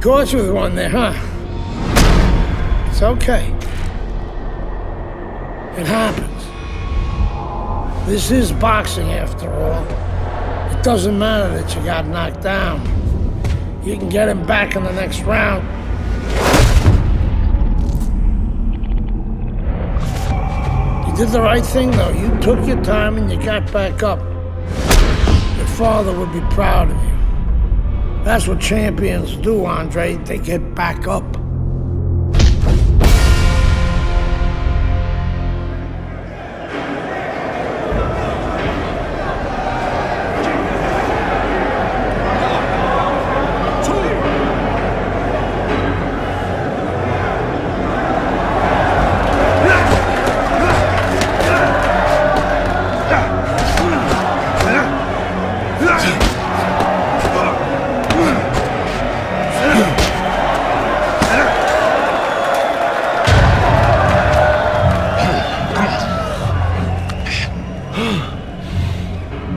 Caught you with one there, huh? It's okay. It happens. This is boxing after all. It doesn't matter that you got knocked down. You can get him back in the next round. You did the right thing, though. You took your time and you got back up. Your father would be proud of you. That's what champions do, Andre. They get back up.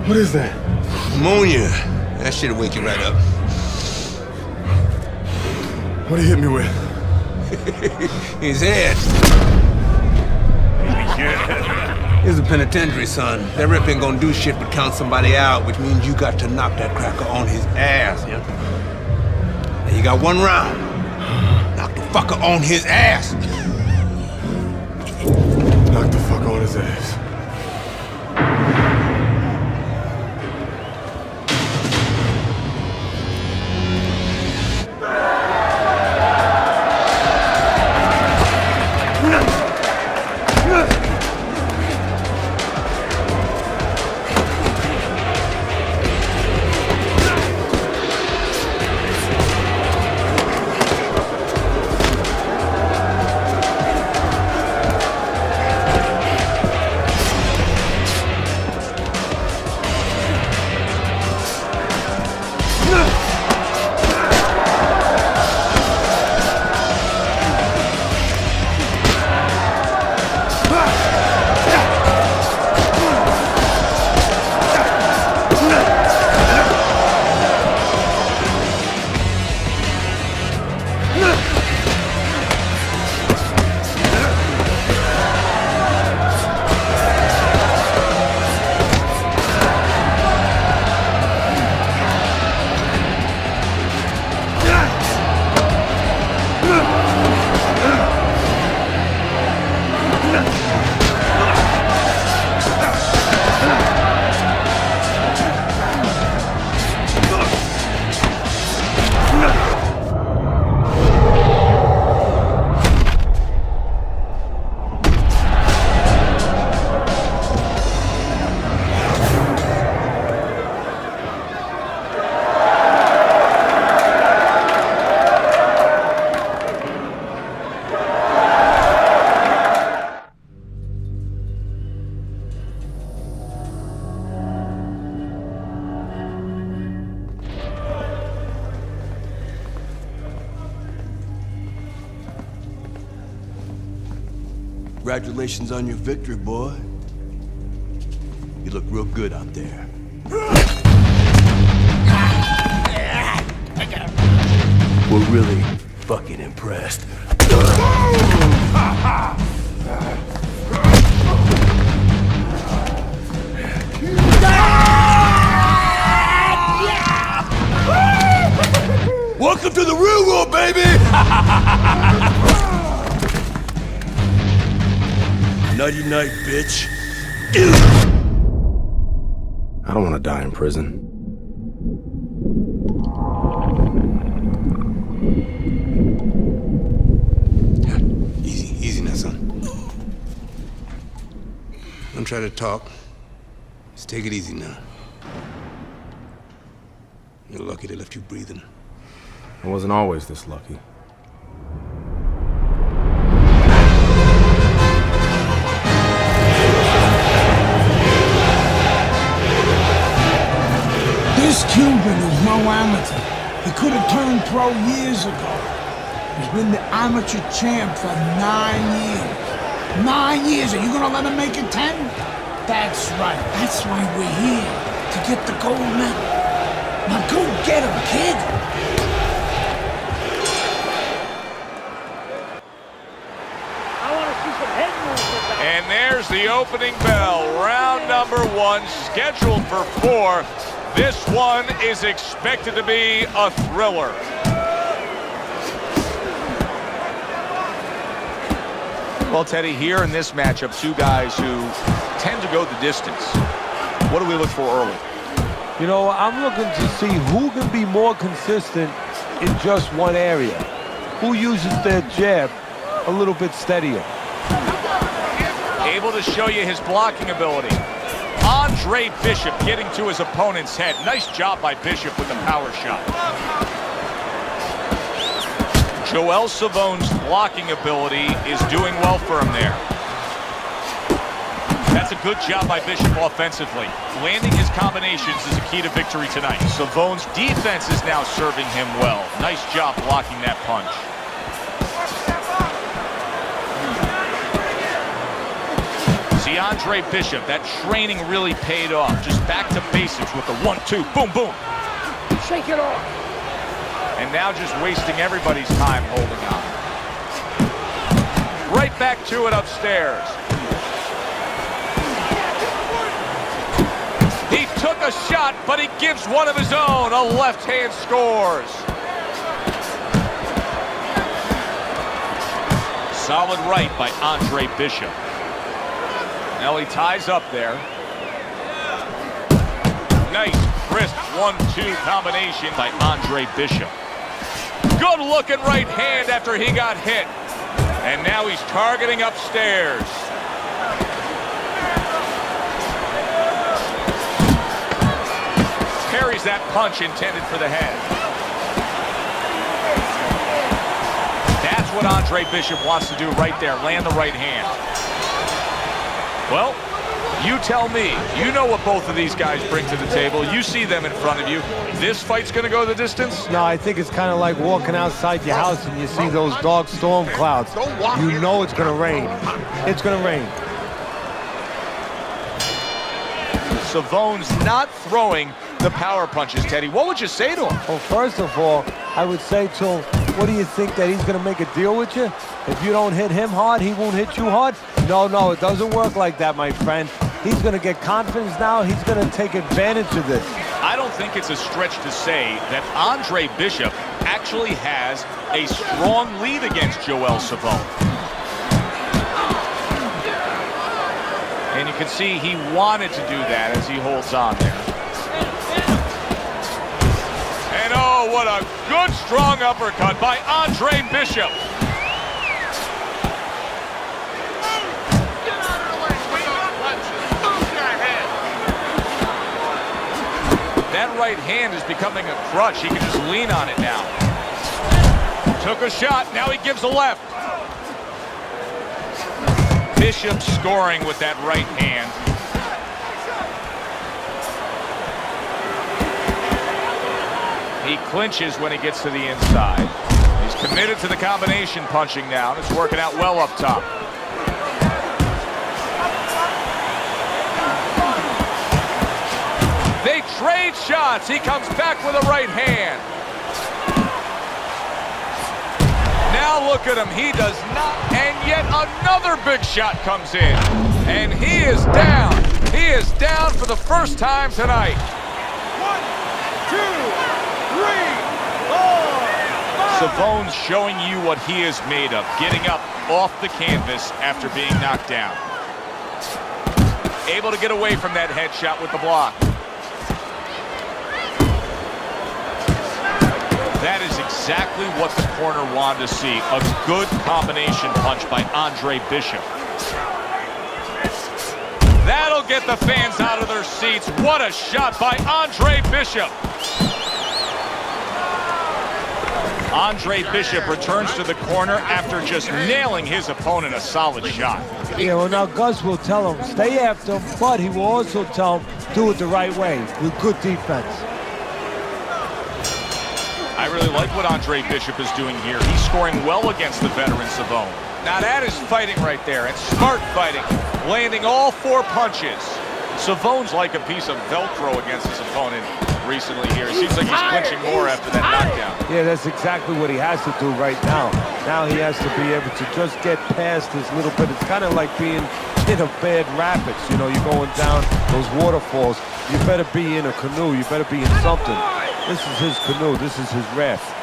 What is that? Pneumonia. That shit'll wake you right up. What'd he hit me with? His head. Here's a penitentiary, son. That rip ain't gonna do shit but count somebody out, which means you got to knock that cracker on his ass, yeah? Now you got one round. Knock the fucker on his ass. Knock the fuck on his ass. Congratulations on your victory, boy. You look real good out there. We're really fucking impressed. Welcome to the real world, baby! Nighty night, bitch. I don't want to die in prison. Easy now, son. Don't try to talk. Just take it easy now. You're lucky they left you breathing. I wasn't always this lucky. This Cuban is no amateur. He could have turned pro years ago. He's been the amateur champ for 9 years. 9 years, are you gonna let him make it 10? That's right, that's why we're here, to get the gold medal. Now go get him, kid! rings the opening bell. Round number 1, scheduled for 4. This one is expected to be a thriller. Well, Teddy, here in this matchup, two guys who tend to go the distance. What do we look for early? You know, I'm looking to see who can be more consistent in just one area. Who uses their jab a little bit steadier. Able to show you his blocking ability. Andre Bishop getting to his opponent's head. Nice job by Bishop with the power shot. Joel Savone's blocking ability is doing well for him there. That's a good job by Bishop offensively. Landing his combinations is a key to victory tonight. Savone's defense is now serving him well. Nice job blocking that punch. See, Andre Bishop, that training really paid off. Just back to basics with the 1-2, boom, boom. Shake it off. And now just wasting everybody's time holding on. Right back to it upstairs. He took a shot, but he gives one of his own. A left hand scores. Solid right by Andre Bishop. Now he ties up there. Nice wrist 1-2 combination by Andre Bishop. Good looking right hand after he got hit. And now he's targeting upstairs. Parries that punch intended for the head. That's what Andre Bishop wants to do right there, land the right hand. Well, you tell me. You know what both of these guys bring to the table. You see them in front of you. This fight's going to go the distance? No, I think it's kind of like walking outside your house and you see those dark storm clouds. You know it's going to rain. It's going to rain. Savone's not throwing the power punches, Teddy. What would you say to him? Well, first of all, I would say to him, what do you think, that he's going to make a deal with you? If you don't hit him hard, he won't hit you hard? No, it doesn't work like that, my friend. He's going to get confidence now. He's going to take advantage of this. I don't think it's a stretch to say that Andre Bishop actually has a strong lead against Joel Savone. And you can see he wanted to do that as he holds on there. And oh, what a good strong uppercut by Andre Bishop. That right hand is becoming a crutch. He can just lean on it now. Took a shot, now he gives a left. Bishop scoring with that right hand. He clinches when he gets to the inside. He's committed to the combination punching now, and it's working out well up top. They trade shots. He comes back with a right hand. Now look at him. He does not. And yet another big shot comes in. And he is down. He is down for the first time tonight. 1, 2, 3, 4. Savone's showing you what he is made of. Getting up off the canvas after being knocked down. Able to get away from that headshot with the block. That is exactly what the corner wanted to see. A good combination punch by Andre Bishop. That'll get the fans out of their seats. What a shot by Andre Bishop. Andre Bishop returns to the corner after just nailing his opponent a solid shot. Yeah, well, now Gus will tell him, stay after him, but he will also tell him, do it the right way, with good defense. I really like what Andre Bishop is doing here. He's scoring well against the veteran Savone. Now that is fighting right there, and smart fighting, landing all 4 punches. Savone's like a piece of Velcro against his opponent. recently here. It seems like he's clinching more after that knockdown. Yeah, that's exactly what he has to do right now. Now he has to be able to just get past this little bit. It's kind of like being in a bad rapids. You know, you're going down those waterfalls. You better be in a canoe. You better be in something. This is his canoe. This is his raft.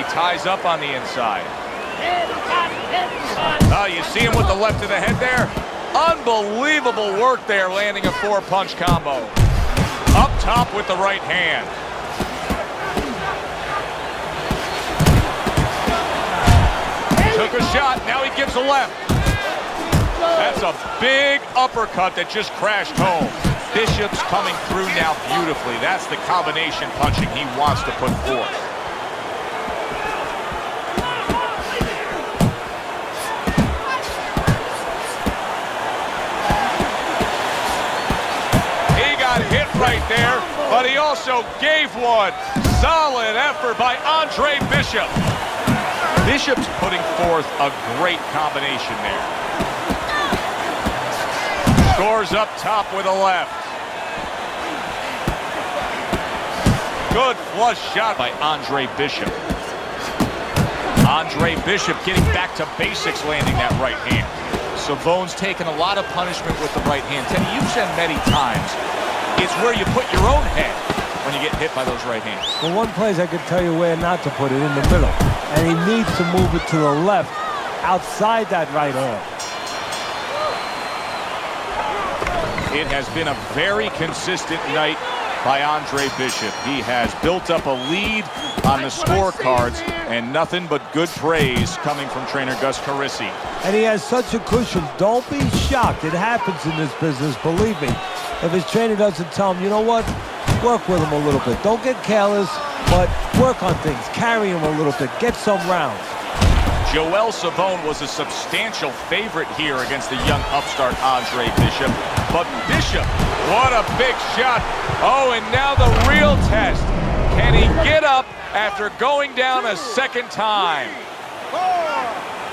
Ties up on the inside. Oh, you see him with the left to the head there? Unbelievable work there, landing a 4-punch combo. Up top with the right hand. Took a shot, now he gives a left. That's a big uppercut that just crashed home. Bishop's coming through now beautifully. That's the combination punching he wants to put forth. Right there, but he also gave one. Solid effort by Andre Bishop. Bishop's putting forth a great combination there. Scores up top with a left. Good flush shot by Andre Bishop. Andre Bishop getting back to basics, landing that right hand. Savone's taken a lot of punishment with the right hand. Teddy, you've said many times, it's where you put your own head when you get hit by those right hands. Well, one place I could tell you where not to put it, in the middle. And he needs to move it to the left, outside that right hand. It has been a very consistent night by Andre Bishop. He has built up a lead on the scorecards, and nothing but good praise coming from trainer Gus Carisi. And he has such a cushion. Don't be shocked. It happens in this business, believe me. If his trainer doesn't tell him, you know what, work with him a little bit. Don't get careless, but work on things. Carry him a little bit. Get some rounds. Joel Savone was a substantial favorite here against the young upstart Andre Bishop. But Bishop, what a big shot. Oh, and now the real test. Can he get up after going down a second time? 4,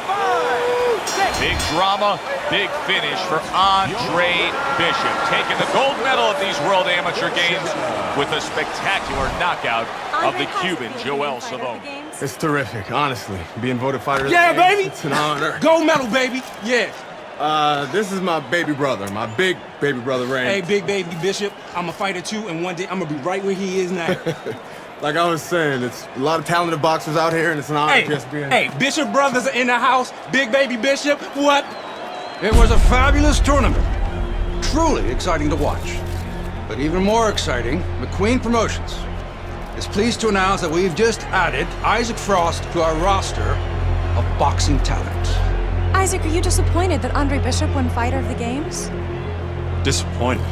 5, 6. Big drama, big finish for Andre Bishop, taking the gold medal at these World Amateur Games with a spectacular knockout of the Cuban Joel Savone. It's terrific, honestly. Being voted fighter of the Yeah, game, baby! It's an honor. Gold medal, baby! Yeah. This is my baby brother, my big baby brother, Ray. Hey, big baby Bishop, I'm a fighter too, and one day I'm gonna be right where he is now. Like I was saying, it's a lot of talented boxers out here, and it's an honor just being... Hey, Bishop brothers are in the house. Big baby Bishop, what? It was a fabulous tournament. Truly exciting to watch. But even more exciting, McQueen Promotions is pleased to announce that we've just added Isaac Frost to our roster of boxing talent. Isaac, are you disappointed that Andre Bishop won Fighter of the Games? Disappointed.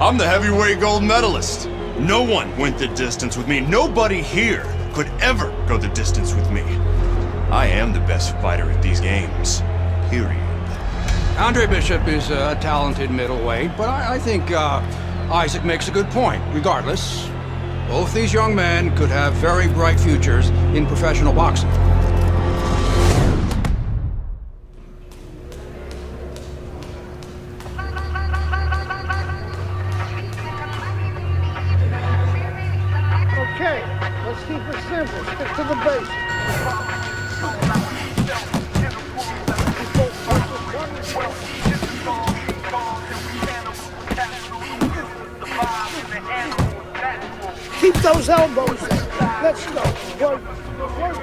I'm the heavyweight gold medalist. No one went the distance with me. Nobody here could ever go the distance with me. I am the best fighter at these games. Period. Andre Bishop is a talented middleweight, but I think Isaac makes a good point. Regardless, both these young men could have very bright futures in professional boxing. Okay, let's keep it simple. Stick to the basics. Keep those elbows in. Let's go. Work.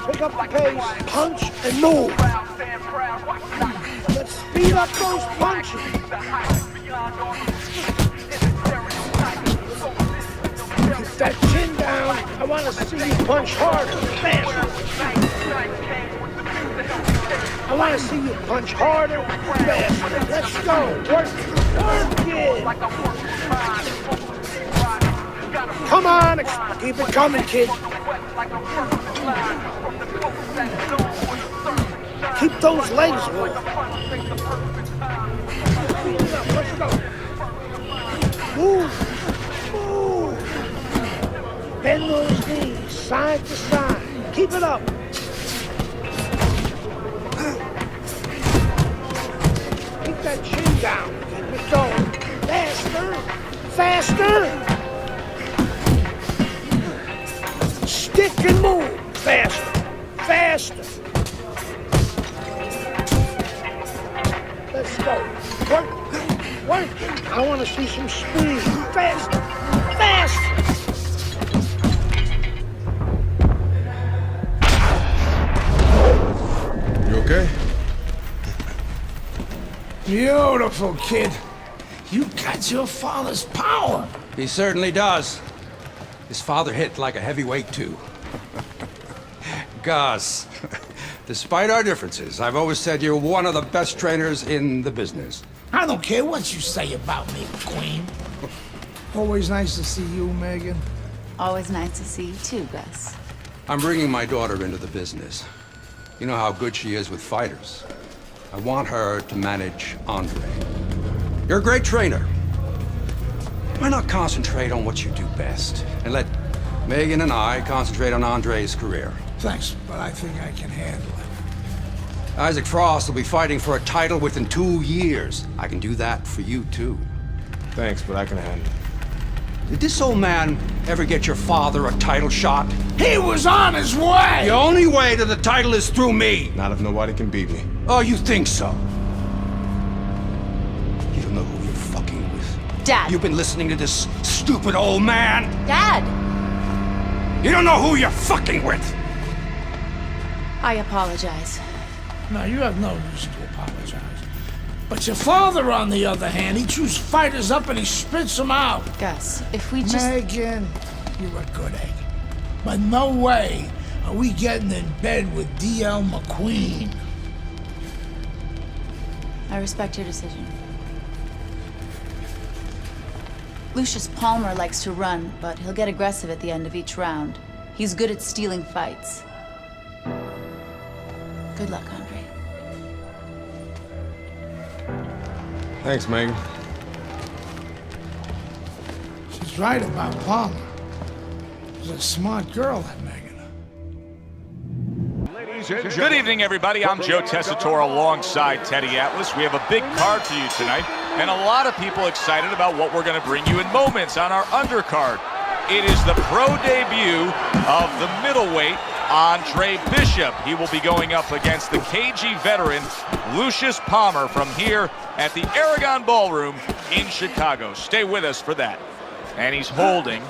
Pick up the pace, punch, and move. Let's speed up those punches. Keep that chin down. I want to see you punch harder, faster. I want to see you punch harder, faster. Let's go. Work it. Come on, keep it coming, kid. Keep those legs moving. Let's go. Move. Move. Bend those knees, side to side. Keep it up. Keep that chin down. Keep it going. Faster. Faster. Stick and move. Faster. Faster. Let's go. Work. Work. I want to see some speed. Faster. Faster. You okay? Beautiful, kid. You got your father's power. He certainly does. His father hit like a heavyweight, too. Gus, despite our differences, I've always said you're one of the best trainers in the business. I don't care what you say about me, Queen. Always nice to see you, Megan. Always nice to see you too, Gus. I'm bringing my daughter into the business. You know how good she is with fighters. I want her to manage Andre. You're a great trainer. Why not concentrate on what you do best and let Megan and I concentrate on Andre's career? Thanks, but I think I can handle it. Isaac Frost will be fighting for a title within 2 years. I can do that for you, too. Thanks, but I can handle it. Did this old man ever get your father a title shot? He was on his way! The only way to the title is through me! Not if nobody can beat me. Oh, you think so? You don't know who you're fucking with. Dad! You've been listening to this stupid old man! Dad! You don't know who you're fucking with! I apologize. No, you have no reason to apologize. But your father, on the other hand, he chews fighters up and he spits them out. Gus, if we just... Megan, you're a good egg. But no way are we getting in bed with D.L. McQueen. I respect your decision. Lucius Palmer likes to run, but he'll get aggressive at the end of each round. He's good at stealing fights. Good luck, Andre. Thanks, Megan. She's right about Palmer. She's a smart girl, that Megan. Good evening, everybody. I'm Joe Tessitore alongside Teddy Atlas. We have a big card for you tonight, and a lot of people excited about what we're going to bring you in moments on our undercard. It is the pro debut of the middleweight, Andre Bishop. He will be going up against the KG veteran, Lucius Palmer, from here at the Aragon Ballroom in Chicago. Stay with us for that. And he's holding.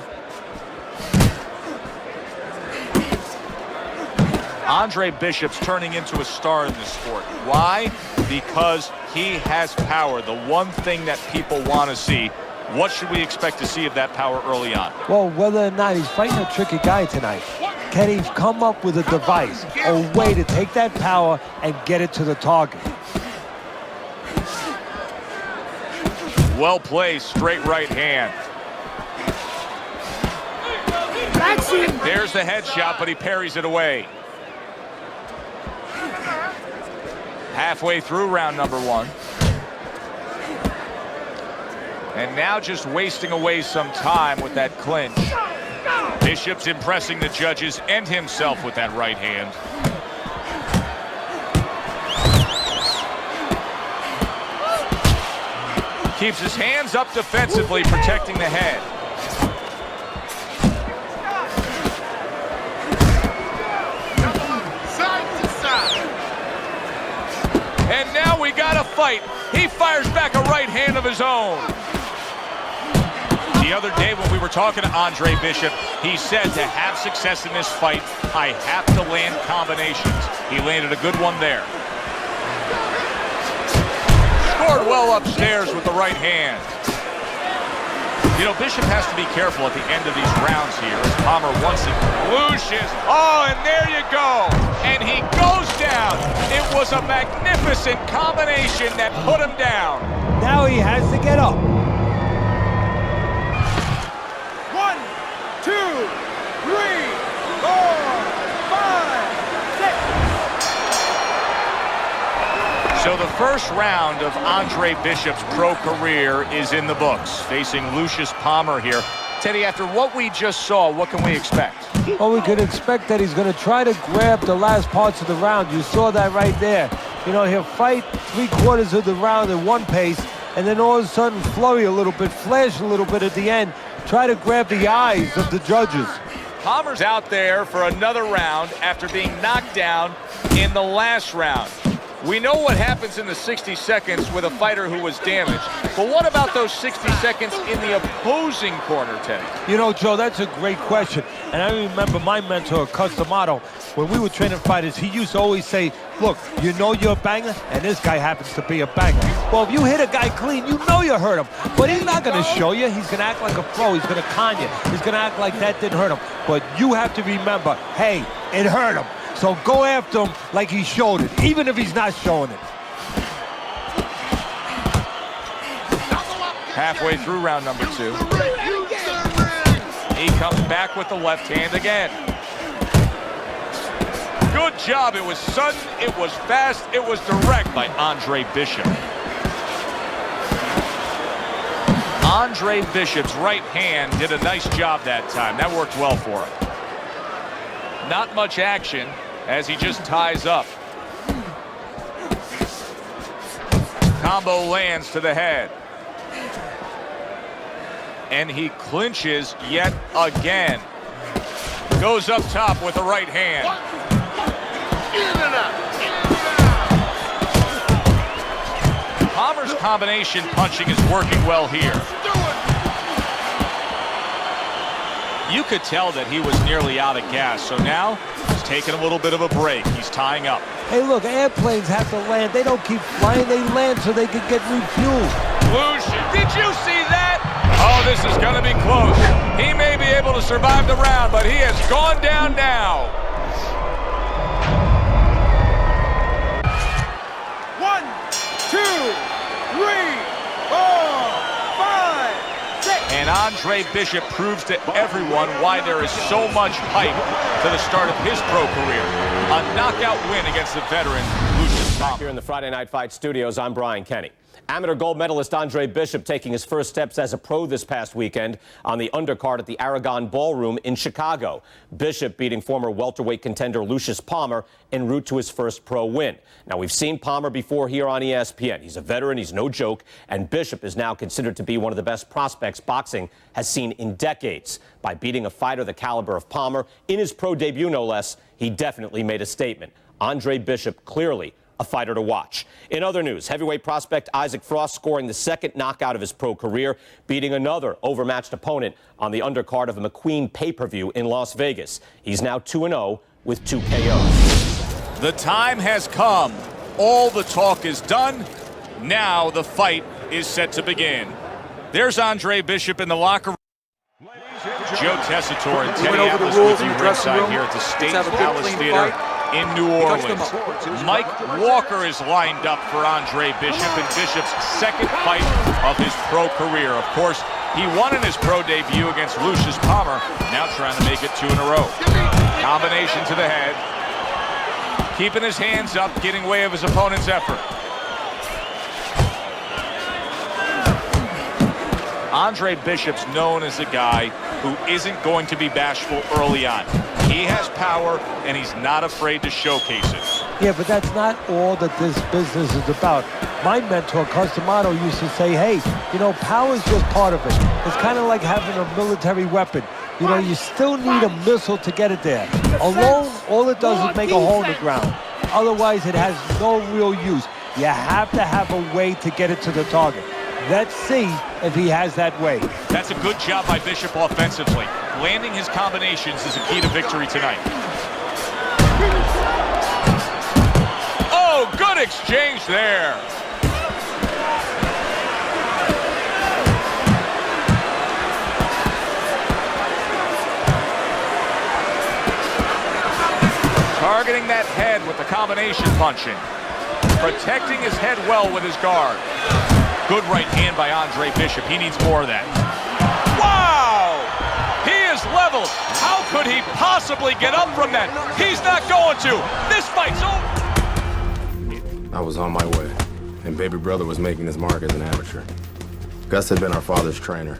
Andre Bishop's turning into a star in this sport. Why? Because he has power, the one thing that people want to see. What should we expect to see of that power early on? Well, whether or not he's fighting a tricky guy tonight, can he come up with a device, a way to take that power and get it to the target? Well placed, straight right hand. That's it. There's the headshot, but he parries it away. Halfway through round number one. And now just wasting away some time with that clinch. Bishop's impressing the judges and himself with that right hand. Keeps his hands up defensively, protecting the head. Side to side. And now we got a fight. He fires back a right hand of his own. The other day when we were talking to Andre Bishop, he said to have success in this fight, I have to land combinations. He landed a good one there. Scored well upstairs with the right hand. You know, Bishop has to be careful at the end of these rounds here as Palmer wants it. Lucius, oh, and there you go. And he goes down. It was a magnificent combination that put him down. Now he has to get up. 1, 2, 3, 4, 5, 6. So the first round of Andre Bishop's pro career is in the books, facing Lucius Palmer here. Teddy, after what we just saw, what can we expect? Well, we could expect that he's going to try to grab the last parts of the round. You saw that right there. You know, he'll fight 3/4 of the round at one pace, and then all of a sudden flurry a little bit, flash a little bit at the end, try to grab the eyes of the judges. Palmer's out there for another round after being knocked down in the last round. We know what happens in the 60 seconds with a fighter who was damaged, but what about those 60 seconds in the opposing corner, Teddy? You know, Joe, that's a great question. And I remember my mentor, Customato, when we were training fighters, he used to always say, look, you know you're a banger, and this guy happens to be a banger. Well, if you hit a guy clean, you know you hurt him. But he's not going to show you. He's going to act like a pro. He's going to con you. He's going to act like that didn't hurt him. But you have to remember, hey, it hurt him. So go after him like he showed it, even if he's not showing it. Halfway through round number 2. He comes back with the left hand again. Good job. It was sudden, it was fast, it was direct by Andre Bishop. Andre Bishop's right hand did a nice job that time. That worked well for him. Not much action as he just ties up. Combo lands to the head. And he clinches yet again. Goes up top with the right hand. Palmer's combination punching is working well here. You could tell that he was nearly out of gas, so now he's taking a little bit of a break. He's tying up. Hey, look, airplanes have to land. They don't keep flying. They land so they can get refueled. Lucian, did you see that? Oh, this is going to be close. He may be able to survive the round, but he has gone down now. 1, 2, 3, 4, 5, 6. And Andre Bishop proves to everyone why there is so much hype to the start of his pro career. A knockout win against the veteran Lucius Palmer. Here in the Friday Night Fight studios, I'm Brian Kenny. Amateur gold medalist Andre Bishop taking his first steps as a pro this past weekend on the undercard at the Aragon Ballroom in Chicago. Bishop beating former welterweight contender Lucius Palmer en route to his first pro win. Now, we've seen Palmer before here on ESPN. He's a veteran, he's no joke, and Bishop is now considered to be one of the best prospects boxing has seen in decades. By beating a fighter the caliber of Palmer in his pro debut, no less, he definitely made a statement. Andre Bishop clearly a fighter to watch. In other news, heavyweight prospect Isaac Frost scoring the second knockout of his pro career, beating another overmatched opponent on the undercard of a McQueen pay-per-view in Las Vegas. He's now 2-0 with 2 KOs. The time has come. All the talk is done. Now the fight is set to begin. There's Andre Bishop in the locker room. Joe Tessitore and Teddy Atlas with you ringside here at the State Palace Theater in New Orleans. Mike Walker is lined up for Andre Bishop in Bishop's second fight of his pro career. Of course, he won in his pro debut against Lucius Palmer, now trying to make it 2 in a row. Combination to the head. Keeping his hands up, getting way of his opponent's effort. Andre Bishop's known as a guy who isn't going to be bashful early on. He has power, and he's not afraid to showcase it. Yeah, but that's not all that this business is about. My mentor, Customato, used to say, hey, you know, power is just part of it. It's kind of like having a military weapon. You know, you still need a missile to get it there. Alone, all it does is make a hole in the ground. Otherwise, it has no real use. You have to have a way to get it to the target. Let's see if he has that way. That's a good job by Bishop offensively. Landing his combinations is a key to victory tonight. Oh, good exchange there. Targeting that head with the combination punching. Protecting his head well with his guard. Good right hand by Andre Bishop. He needs more of that. Wow! He is leveled. How could he possibly get up from that? He's not going to. This fight's over. I was on my way, and baby brother was making his mark as an amateur. Gus had been our father's trainer.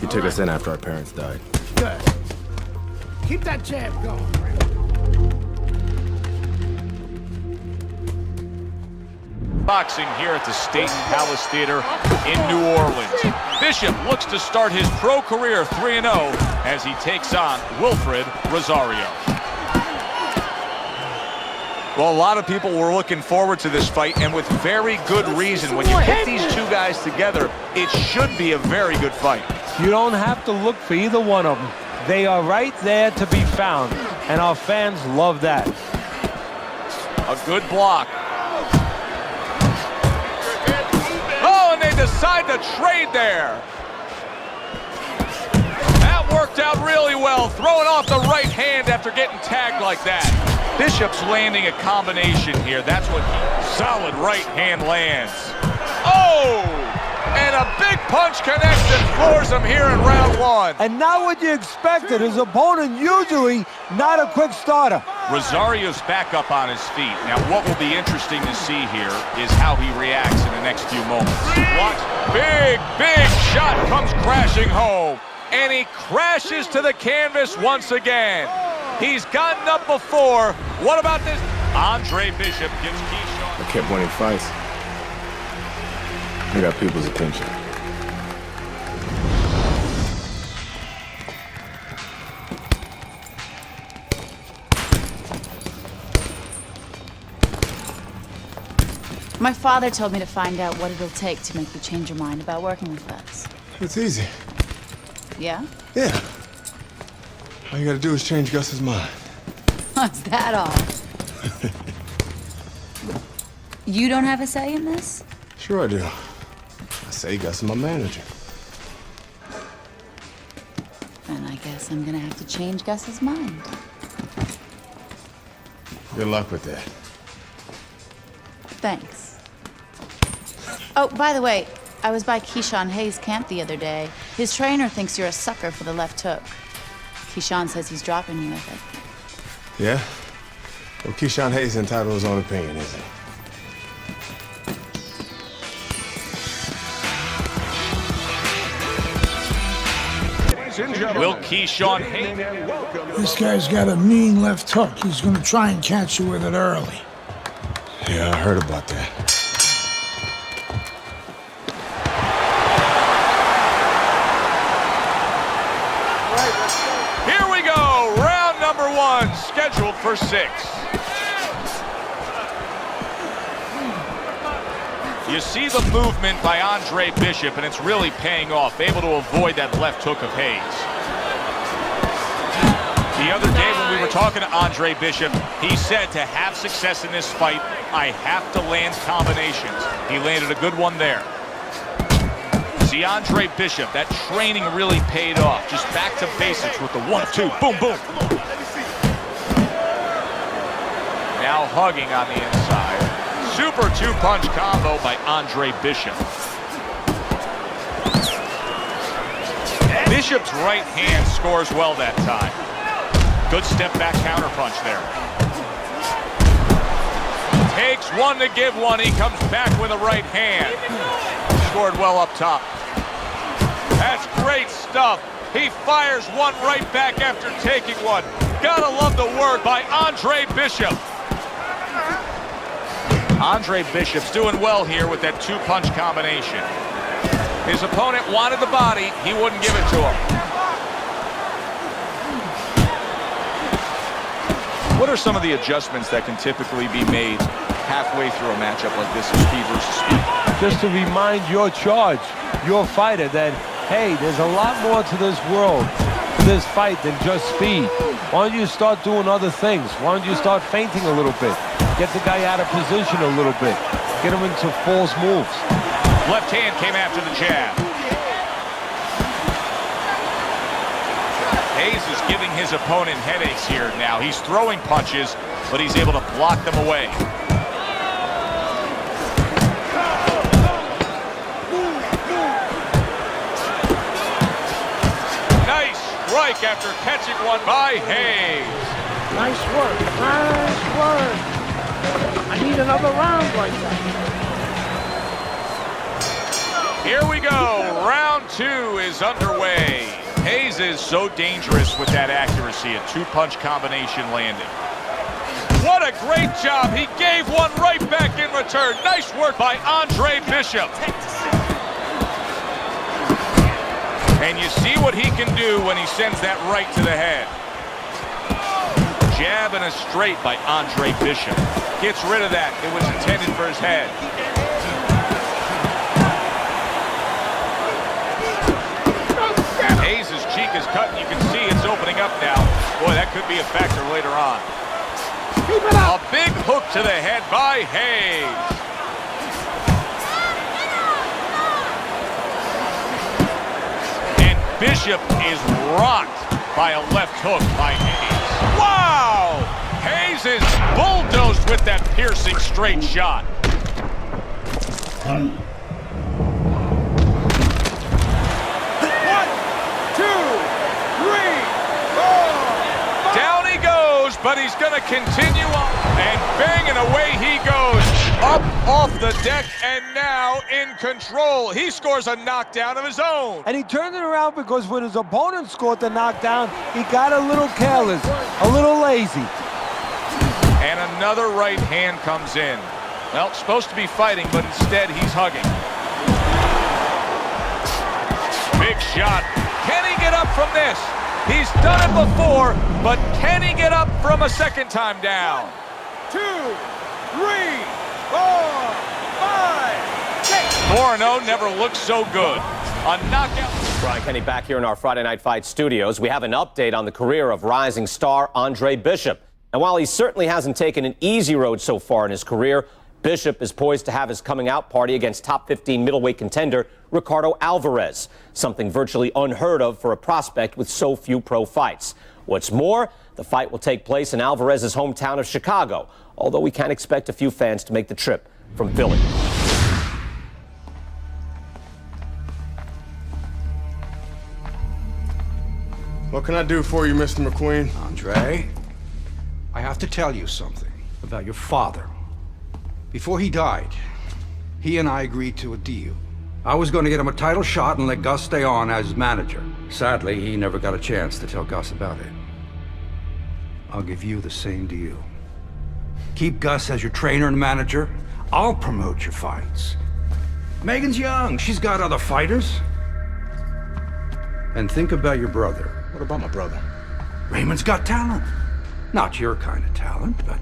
He took us in after our parents died. Good. Keep that jab going. Boxing here at the State and Palace Theater in New Orleans. Bishop looks to start his pro career 3-0 as he takes on Wilfred Rosario. Well, a lot of people were looking forward to this fight, and with very good reason. When you put these two guys together, it should be a very good fight. You don't have to look for either one of them. They are right there to be found, and our fans love that. A good block. Oh, and they decide to trade there. That worked out really well, throwing off the right hand after getting tagged like that. Bishop's landing a combination here. That's what solid right hand lands. Oh! And a big punch connects and floors him here in round one. And not what you expected. His opponent usually not a quick starter. Rosario's back up on his feet. Now, what will be interesting to see here is how he reacts in the next few moments. Watch. Big shot comes crashing home. And he crashes to the canvas once again. He's gotten up before. What about this? Andre Bishop gets Keyshawn. I kept winning fights. I got people's attention. My father told me to find out what it'll take to make you change your mind about working with us. It's easy. Yeah? Yeah. All you gotta do is change Gus's mind. Is that all? You don't have a say in this? Sure I do. I say Gus is my manager. Then I guess I'm gonna have to change Gus's mind. Good luck with that. Thanks. Oh, by the way, I was by Keyshawn Hayes' camp the other day. His trainer thinks you're a sucker for the left hook. Keyshawn says he's dropping you with it. Yeah? Well, Keyshawn Hayes is entitled to his own opinion, isn't he? Will Keyshawn Hayes? This guy's got a mean left hook. He's gonna try and catch you with it early. Yeah, I heard about that. Here we go, round number one, scheduled for 6. You see the movement by Andre Bishop, and it's really paying off, able to avoid that left hook of Hayes. The other day when we were talking to Andre Bishop, he said to have success in this fight, I have to land combinations. He landed a good one there. See, Andre Bishop, that training really paid off. Just back to basics with the 1-2, boom, boom. Now hugging on the inside. Super two-punch combo by Andre Bishop. Bishop's right hand scores well that time. Good step-back counterpunch there. Takes one to give one. He comes back with a right hand. Scored well up top. That's great stuff. He fires one right back after taking one. Gotta love the work by Andre Bishop. Andre Bishop's doing well here with that two-punch combination. His opponent wanted the body. He wouldn't give it to him. What are some of the adjustments that can typically be made halfway through a matchup like this of speed versus speed? Just to remind your charge, your fighter, that, hey, there's a lot more to this world, to this fight than just speed. Why don't you start doing other things? Why don't you start feinting a little bit? Get the guy out of position a little bit. Get him into false moves. Left hand came after the jab. Hayes is giving his opponent headaches here now. He's throwing punches, but he's able to block them away. Nice strike after catching one by Hayes. Nice work. Nice work. I need another round like that. Here we go. Round 2 is underway. Hayes is so dangerous with that accuracy, a two-punch combination landing. What a great job. He gave one right back in return. Nice work by Andre Bishop. And you see what he can do when he sends that right to the head. Jab and a straight by Andre Bishop. Gets rid of that. It was intended for his head. Hayes' cheek is cut, and you can see it's opening up now. Boy, that could be a factor later on. A big hook to the head by Hayes. And Bishop is rocked by a left hook by Hayes. Wow! Hayes is bulldozed with that piercing straight shot. But he's going to continue on, and banging away he goes, up off the deck, and now in control. He scores a knockdown of his own. And he turned it around because when his opponent scored the knockdown, he got a little careless, a little lazy. And another right hand comes in. Well, supposed to be fighting, but instead he's hugging. Big shot. Can he get up from this? He's done it before, but can he get up from a second time down? 2, 3, 4, 5, 6. 4-0 never looked so good. A knockout. Brian Kenny back here in our Friday Night Fight studios. We have an update on the career of rising star Andre Bishop. And while he certainly hasn't taken an easy road so far in his career, Bishop is poised to have his coming out party against top 15 middleweight contender Ricardo Alvarez, something virtually unheard of for a prospect with so few pro fights. What's more, the fight will take place in Alvarez's hometown of Chicago, although we can expect a few fans to make the trip from Philly. What can I do for you, Mr. McQueen? Andre, I have to tell you something about your father. Before he died, he and I agreed to a deal. I was going to get him a title shot and let Gus stay on as manager. Sadly, he never got a chance to tell Gus about it. I'll give you the same deal. Keep Gus as your trainer and manager. I'll promote your fights. Megan's young. She's got other fighters. And think about your brother. What about my brother? Raymond's got talent. Not your kind of talent, but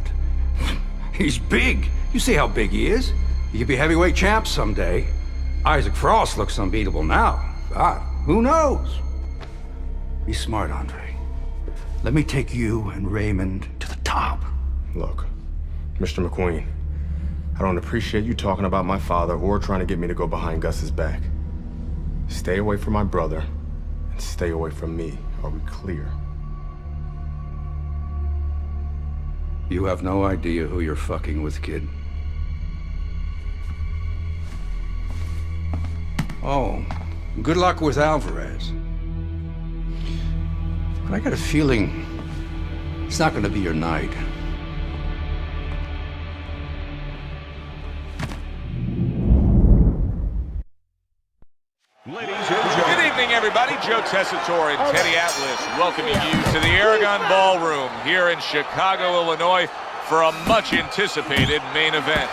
he's big. You see how big he is. He could be heavyweight champ someday. Isaac Frost looks unbeatable now. God, who knows? Be smart, Andre. Let me take you and Raymond to the top. Look, Mr. McQueen, I don't appreciate you talking about my father or trying to get me to go behind Gus's back. Stay away from my brother and stay away from me. Are we clear? You have no idea who you're fucking with, kid. Oh, good luck with Alvarez. But I got a feeling it's not going to be your night. Good evening, everybody. Joe Tessitore and Teddy Atlas welcoming you to the Aragon Ballroom here in Chicago, Illinois, for a much-anticipated main event.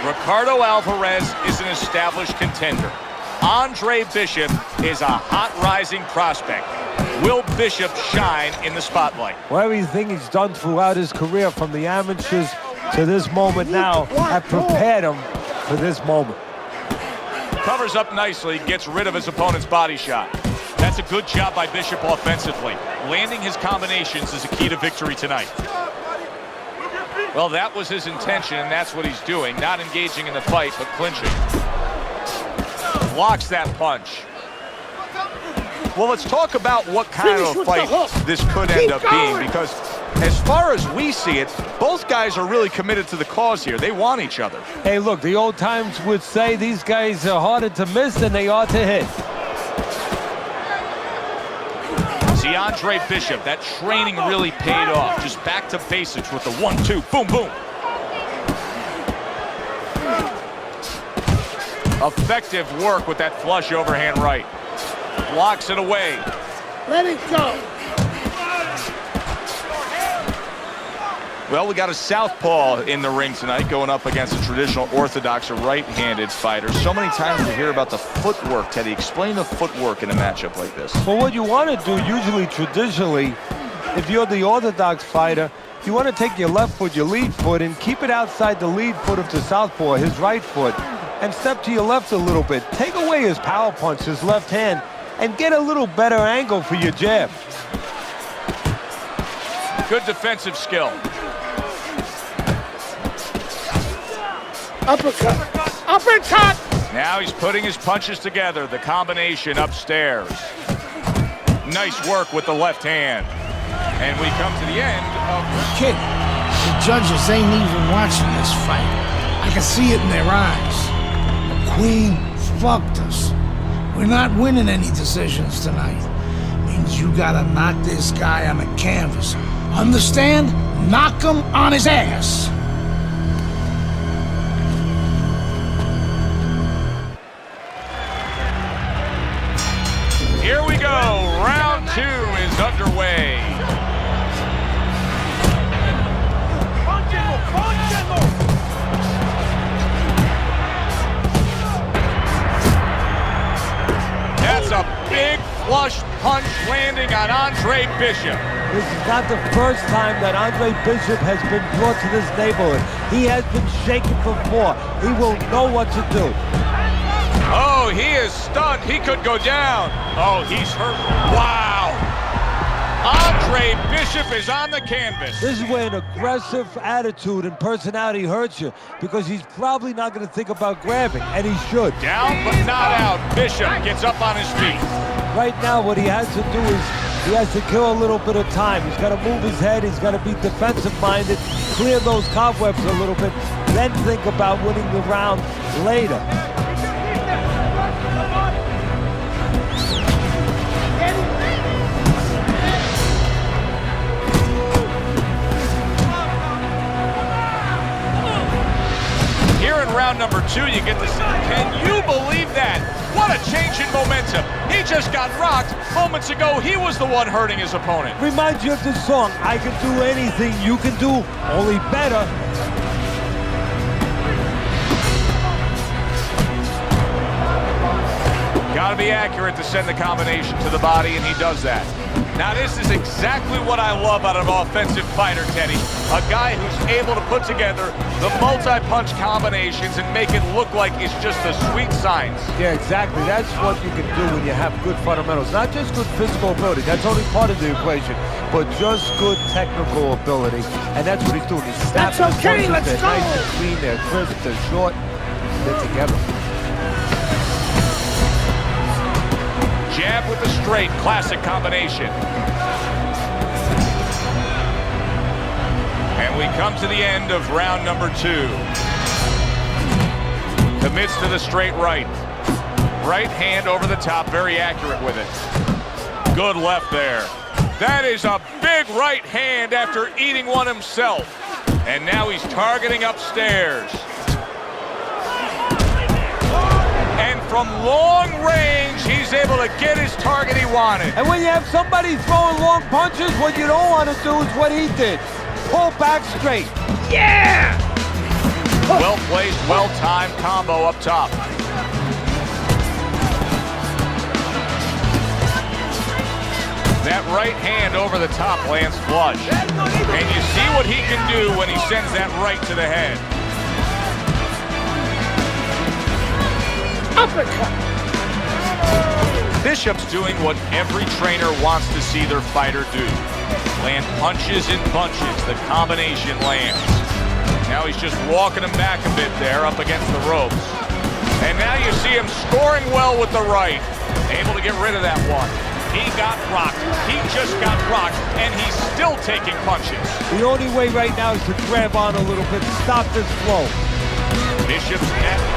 Ricardo Alvarez is an established contender. Andre Bishop is a hot rising prospect. Will Bishop shine in the spotlight? Well, everything he's done throughout his career, from the amateurs to this moment now, have prepared him for this moment. Covers up nicely, gets rid of his opponent's body shot. That's a good job by Bishop offensively. Landing his combinations is a key to victory tonight. Well, that was his intention, and that's what he's doing. Not engaging in the fight, but clinching. Blocks that punch. Well, let's talk about what kind of a fight this could end up being, because as far as we see it, both guys are really committed to the cause here. They want each other. Hey, look, the old times would say these guys are harder to miss than they are to hit. See, Andre Bishop, that training really paid off. Just back to basics with the 1-2, boom, boom. Effective work with that flush overhand right. Blocks it away. Let it go. Well, we got a southpaw in the ring tonight going up against a traditional orthodox or right-handed fighter. So many times we hear about the footwork. Teddy, explain the footwork in a matchup like this. Well, what you want to do usually, traditionally, if you're the orthodox fighter, you want to take your left foot, your lead foot, and keep it outside the lead foot of the southpaw, his right foot, and step to your left a little bit. Take away his power punch, his left hand, and get a little better angle for your jab. Good defensive skill. Uppercut. Uppercut! Now he's putting his punches together. The combination upstairs. Nice work with the left hand. And we come to the end of... Kid, the judges ain't even watching this fight. I can see it in their eyes. The Queen fucked us. We're not winning any decisions tonight. Means you gotta knock this guy on the canvas. Understand? Knock him on his ass. Here we go. Round 2 is underway. That's a big flush punch landing on Andre Bishop. This is not the first time that Andre Bishop has been brought to this neighborhood. He has been shaken before. He will know what to do. Oh, he is stunned. He could go down. Oh, he's hurt. Wow. Andre Bishop is on the canvas. This is where an aggressive attitude and personality hurts you, because he's probably not going to think about grabbing, and he should. Down but not out. Bishop gets up on his feet. Right now, what he has to do is he has to kill a little bit of time. He's got to move his head. He's got to be defensive-minded, clear those cobwebs a little bit, then think about winning the round later. Here in round number 2, you get to see. Can you believe that? What a change in momentum. He just got rocked. Moments ago, he was the one hurting his opponent. Reminds you of the song, I can do anything you can do, only better. Got to be accurate to send the combination to the body, and he does that. Now, this is exactly what I love out of an offensive fighter, Teddy. A guy who's able to put together the multi-punch combinations and make it look like it's just the sweet science. Yeah, exactly. That's what you can do when you have good fundamentals. Not just good physical ability. That's only part of the equation. But just good technical ability. And that's what he's doing. He's snapping his punches. Let's They're go. nice and clean. They're crisp. They're short. They're together. Jab with the straight, classic combination. And we come to the end of round number 2. Commits to the straight right. Right hand over the top, very accurate with it. Good left there. That is a big right hand after eating one himself. And now he's targeting upstairs. And from long range, he's able to get his target he wanted. And when you have somebody throwing long punches, what you don't want to do is what he did. Pull back straight. Yeah! Well-placed, well-timed combo up top. That right hand over the top lands flush. And you see what he can do when he sends that right to the head. Uppercut! Bishop's doing what every trainer wants to see their fighter do. Land punches in bunches. The combination lands. Now he's just walking him back a bit there up against the ropes. And now you see him scoring well with the right. Able to get rid of that one. He got rocked. He just got rocked, and he's still taking punches. The only way right now is to grab on a little bit, stop this flow. Bishop's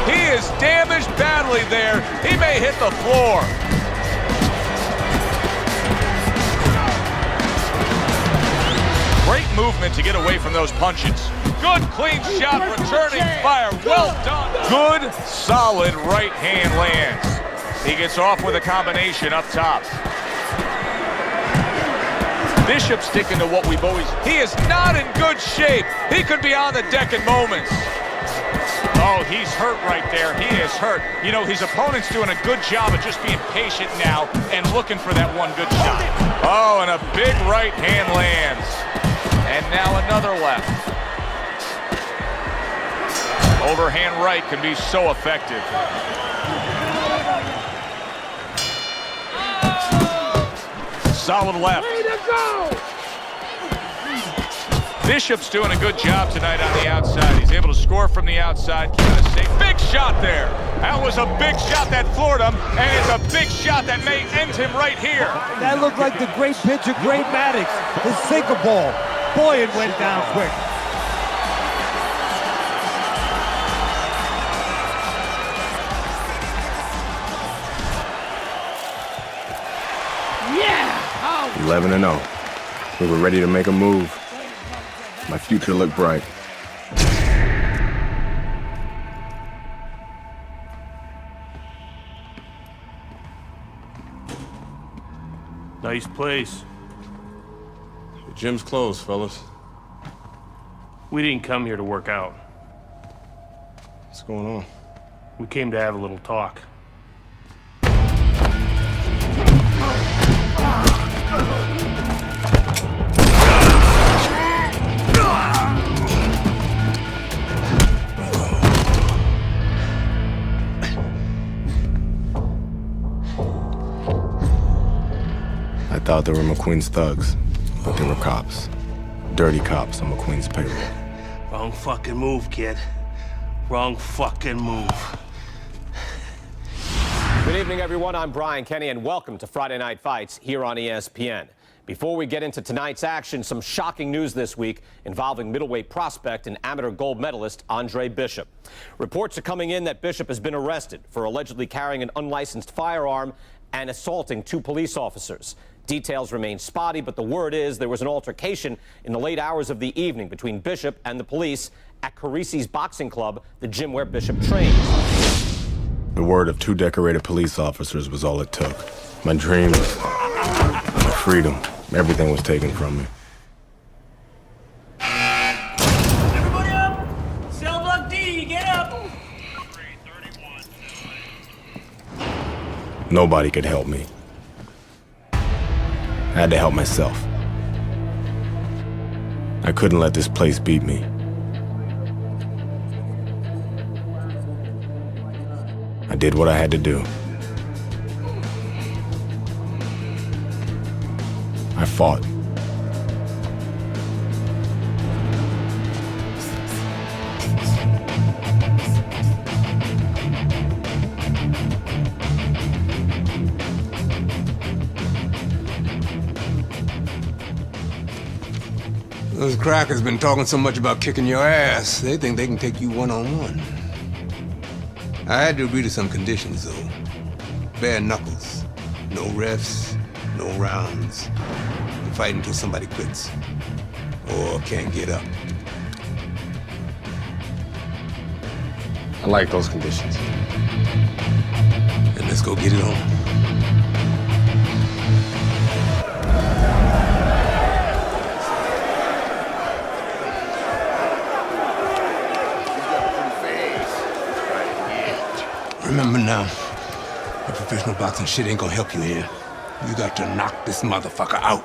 he is damaged badly there. He may hit the floor. Great movement to get away from those punches. Good, clean shot, returning fire. Well done. Good, solid right hand lands. He gets off with a combination up top. Bishop sticking to what we've always... He is not in good shape. He could be on the deck in moments. Oh, he's hurt right there. He is hurt. You know, his opponent's doing a good job of just being patient now and looking for that one good shot. Oh, and a big right hand lands. And now another left. Overhand right can be so effective. Solid left. Way to go! Bishop's doing a good job tonight on the outside. He's able to score from the outside, keeping it safe. Big shot there. That was a big shot that floored him, and it's a big shot that may end him right here. That looked like the great pitcher, Great Maddox, his sinker ball. Boy, it went down quick. Yeah! 11-0. We were ready to make a move. My future looked bright. Nice place. The gym's closed, fellas. We didn't come here to work out. What's going on? We came to have a little talk. I thought they were McQueen's thugs, but they were cops. Dirty cops on McQueen's payroll. Wrong fucking move, kid. Wrong fucking move. Good evening, everyone. I'm Brian Kenny, and welcome to Friday Night Fights here on ESPN. Before we get into tonight's action, some shocking news this week involving middleweight prospect and amateur gold medalist Andre Bishop. Reports are coming in that Bishop has been arrested for allegedly carrying an unlicensed firearm and assaulting 2 police officers. Details remain spotty, but the word is there was an altercation in the late hours of the evening between Bishop and the police at Carisi's Boxing Club, the gym where Bishop trains. The word of 2 decorated police officers was all it took. My dreams, my freedom, everything was taken from me. Everybody up! Cell block D, get up! Nobody could help me. I had to help myself. I couldn't let this place beat me. I did what I had to do. I fought. Those crackers been talking so much about kicking your ass, they think they can take you one-on-one. I had to agree to some conditions, though. Bare knuckles. No refs, no rounds. You fight until somebody quits. Or can't get up. I like those conditions. Then let's go get it on. Remember now, the professional boxing shit ain't gonna help you here. You got to knock this motherfucker out.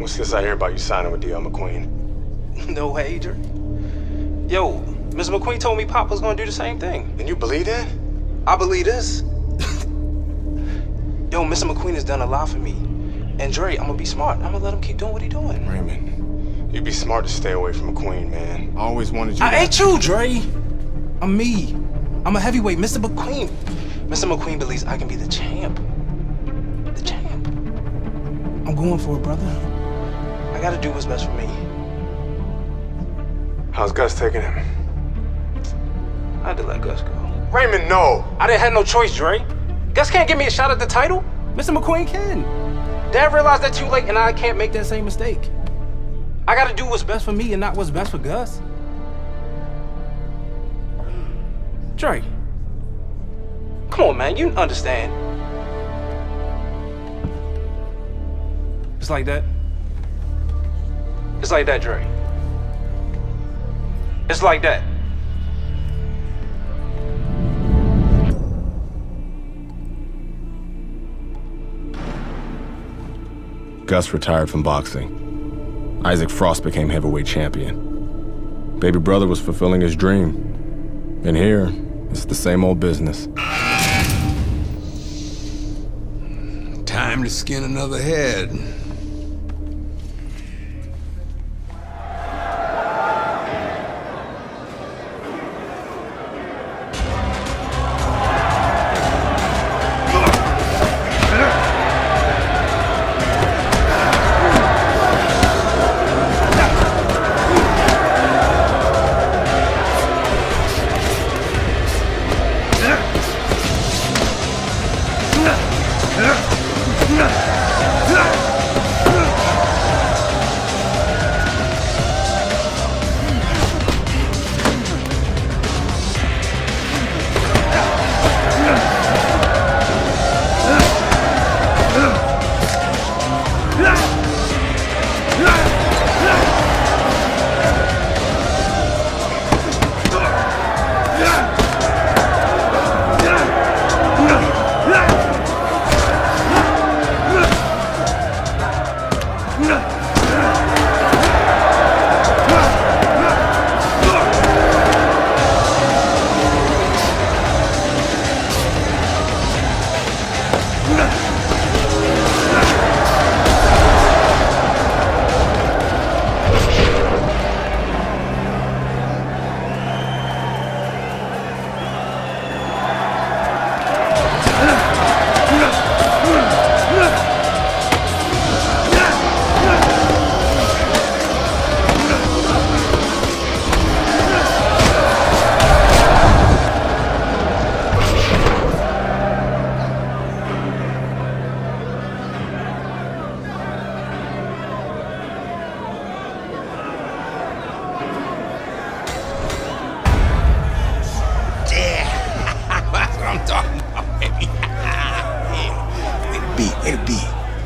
What's this I hear about you signing with D.L. McQueen? No way, Dre. Yo, Mr. McQueen told me Pop was gonna do the same thing. And you believe that? I believe this. Yo, Mr. McQueen has done a lot for me. And Dre, I'm gonna be smart. I'm gonna let him keep doing what he's doing. Raymond, you'd be smart to stay away from McQueen, man. I always wanted you I ain't you, Dre. I'm me. I'm a heavyweight, Mr. McQueen. Mr. McQueen believes I can be the champ. The champ. I'm going for it, brother. I gotta do what's best for me. How's Gus taking him? I had to let Gus go. Raymond, no! I didn't have no choice, Dre. Gus can't give me a shot at the title. Mr. McQueen can. Dad realized that too late, and I can't make that same mistake. I gotta do what's best for me and not what's best for Gus. Dre. Come on, man, you understand. It's like that. It's like that, Dre. It's like that. Gus retired from boxing. Isaac Frost became heavyweight champion. Baby brother was fulfilling his dream. And here, it's the same old business. Time to skin another head.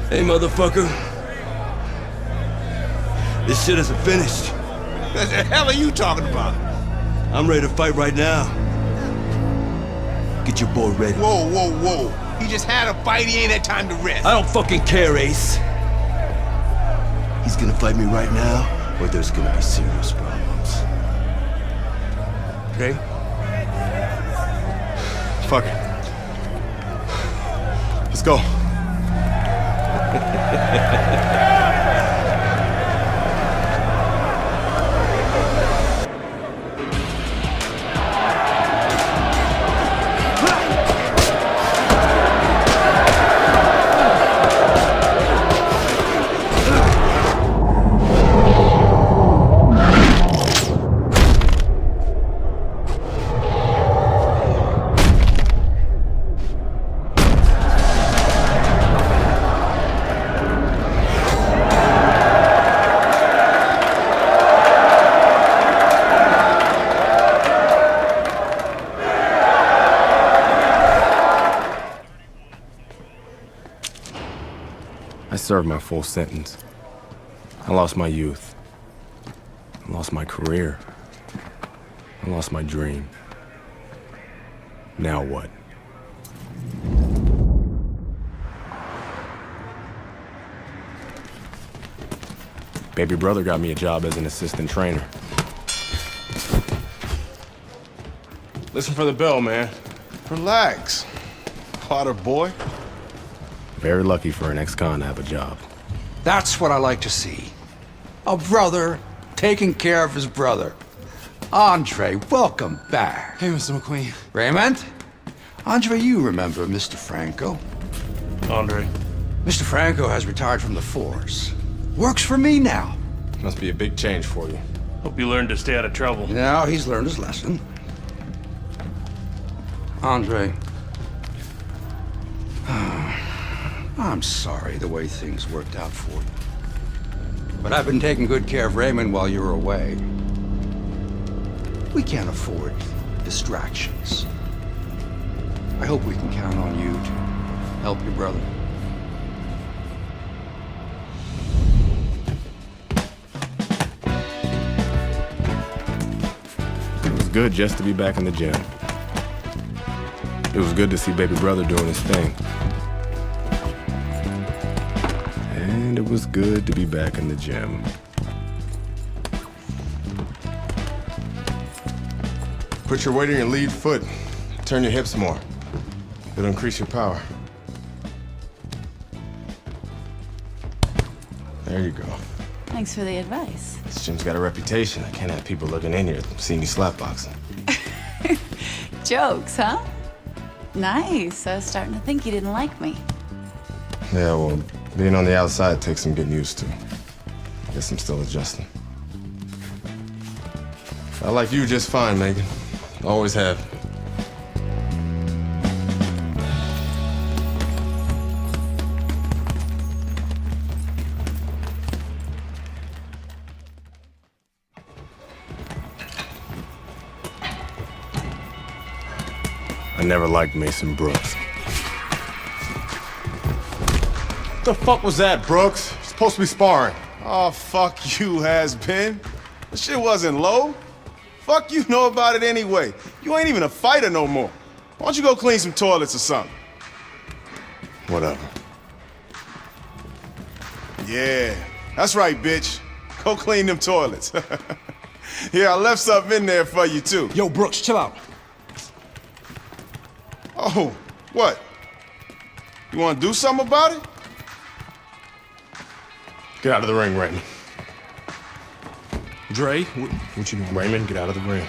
Hey, motherfucker. This shit isn't finished. What the hell are you talking about? I'm ready to fight right now. Get your boy ready. Whoa, whoa, whoa. He just had a fight, he ain't had time to rest. I don't fucking care, Ace. He's gonna fight me right now, or there's gonna be serious problems. Okay? Fuck it. Let's go. I served my full sentence. I lost my youth. I lost my career. I lost my dream. Now what? Baby brother got me a job as an assistant trainer. Listen for the bell, man. Relax. Potter boy. Very lucky for an ex-con to have a job. That's what I like to see. A brother taking care of his brother. Andre, welcome back. Hey, Mr. McQueen. Raymond? Andre, you remember Mr. Franco? Andre. Mr. Franco has retired from the force. Works for me now. Must be a big change for you. Hope you learned to stay out of trouble. Now he's learned his lesson. Andre. I'm sorry the way things worked out for you. But I've been taking good care of Raymond while you were away. We can't afford distractions. I hope we can count on you to help your brother. It was good just to be back in the gym. It was good to see baby brother doing his thing. And it was good to be back in the gym. Put your weight on your lead foot. Turn your hips more. It'll increase your power. There you go. Thanks for the advice. This gym's got a reputation. I can't have people looking in here seeing me slapboxing. Jokes, huh? Nice. I was starting to think you didn't like me. Yeah, well, being on the outside takes some getting used to. Guess I'm still adjusting. I like you just fine, Megan. Always have. I never liked Mason Brooks. What the fuck was that, Brooks? You're supposed to be sparring. Oh, fuck you, has-been. This shit wasn't low. Fuck you know about it anyway. You ain't even a fighter no more. Why don't you go clean some toilets or something? Whatever. Yeah, that's right, bitch. Go clean them toilets. Here, I left something in there for you, too. Yo, Brooks, chill out. Oh, what? You want to do something about it? Get out of the ring, Raymond. Dre, What you mean, Raymond? Get out of the ring.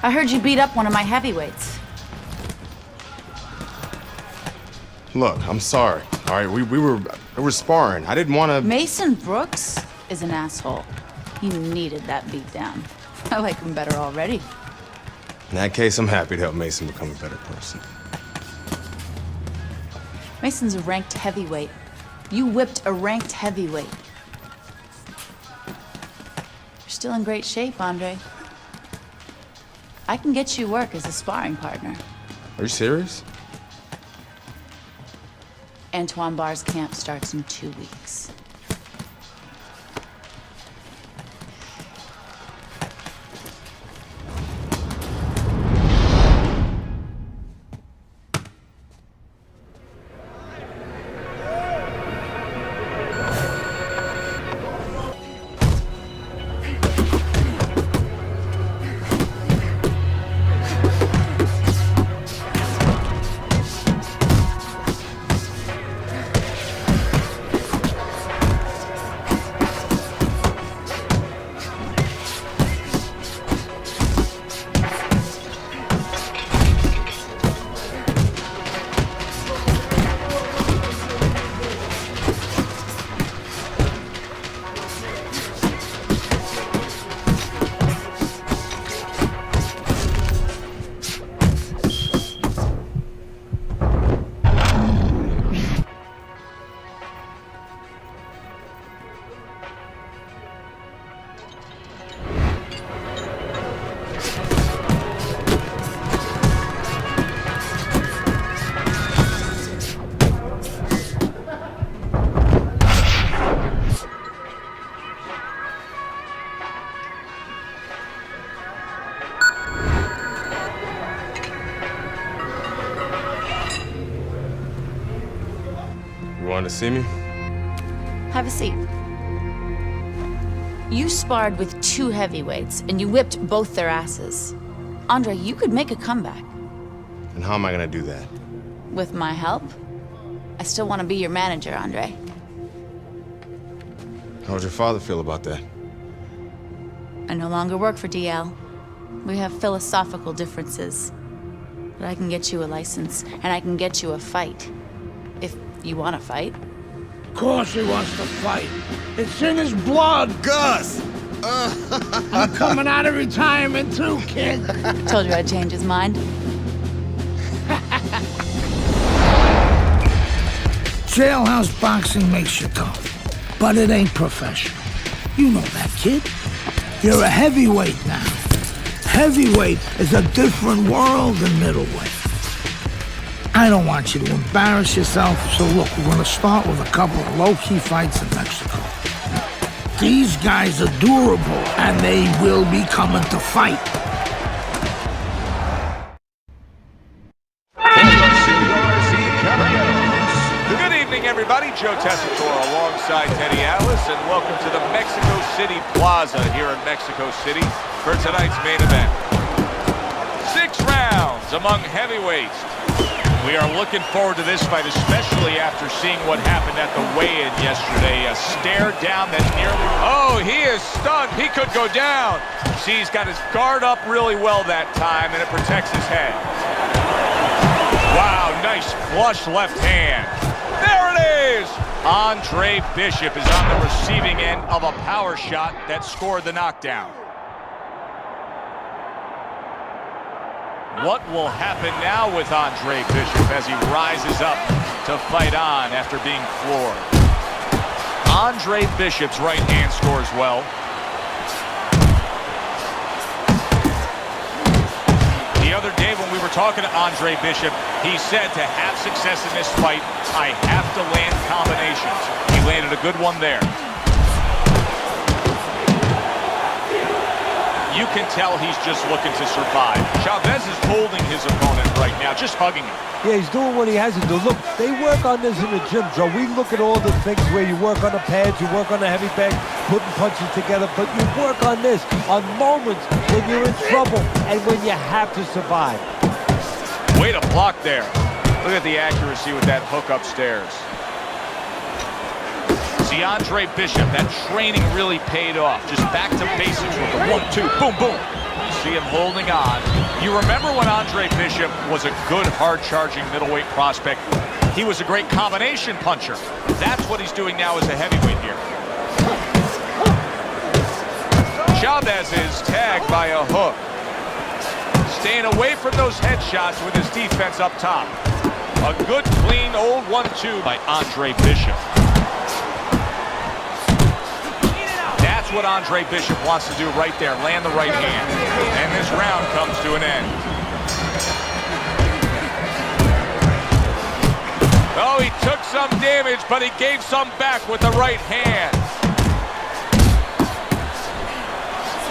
I heard you beat up one of my heavyweights. Look, I'm sorry. All right, we were sparring. I didn't want to. Mason Brooks is an asshole. He needed that beat down. I like him better already. In that case, I'm happy to help Mason become a better person. Mason's a ranked heavyweight. You whipped a ranked heavyweight. You're still in great shape, Andre. I can get you work as a sparring partner. Are you serious? Antoine Barr's camp starts in 2 weeks. to see me? Have a seat. You sparred with 2 heavyweights, and you whipped both their asses. Andre, you could make a comeback. And how am I gonna do that? With my help? I still want to be your manager, Andre. How would your father feel about that? I no longer work for DL. We have philosophical differences. But I can get you a license, and I can get you a fight. If you want to fight. Of course he wants to fight. It's in his blood. Gus! I'm coming out of retirement too, kid. Told you I'd change his mind. Jailhouse boxing makes you tough, but it ain't professional. You know that, kid. You're a heavyweight now. Heavyweight is a different world than middleweight. I don't want you to embarrass yourself, so look, we're gonna start with a couple of low-key fights in Mexico. These guys are durable, and they will be coming to fight. Good evening, everybody. Joe Tessitore alongside Teddy Atlas, and welcome to the Mexico City Plaza here in Mexico City for tonight's main event. 6 rounds among heavyweights. We are looking forward to this fight, especially after seeing what happened at the weigh-in yesterday. A stare down that nearly... Oh, he is stunned. He could go down. See, he's got his guard up really well that time, and it protects his head. Wow, nice flush left hand. There it is! Andre Bishop is on the receiving end of a power shot that scored the knockdown. What will happen now with Andre Bishop as he rises up to fight on after being floored? Andre Bishop's right hand scores well. The other day when we were talking to Andre Bishop, he said to have success in this fight, I have to land combinations. He landed a good one there. You can tell he's just looking to survive. Chavez is holding his opponent right now, just hugging him. Yeah, he's doing what he has to do. Look, they work on this in the gym, Joe. We look at all the things where you work on the pads, you work on the heavy bag, putting punches together, but you work on this on moments when you're in trouble and when you have to survive. Way to block there. Look at the accuracy with that hook upstairs. See, Andre Bishop, that training really paid off. Just back to basics with the 1-2, boom, boom. You see him holding on. You remember when Andre Bishop was a good, hard-charging middleweight prospect? He was a great combination puncher. That's what he's doing now as a heavyweight here. Chavez is tagged by a hook. Staying away from those headshots with his defense up top. A good, clean, old 1-2 by Andre Bishop. That's what Andre Bishop wants to do right there, land the right hand. And this round comes to an end. Oh, he took some damage, but he gave some back with the right hand.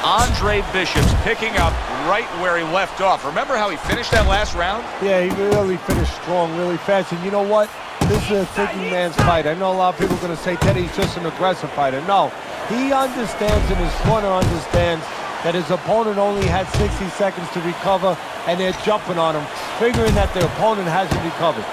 Andre Bishop's picking up right where he left off. Remember how he finished that last round? Yeah, he really finished strong, really fast. And you know what? This is a thinking man's fight. I know a lot of people are going to say Teddy's just an aggressive fighter. No, he understands, and his corner understands, that his opponent only had 60 seconds to recover, and they're jumping on him, figuring that their opponent hasn't recovered.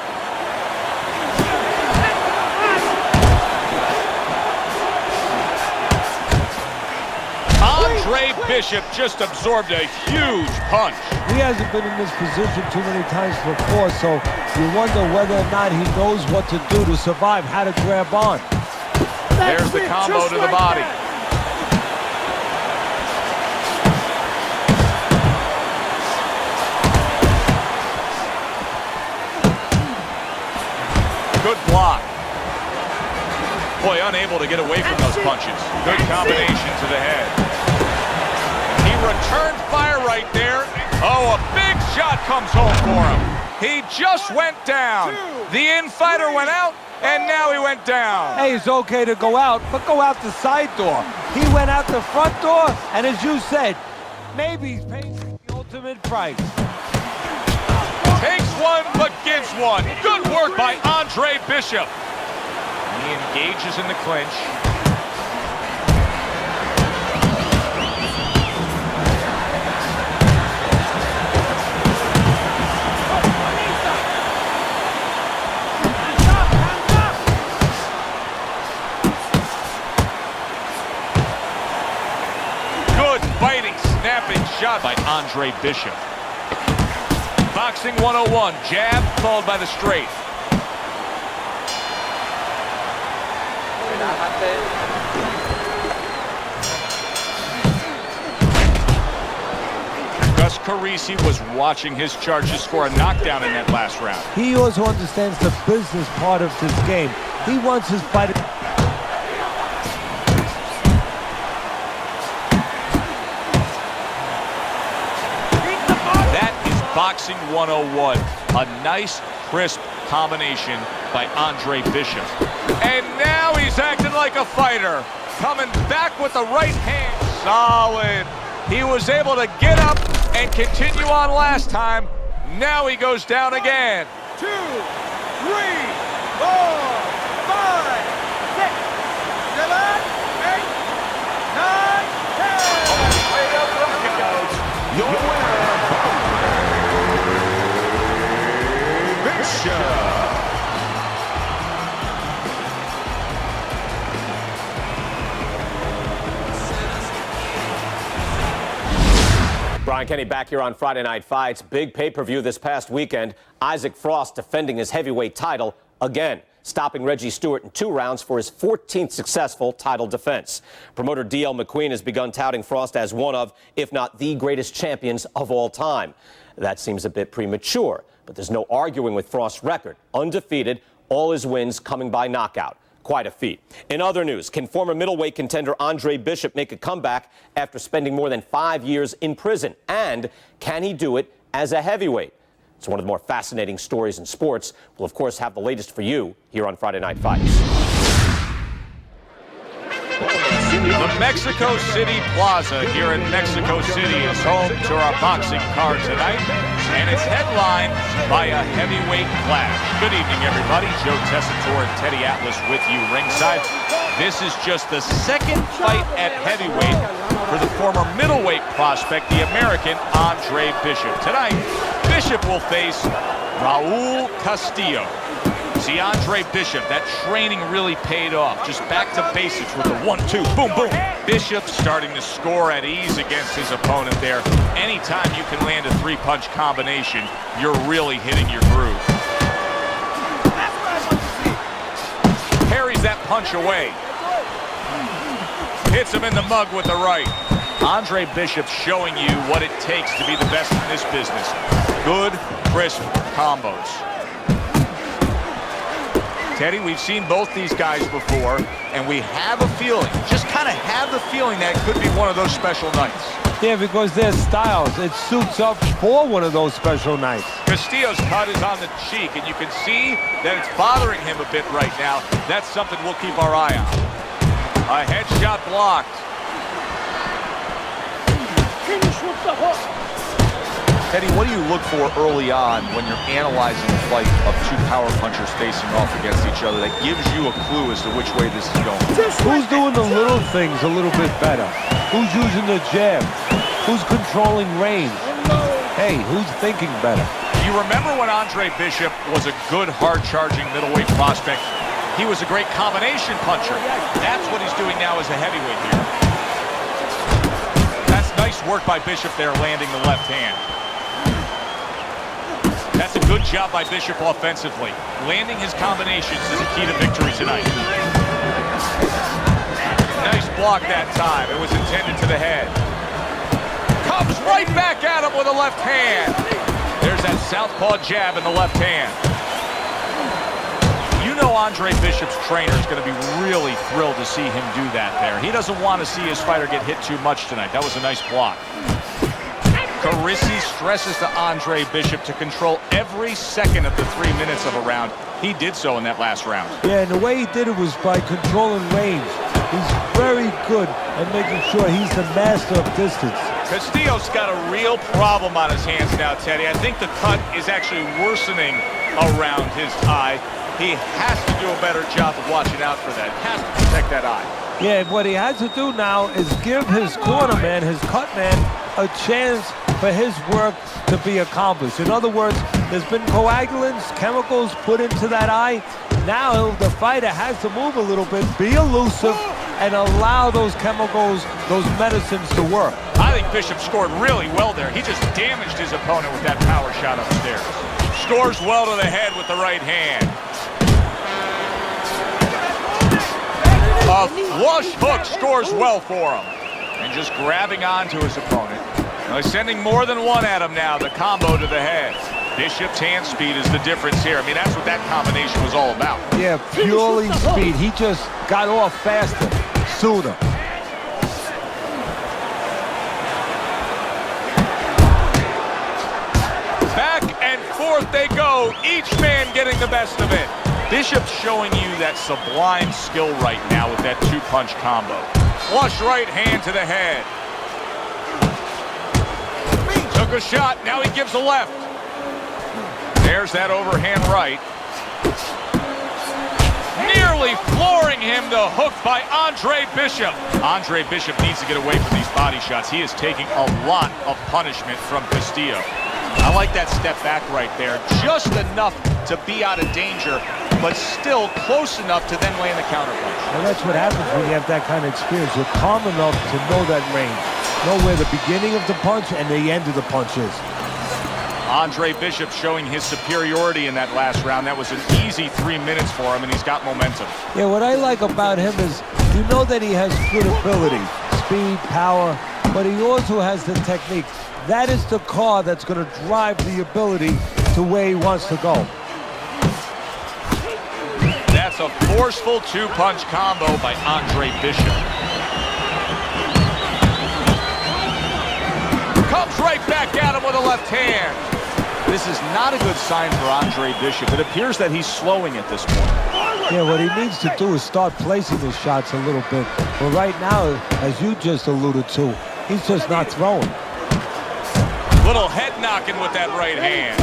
Andre Bishop just absorbed a huge punch. He hasn't been in this position too many times before, so you wonder whether or not he knows what to do to survive, how to grab on. There's the combo to the body. Good block. Boy, unable to get away from those punches. Good combination to the head. He returned fire right there. Oh, a big shot comes home for him. He just went down. The in-fighter went out, and now he went down. Hey, it's okay to go out, but go out the side door. He went out the front door, and as you said, maybe he's paying the ultimate price. Takes one, but gives one. Good work by Andre Bishop. He engages in the clinch. Good biting, snapping shot by Andre Bishop. Boxing 101, jab followed by the straight. Gus Carisi was watching his charges score a knockdown in that last round. He also understands the business part of this game. He wants his fighter. That is Boxing 101. A nice, crisp combination by Andre Bishop. And now he's acting like a fighter. Coming back with the right hand. Solid. He was able to get up and continue on last time. Now he goes down again. 2, 3, 4, 5, 6, 7, 8, 9, 10. Your winner, Bishop. Brian Kenny back here on Friday Night Fights. Big pay-per-view this past weekend. Isaac Frost defending his heavyweight title again, stopping Reggie Stewart in 2 rounds for his 14th successful title defense. Promoter D.L. McQueen has begun touting Frost as one of, if not the greatest champions of all time. That seems a bit premature, but there's no arguing with Frost's record. Undefeated, all his wins coming by knockout. Quite a feat. In other news, can former middleweight contender Andre Bishop make a comeback after spending more than 5 years in prison? And can he do it as a heavyweight? It's one of the more fascinating stories in sports. We'll, of course, have the latest for you here on Friday Night Fights. The Mexico City Plaza here in Mexico City is home to our boxing card tonight, and it's headlined by a heavyweight clash. Good evening, everybody. Joe Tessitore and Teddy Atlas with you ringside. This is just the second fight at heavyweight for the former middleweight prospect, the American Andre Bishop. Tonight, Bishop will face Raul Castillo. See, Andre Bishop, that training really paid off. Just back to basics with the 1-2, boom, boom. Bishop starting to score at ease against his opponent there. Anytime you can land a 3-punch combination, you're really hitting your groove. Parries that punch away. Hits him in the mug with the right. Andre Bishop showing you what it takes to be the best in this business. Good, crisp combos. Teddy, we've seen both these guys before, and we have a feeling, just kind of have the feeling that it could be one of those special nights. Yeah, because their styles, it suits up for one of those special nights. Castillo's cut is on the cheek, and you can see that it's bothering him a bit right now. That's something we'll keep our eye on. A headshot blocked. Finish with the hook. Teddy, what do you look for early on when you're analyzing a fight of 2 power punchers facing off against each other that gives you a clue as to which way this is going? Who's doing the little things a little bit better? Who's using the jab? Who's controlling range? Hey, who's thinking better? You remember when Andre Bishop was a good, hard-charging middleweight prospect? He was a great combination puncher. That's what he's doing now as a heavyweight here. That's nice work by Bishop there, landing the left hand. That's a good job by Bishop offensively. Landing his combinations is a key to victory tonight. Nice block that time. It was intended to the head. Comes right back at him with a left hand. There's that southpaw jab in the left hand. You know Andre Bishop's trainer is going to be really thrilled to see him do that there. He doesn't want to see his fighter get hit too much tonight. That was a nice block. Carisi stresses to Andre Bishop to control every second of the 3 minutes of a round. He did so in that last round. Yeah, and the way he did it was by controlling range. He's very good at making sure he's the master of distance. Castillo's got a real problem on his hands now, Teddy. I think the cut is actually worsening around his eye. he has to do a better job of watching out for that. Has to protect that eye. Yeah, what he has to do now is give his corner man, his cut man, a chance for his work to be accomplished. In other words, there's been coagulants, chemicals put into that eye. Now the fighter has to move a little bit, be elusive, and allow those chemicals, those medicines to work. I think Bishop scored really well there. He just damaged his opponent with that power shot upstairs. Scores well to the head with the right hand. A flush hook scores well for him. And just grabbing onto his opponent. Now he's sending more than one at him now, the combo to the head. Bishop's hand speed is the difference here. I mean, that's what that combination was all about. Yeah, purely speed. He just got off faster, sooner. Back and forth they go, each man getting the best of it. Bishop's showing you that sublime skill right now with that two-punch combo. Flush right hand to the head. Took a shot, now he gives a left. There's that overhand right. Nearly flooring him, the hook by Andre Bishop. Andre Bishop needs to get away from these body shots. He is taking a lot of punishment from Castillo. I like that step back right there. Just enough to be out of danger, but still close enough to then land the counterpunch. And that's what happens when you have that kind of experience. You're calm enough to know that range. Know where the beginning of the punch and the end of the punch is. Andre Bishop showing his superiority in that last round. That was an easy 3 minutes for him, and he's got momentum. Yeah, what I like about him is you know that he has good ability, speed, power, but he also has the technique. That is the car that's going to drive the ability to where he wants to go. That's a forceful two-punch combo by Andre Bishop. Comes right back at him with a left hand. This is not a good sign for Andre Bishop. It appears that he's slowing at this point. Yeah, what he needs to do is start placing his shots a little bit. But right now, as you just alluded to, he's just not throwing. Little head knocking with that right hand.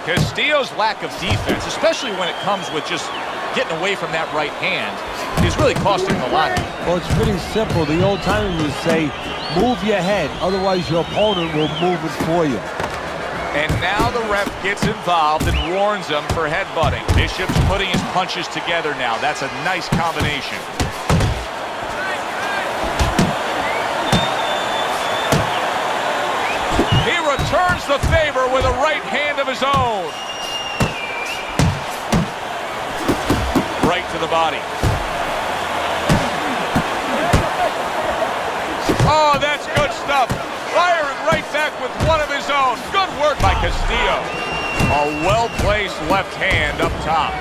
Castillo's lack of defense, especially when it comes with just getting away from that right hand, is really costing him a lot. Well, it's pretty simple. The old timers would say, move your head, otherwise your opponent will move it for you. And now the ref gets involved and warns him for headbutting. Bishop's putting his punches together now. That's a nice combination. He returns the favor with a right hand of his own. Right to the body. Oh, that's good stuff. Firing right back with one of his own. Good work by Castillo. A well-placed left hand up top.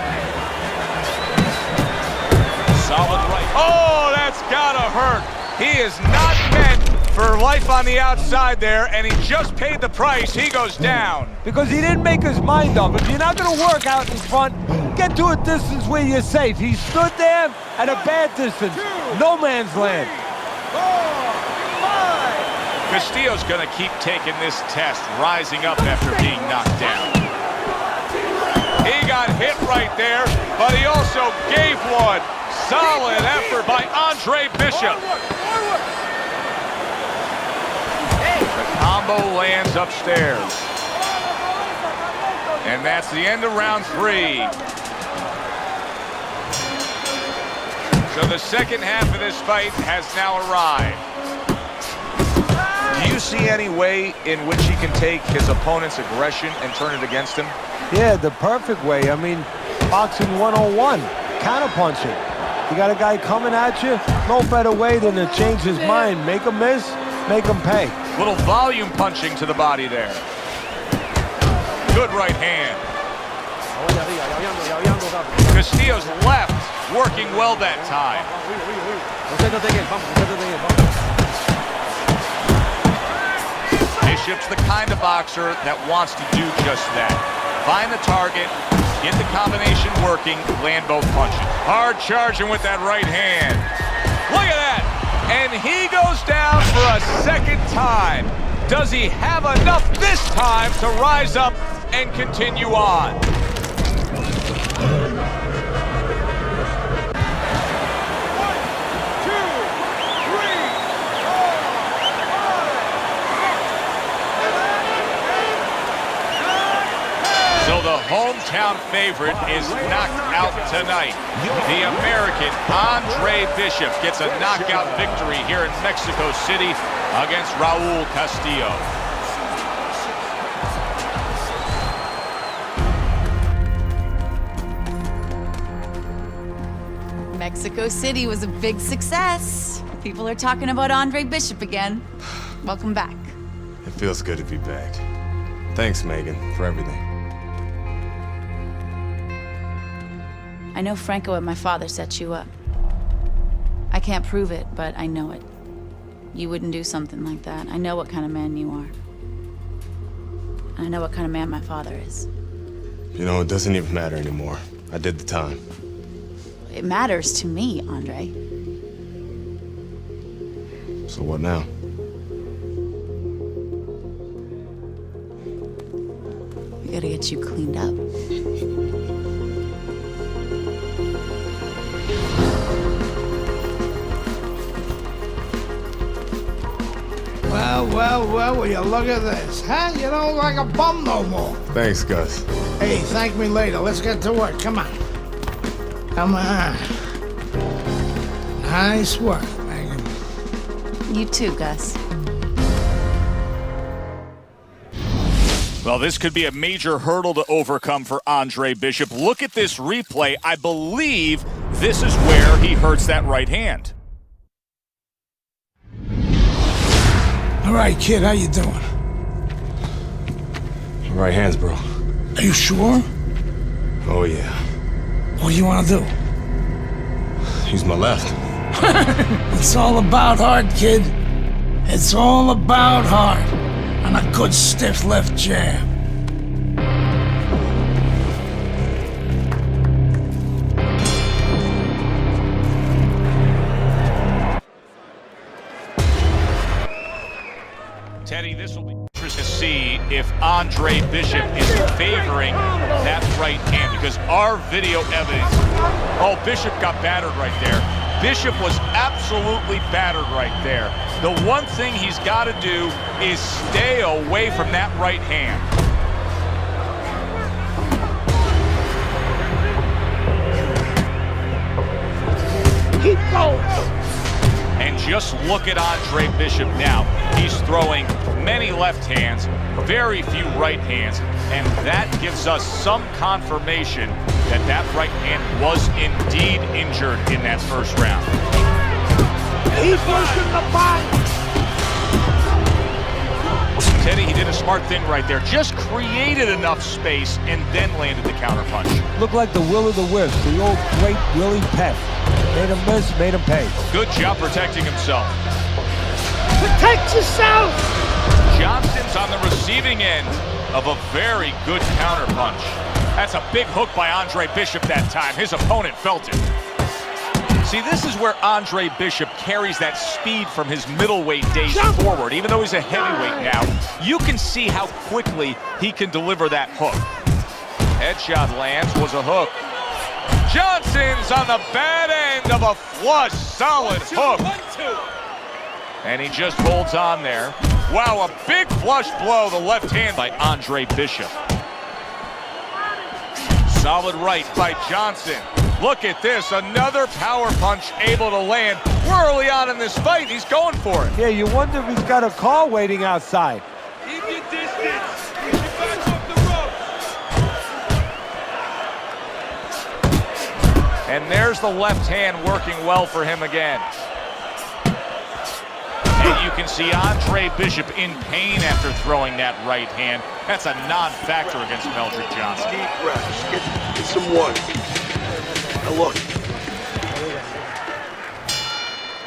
Solid right. Oh, that's gotta hurt. He is not meant for life on the outside there, and he just paid the price. He goes down. Because he didn't make his mind up. If you're not going to work out in front, get to a distance where you're safe. He stood there at a bad distance. No man's land. Castillo's going to keep taking this test, rising up after being knocked down. He got hit right there, but he also gave one. Solid effort by Andre Bishop. The combo lands upstairs. And that's the end of round 3. So the second half of this fight has now arrived. Do you see any way in which he can take his opponent's aggression and turn it against him? Yeah, the perfect way. I mean, boxing 101, counterpunching. You got a guy coming at you, no better way than to change his mind. Make him miss, make him pay. Little volume punching to the body there. Good right hand. Castillo's left working well that time. Bishop's the kind of boxer that wants to do just that. Find the target, get the combination working, land both punches. Hard charging with that right hand. Look at that! And he goes down for a second time. Does he have enough this time to rise up and continue on? hometown favorite is knocked out tonight. The American Andre Bishop gets a knockout victory here in Mexico City against Raul Castillo. Mexico City was a big success. People are talking about Andre Bishop again. Welcome back. It feels good to be back. Thanks, Megan, for everything. I know Franco and my father set you up. I can't prove it, but I know it. You wouldn't do something like that. I know what kind of man you are. And I know what kind of man my father is. You know, it doesn't even matter anymore. I did the time. It matters to me, Andre. So what now? We gotta get you cleaned up. Well, will you look at this, huh? You don't look like a bum no more. Thanks, Gus. Hey, thank me later. Let's get to work. Come on. Come on. Nice work, Megan. You too, Gus. Well, this could be a major hurdle to overcome for Andre Bishop. Look at this replay. I believe this is where he hurts that right hand. All right, kid, how you doing? Right hands, bro. Are you sure? Oh, yeah. What do you want to do? Use my left. It's all about heart, kid. It's all about heart. And a good stiff left jab. Teddy, this will be interesting to see if Andre Bishop is favoring that right hand, because our video evidence, oh, Bishop got battered right there. Bishop was absolutely battered right there. The one thing he's got to do is stay away from that right hand. Keep going. And just look at Andre Bishop now. He's throwing many left hands, very few right hands, and that gives us some confirmation that that right hand was indeed injured in that first round. He's pushing the body. Teddy, he did a smart thing right there. Just created enough space and then landed the counterpunch. Looked like the will of the wisp, the old great Willie Pett. Made him miss, made him pay. Good job protecting himself. Protect yourself! Johnson's on the receiving end of a very good counterpunch. That's a big hook by Andre Bishop that time. His opponent felt it. See, this is where Andre Bishop carries that speed from his middleweight days forward. Even though he's a heavyweight now, you can see how quickly he can deliver that hook. Headshot lands, was a hook. Johnson's on the bad end of a flush, solid hook. And he just holds on there. Wow, a big flush blow, the left hand by Andre Bishop. Solid right by Johnson. Look at this, another power punch able to land. We're early on in this fight, he's going for it. Yeah, you wonder if he's got a car waiting outside. Keep your distance. Get your back off the ropes. And there's the left hand working well for him again. And you can see Andre Bishop in pain after throwing that right hand. That's a non-factor against Meldrick Johnson. Deep breaths. Get some water. Now look.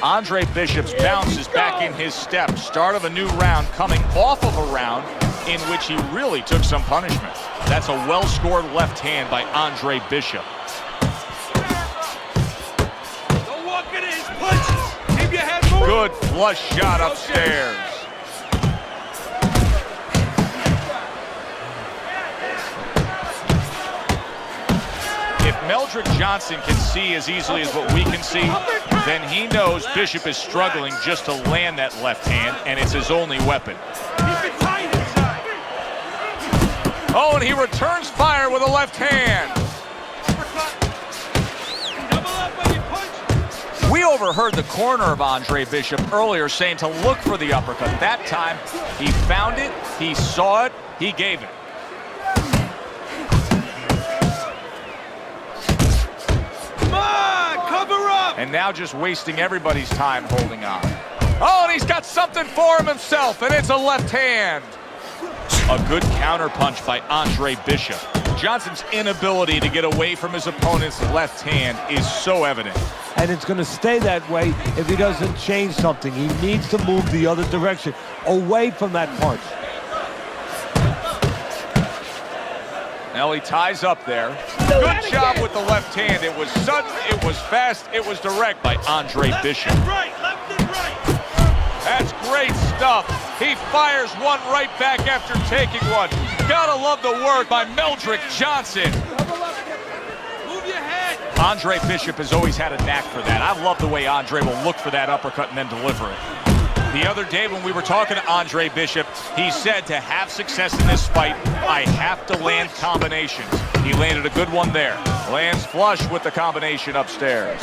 Andre Bishop's bounce is back in his step. Start of a new round, coming off of a round in which he really took some punishment. That's a well-scored left hand by Andre Bishop. Don't walk into his punches. Keep your head moving. Good flush shot upstairs. If Meldrick Johnson can see as easily as what we can see, then he knows Bishop is struggling just to land that left hand, and it's his only weapon. Keep it tight inside. Oh, and he returns fire with a left hand. We overheard the corner of Andre Bishop earlier saying to look for the uppercut. That time, he found it, he saw it, he gave it. Come on, cover up! And now just wasting everybody's time holding on. Oh, and he's got something for him himself, and it's a left hand. A good counter punch by Andre Bishop. Johnson's inability to get away from his opponent's left hand is so evident. And it's going to stay that way if he doesn't change something. He needs to move the other direction, away from that punch. Now he ties up there. Good job with the left hand. It was sudden, it was fast, it was direct by Andre Bishop. Left and right. That's great stuff. He fires one right back after taking one. Gotta love the work by Meldrick Johnson. Move your head. Andre Bishop has always had a knack for that. I love the way Andre will look for that uppercut and then deliver it. The other day when we were talking to Andre Bishop, he said to have success in this fight, I have to land combinations. He landed a good one there. Lands flush with the combination upstairs.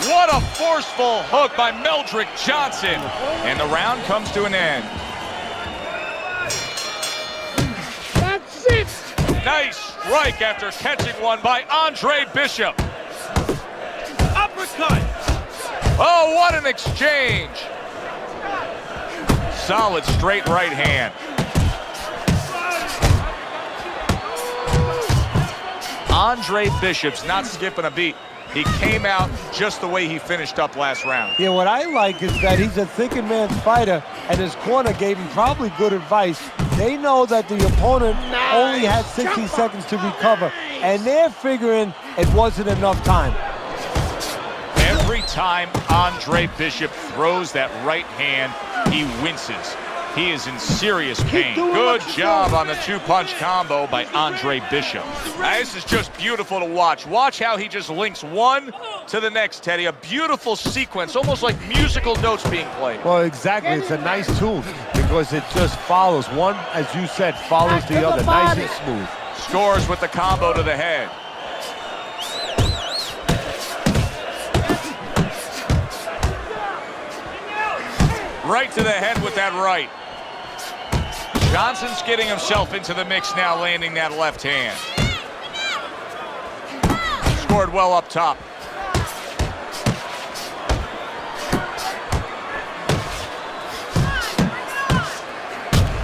What a forceful hook by Meldrick Johnson. And the round comes to an end. That's it. Nice strike after catching one by Andre Bishop. Uppercut. Oh, what an exchange. Solid straight right hand. Andre Bishop's not skipping a beat. He came out just the way he finished up last round. Yeah, what I like is that he's a thinking man's fighter, and his corner gave him probably good advice. They know that the opponent only had 60 seconds to recover, and they're figuring it wasn't enough time. Every time Andre Bishop throws that right hand, he winces. He is in serious pain. Good job on the two-punch combo by Andre Bishop. Now, this is just beautiful to watch. Watch how he just links one to the next, Teddy. A beautiful sequence, almost like musical notes being played. Well, exactly. It's a nice tool because it just follows. One, as you said, follows the other. Nice and smooth. Scores with the combo to the head. Right to the head with that right. Johnson's getting himself into the mix now, landing that left hand. Scored well up top.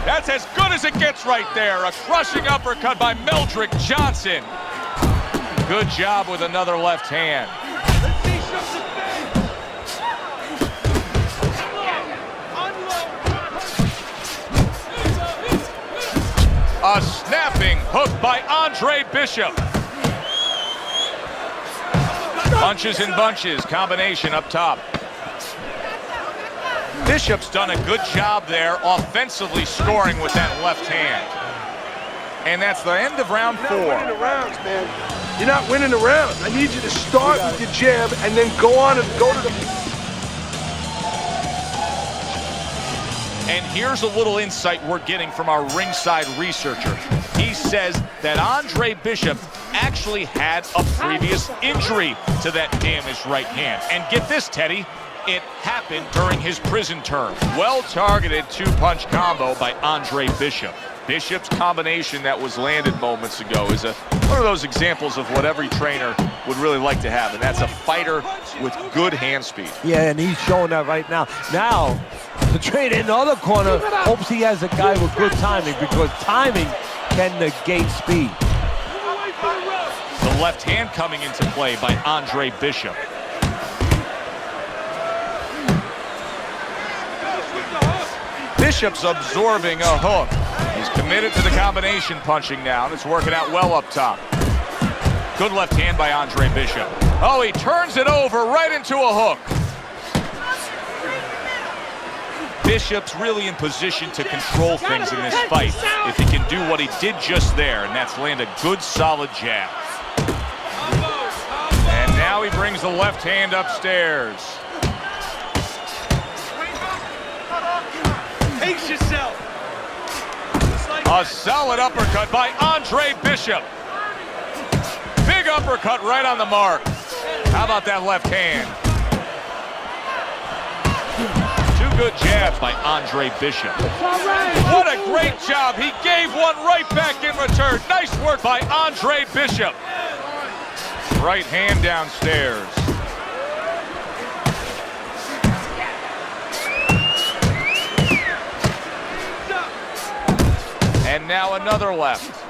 That's as good as it gets right there. A crushing uppercut by Meldrick Johnson. Good job with another left hand. Let's see some A snapping hook by Andre Bishop. Punches and bunches, combination up top. Bishop's done a good job there offensively scoring with that left hand. And that's the end of round 4. You're not winning the rounds, man. You're not winning the rounds. I need you to start with your jab and then go on and go to the... And here's a little insight we're getting from our ringside researcher. He says that Andre Bishop actually had a previous injury to that damaged right hand. And get this, Teddy, it happened during his prison term. Well-targeted two-punch combo by Andre Bishop. Bishop's combination that was landed moments ago is one of those examples of what every trainer would really like to have, and that's a fighter with good hand speed. Yeah, and he's showing that right now. Now, the trainer in the other corner hopes he has a guy with good timing, because timing can negate speed. The left hand coming into play by Andre Bishop. Bishop's absorbing a hook. He's committed to the combination punching now, and it's working out well up top. Good left hand by Andre Bishop. Oh, he turns it over right into a hook. Bishop's really in position to control things in this fight if he can do what he did just there, and that's land a good solid jab. And now he brings the left hand upstairs. Pace yourself. Just like A solid uppercut by Andre Bishop. Big uppercut right on the mark. How about that left hand? Two good jabs by Andre Bishop. What a great job. He gave one right back in return. Nice work by Andre Bishop. Right hand downstairs. And now another left.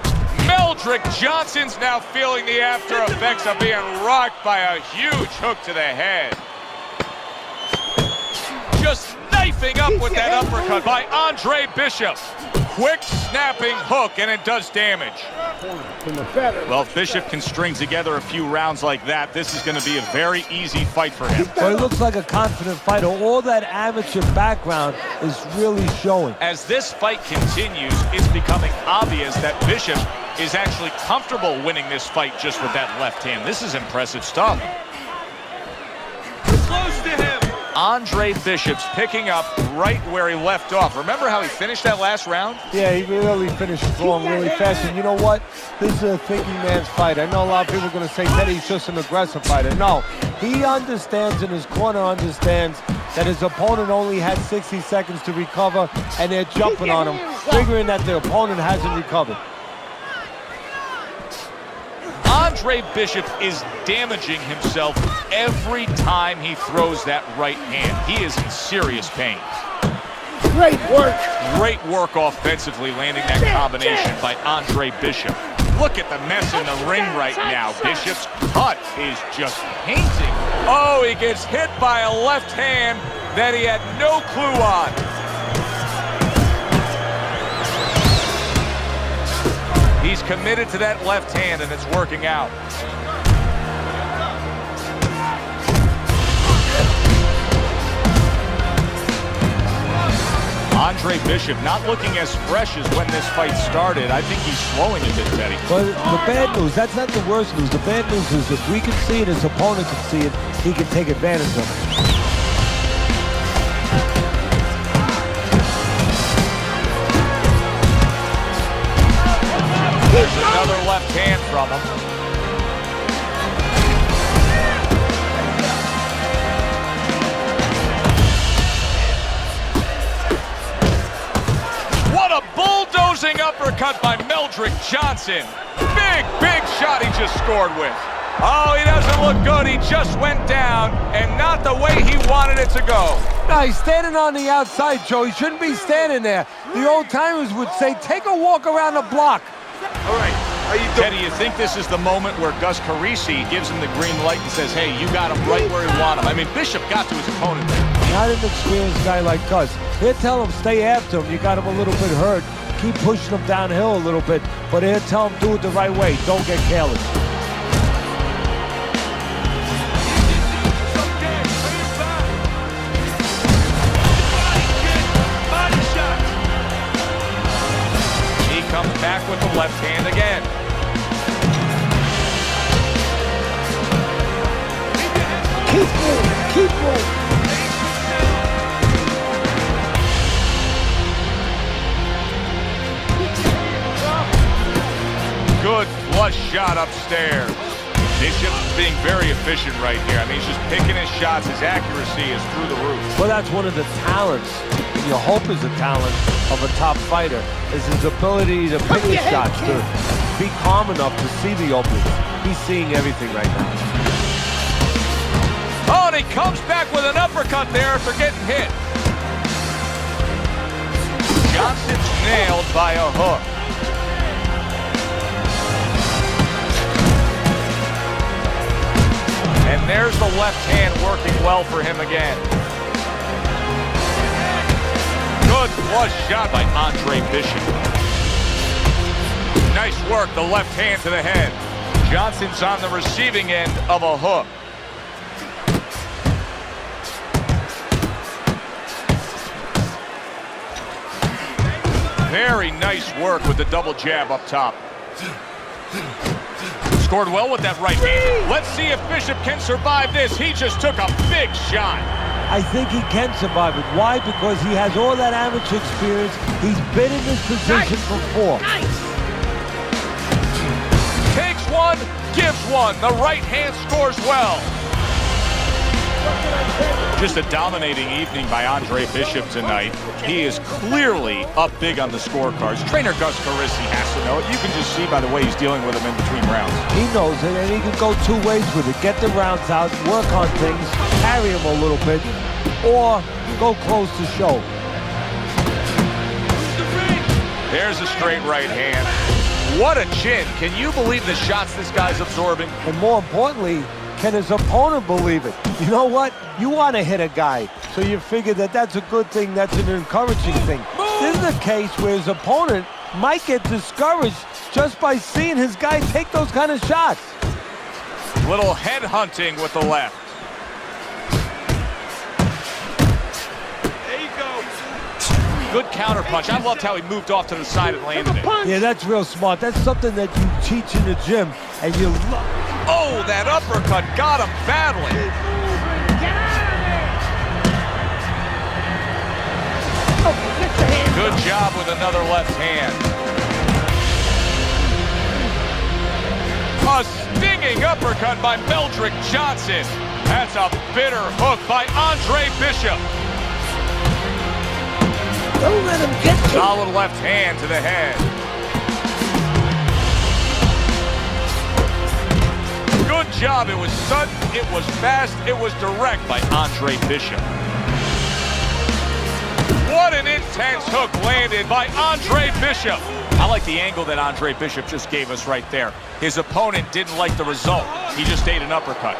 Meldrick Johnson's now feeling the after effects of being rocked by a huge hook to the head. Just knifing up with that uppercut by Andre Bishop. Quick snapping hook, and it does damage. Well, if Bishop can string together a few rounds like that, this is going to be a very easy fight for him. Well, he looks like a confident fighter. All that amateur background is really showing. As this fight continues, it's becoming obvious that Bishop is actually comfortable winning this fight just with that left hand. This is impressive stuff. Close to him. Andre Bishop's picking up right where he left off. Remember how he finished that last round? Yeah, he really finished strong, really fast. And you know what? This is a thinking man's fight. I know a lot of people are going to say Teddy's just an aggressive fighter. No, he understands, and his corner understands, that his opponent only had 60 seconds to recover, and they're jumping on him, figuring that the opponent hasn't recovered. Andre Bishop is damaging himself every time he throws that right hand. He is in serious pain. Great work. Great work offensively, landing that combination by Andre Bishop. Look at the mess in the ring right now. Bishop's cut is just painting. Oh, he gets hit by a left hand that he had no clue on. He's committed to that left hand, and it's working out. Andre Bishop not looking as fresh as when this fight started. I think he's slowing a bit, Teddy. Well, the bad news, that's not the worst news. The bad news is if we can see it, his opponent can see it, he can take advantage of it. There's another left hand from him. What a bulldozing uppercut by Meldrick Johnson. Big shot he just scored with. Oh, he doesn't look good. He just went down, and not the way he wanted it to go. No, he's standing on the outside, Joe. He shouldn't be standing there. The old-timers would say, take a walk around the block. All right, how you doing? Teddy, you think this is the moment where Gus Carisi gives him the green light and says, hey, you got him right where you want him? I mean, Bishop got to his opponent there. Not an experienced guy like Gus. He'll tell him, stay after him. You got him a little bit hurt. Keep pushing him downhill a little bit. But he'll tell him, do it the right way. Don't get careless. Comes back with the left hand again. Keep moving, keep moving. Good flush shot upstairs. Bishop's being very efficient right here. I mean, he's just picking his shots. His accuracy is through the roof. Well, that's one of the talents, and you hope is a talent of a top fighter, is his ability to pick his shots, to be calm enough to see the opening. He's seeing everything right now. Oh, and he comes back with an uppercut there after getting hit. Johnson's nailed by a hook. And there's the left hand working well for him again. Good flush shot by Andre Bishop. Nice work, the left hand to the head. Johnson's on the receiving end of a hook. Very nice work with the double jab up top. Scored well with that right hand. Let's see if Bishop can survive this. He just took a big shot. I think he can survive it. Why? Because he has all that amateur experience. He's been in this position before. Takes one, gives one. The right hand scores well. Just a dominating evening by Andre Bishop tonight. He is clearly up big on the scorecards. Trainer Gus Carissi has to know it. You can just see by the way he's dealing with him in between rounds. He knows it, and he can go two ways with it. Get the rounds out, work on things, carry him a little bit, or go close to show. There's a straight right hand. What a chin. Can you believe the shots this guy's absorbing? And more importantly, can his opponent believe it? You know what? You want to hit a guy, so you figure that that's a good thing, that's an encouraging thing. This is a case where his opponent might get discouraged just by seeing his guy take those kind of shots. Little head hunting with the left. There you go. Good counter punch. I loved how he moved off to the side and landed it. Yeah, that's real smart. That's something that you teach in the gym, and you love. Oh, that uppercut got him badly. Good job with another left hand. A stinging uppercut by Meldrick Johnson. That's a bitter hook by Andre Bishop. Don't let him get you. Solid left hand to the head. Good job. It was sudden, it was fast, it was direct by Andre Bishop. What an intense hook landed by Andre Bishop. I like the angle that Andre Bishop just gave us right there. His opponent didn't like the result. He just ate an uppercut.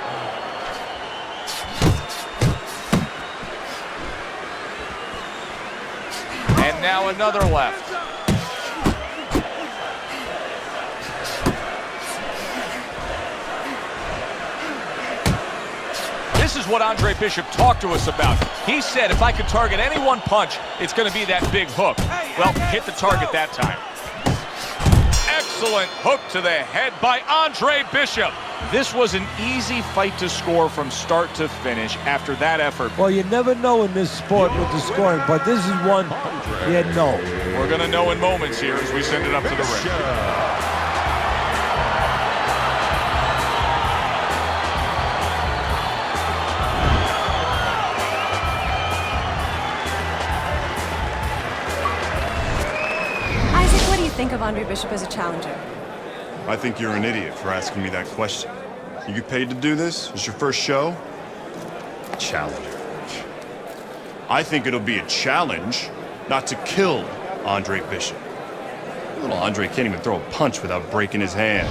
And now another left. This is what Andre Bishop talked to us about. He said, if I could target any one punch, it's going to be that big hook. Well, hit the target that time. Excellent hook to the head by Andre Bishop. This was an easy fight to score from start to finish after that effort. Well, you never know in this sport with the scoring, but this is one you know. We're going to know in moments here as we send it up to the ring. Think of Andre Bishop as a challenger? I think you're an idiot for asking me that question. You get paid to do this? It's your first show? Challenger. I think it'll be a challenge not to kill Andre Bishop. Little Andre can't even throw a punch without breaking his hand.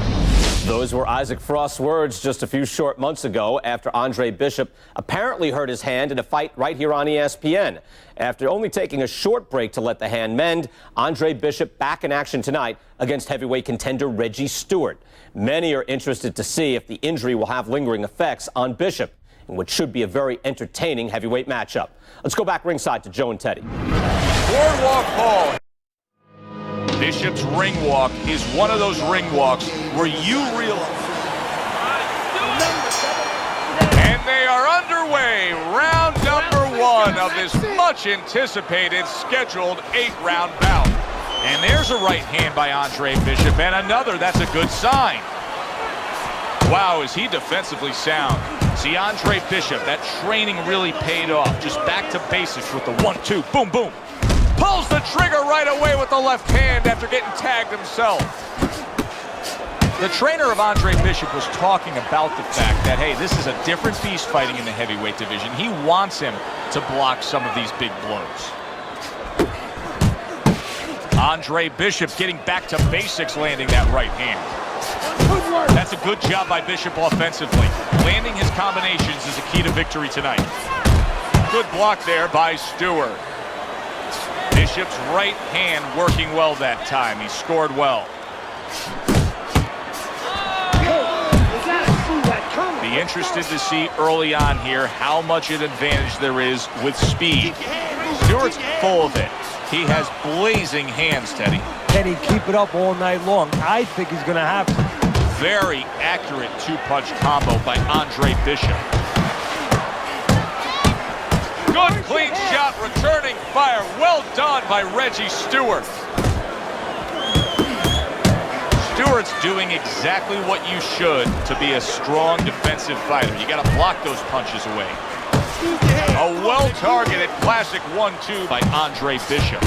Those were Isaac Frost's words just a few short months ago after Andre Bishop apparently hurt his hand in a fight right here on ESPN. After only taking a short break to let the hand mend, Andre Bishop back in action tonight against heavyweight contender Reggie Stewart. Many are interested to see if the injury will have lingering effects on Bishop in what should be a very entertaining heavyweight matchup. Let's go back ringside to Joe and Teddy. Boardwalk Ball. Bishop's ring walk is one of those ring walks where you realize. And they are underway. Round number one of this much anticipated scheduled 8-round bout. And there's a right hand by Andre Bishop and another. That's a good sign. Wow, is he defensively sound. See, Andre Bishop, that training really paid off. Just back to basics with the 1-2, boom, boom. Pulls the trigger right away with the left hand after getting tagged himself. The trainer of Andre Bishop was talking about the fact that, hey, this is a different beast fighting in the heavyweight division. He wants him to block some of these big blows. Andre Bishop getting back to basics, landing that right hand. That's a good job by Bishop offensively. Landing his combinations is a key to victory tonight. Good block there by Stewart. Bishop's right hand working well that time. He scored well. Be interested to see early on here how much an advantage there is with speed. Stewart's full of it. He has blazing hands, Teddy. Can he keep it up all night long? I think he's going to have to. Very accurate two-punch combo by Andre Bishop. Good clean shot, returning fire. Well done by Reggie Stewart. Stewart's doing exactly what you should to be a strong defensive fighter. You got to block those punches away. A well-targeted classic 1-2 by Andre Bishop.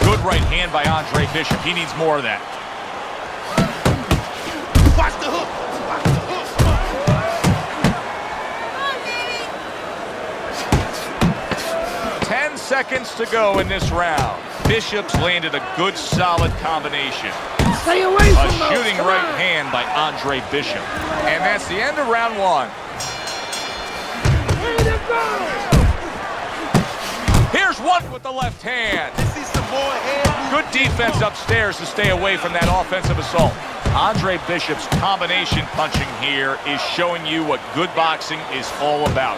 Good right hand by Andre Bishop. He needs more of that. Watch the hook. Watch the hook. 10 seconds to go in this round. Bishop's landed a good, solid combination. Stay away from a those. Shooting right hand by Andre Bishop. And that's the end of round 1. Way to go. Here's one with the left hand. Good defense upstairs to stay away from that offensive assault. Andre Bishop's combination punching here is showing you what good boxing is all about.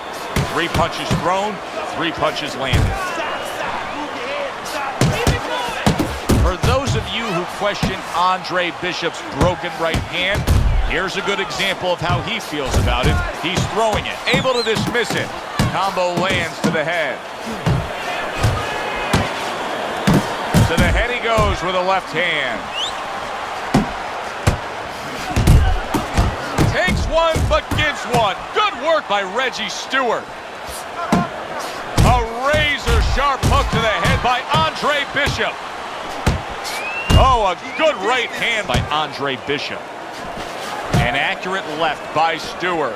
3 punches thrown, 3 punches landed. For those of you who question Andre Bishop's broken right hand, here's a good example of how he feels about it. He's throwing it, able to dismiss it. Combo lands to the head. To the head he goes with a left hand. Takes one, but gives one. Good work by Reggie Stewart. A razor-sharp hook to the head by Andre Bishop. Oh, a good right hand by Andre Bishop. An accurate left by Stewart.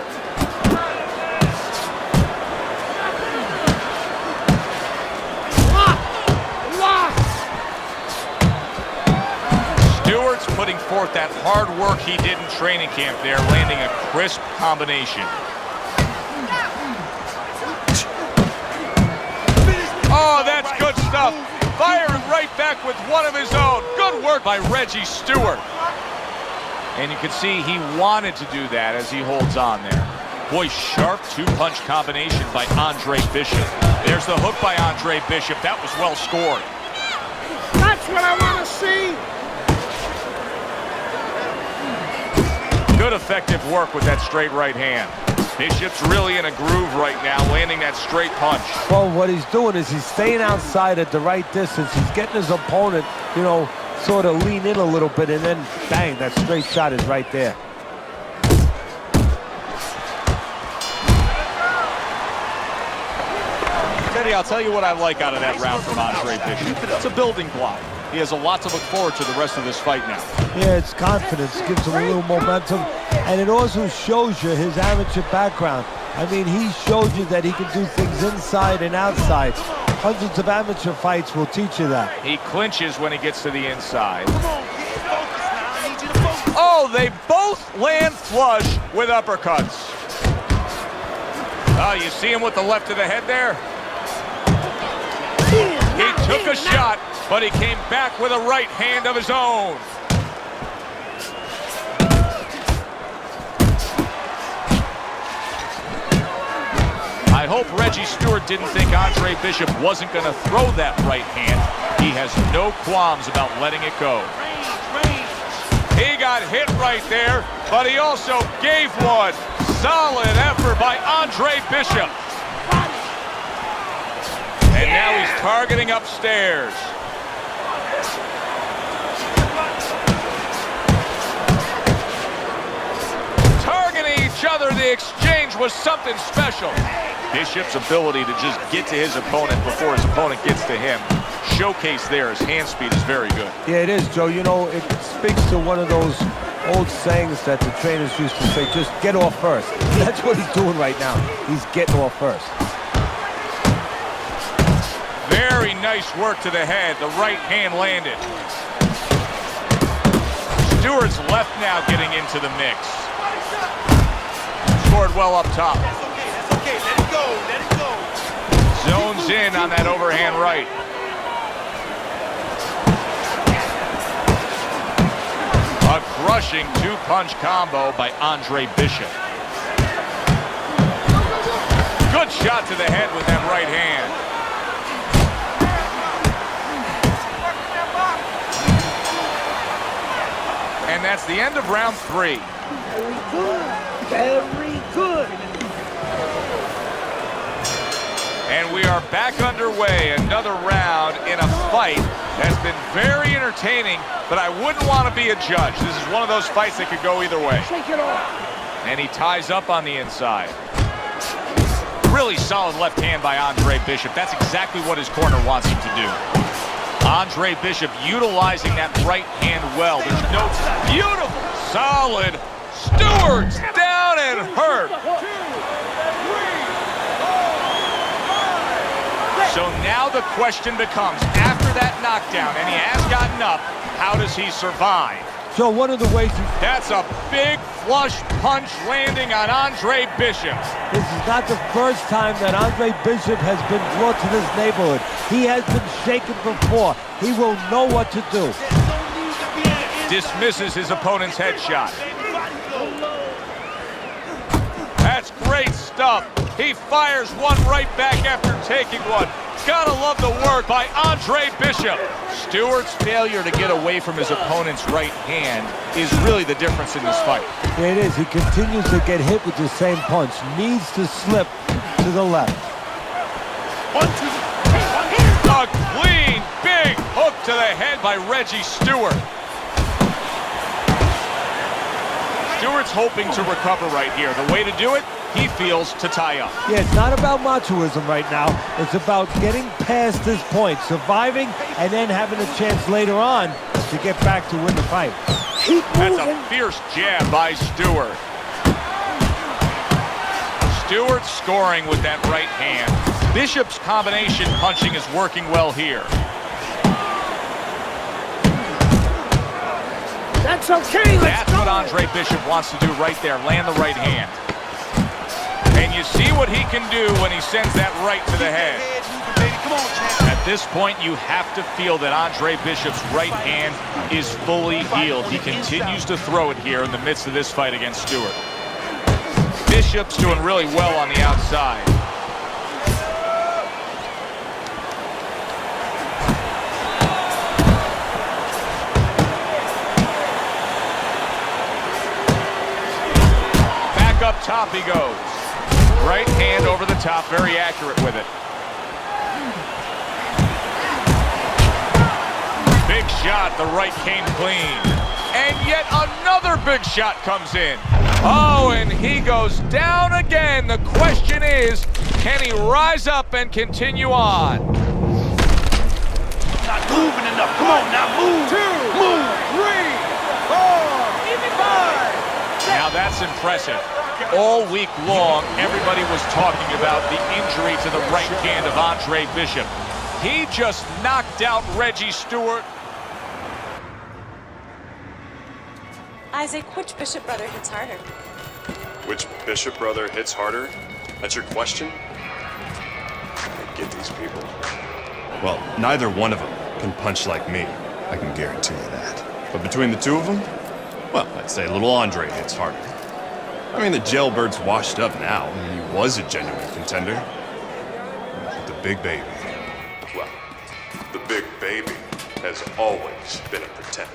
Stewart's putting forth that hard work he did in training camp there, landing a crisp combination. Oh, that's good stuff. Firing right back with one of his own. Good work by Reggie Stewart. And you can see he wanted to do that as he holds on there. Boy, sharp 2-punch combination by Andre Bishop. There's the hook by Andre Bishop. That was well scored. That's what I want to see. Good effective work with that straight right hand. Bishop's really in a groove right now, landing that straight punch. Well, what he's doing is he's staying outside at the right distance. He's getting his opponent, you know, sort of lean in a little bit, and then bang, that straight shot is right there. Teddy, I'll tell you what I like out of that round from Andre Bishop. It's a building block. He has a lot to look forward to the rest of this fight now. Yeah, it's confidence, gives him a little momentum, and it also shows you his amateur background. I mean, he showed you that he can do things inside and outside. Hundreds of amateur fights will teach you that. He clinches when he gets to the inside. Oh, they both land flush with uppercuts. Oh, you see him with the left of the head there? He took a shot, but he came back with a right hand of his own. I hope Reggie Stewart didn't think Andre Bishop wasn't going to throw that right hand. He has no qualms about letting it go. He got hit right there, but he also gave one. Solid effort by Andre Bishop. And now he's targeting upstairs. Targeting each other, the exchange was something special. Bishop's ability to just get to his opponent before his opponent gets to him. Showcase there, his hand speed is very good. Yeah, it is, Joe. You know, it speaks to one of those old sayings that the trainers used to say, just get off first. That's what he's doing right now. He's getting off first. Very nice work to the head. The right hand landed. Stewart's left now getting into the mix. Scored well up top. That's okay. Let it go. Let it go. Zones in on that overhand right. A crushing 2-punch combo by Andre Bishop. Good shot to the head with that right hand. And that's the end of round 3. Very good. Very Good. And we are back underway. Another round in a fight that's been very entertaining, but I wouldn't want to be a judge. This is one of those fights that could go either way. Shake it off. And he ties up on the inside. Really solid left hand by Andre Bishop. That's exactly what his corner wants him to do. Andre Bishop utilizing that right hand well. There's no beautiful, solid. Stewart's down and hurt. So now the question becomes, after that knockdown, and he has gotten up, how does he survive? So one of the ways That's a big flush punch landing on Andre Bishop. This is not the first time that Andre Bishop has been brought to this neighborhood. He has been shaken before. He will know what to do. Dismisses his opponent's headshot. That's great stuff. He fires one right back after taking one. Gotta love the work by Andre Bishop. Stewart's failure to get away from his opponent's right hand is really the difference in this fight. Yeah, it is. He continues to get hit with the same punch. Needs to slip to the left. A clean, big hook to the head by Reggie Stewart. Stewart's hoping to recover right here. The way to do it, he feels, to tie up. Yeah, it's not about machoism right now. It's about getting past this point, surviving, and then having a chance later on to get back to win the fight. That's a fierce jab by Stewart. Stewart scoring with that right hand. Bishop's combination punching is working well here. That's okay. That's what Andre Bishop wants to do right there. Land the right hand. And you see what he can do when he sends that right to the head. At this point, you have to feel that Andre Bishop's right hand is fully healed. He continues to throw it here in the midst of this fight against Stewart. Bishop's doing really well on the outside. Back up top he goes. Right hand over the top, very accurate with it. Big shot, the right came clean. And yet another big shot comes in. Oh, and he goes down again. The question is, can he rise up and continue on? Not moving enough. Come on now, move. 2, Move. 3, 4, 5. Now that's impressive. All week long, everybody was talking about the injury to the right hand of Andre Bishop. He just knocked out Reggie Stewart. Isaac, which Bishop brother hits harder? Which Bishop brother hits harder? That's your question? I get these people. Well, neither one of them can punch like me. I can guarantee you that. But between the two of them, well, I'd say little Andre hits harder. I mean, the jailbird's washed up now. I mean, he was a genuine contender. But the big baby, well, the big baby has always been a pretender.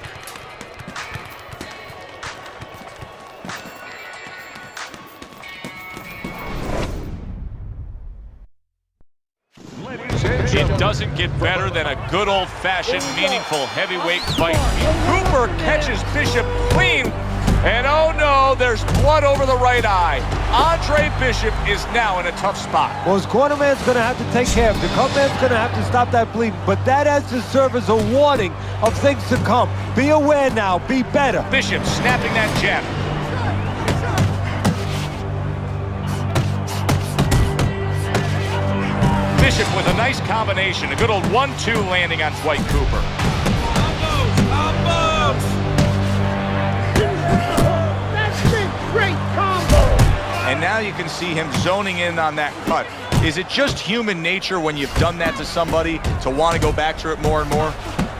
It doesn't get better than a good old-fashioned, meaningful heavyweight fight. Cooper catches Bishop clean, and oh no, there's blood over the right eye. Andre Bishop is now in a tough spot. Well, his cornerman's going to have to take care of it. The cutman's going to have to stop that bleeding, but that has to serve as a warning of things to come. Be aware now, be better. Bishop snapping that jab. Bishop with a nice combination, a good old 1-2 landing on Dwight Cooper. That's it. Great combo. And now you can see him zoning in on that cut. Is it just human nature when you've done that to somebody to want to go back to it more and more?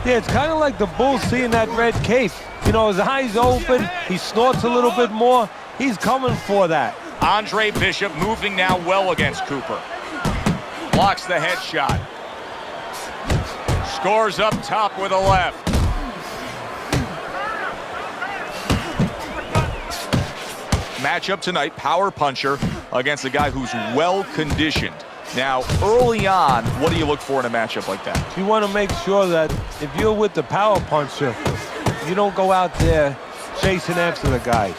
Yeah, it's kind of like the bull seeing that red cape. You know, his eyes open, he snorts a little bit more. He's coming for that. Andre Bishop moving now well against Cooper. Blocks the headshot. Scores up top with a left. matchup tonight, power puncher against a guy who's well-conditioned. Now, early on, what do you look for in a matchup like that? You want to make sure that if you're with the power puncher, you don't go out there chasing after the guy.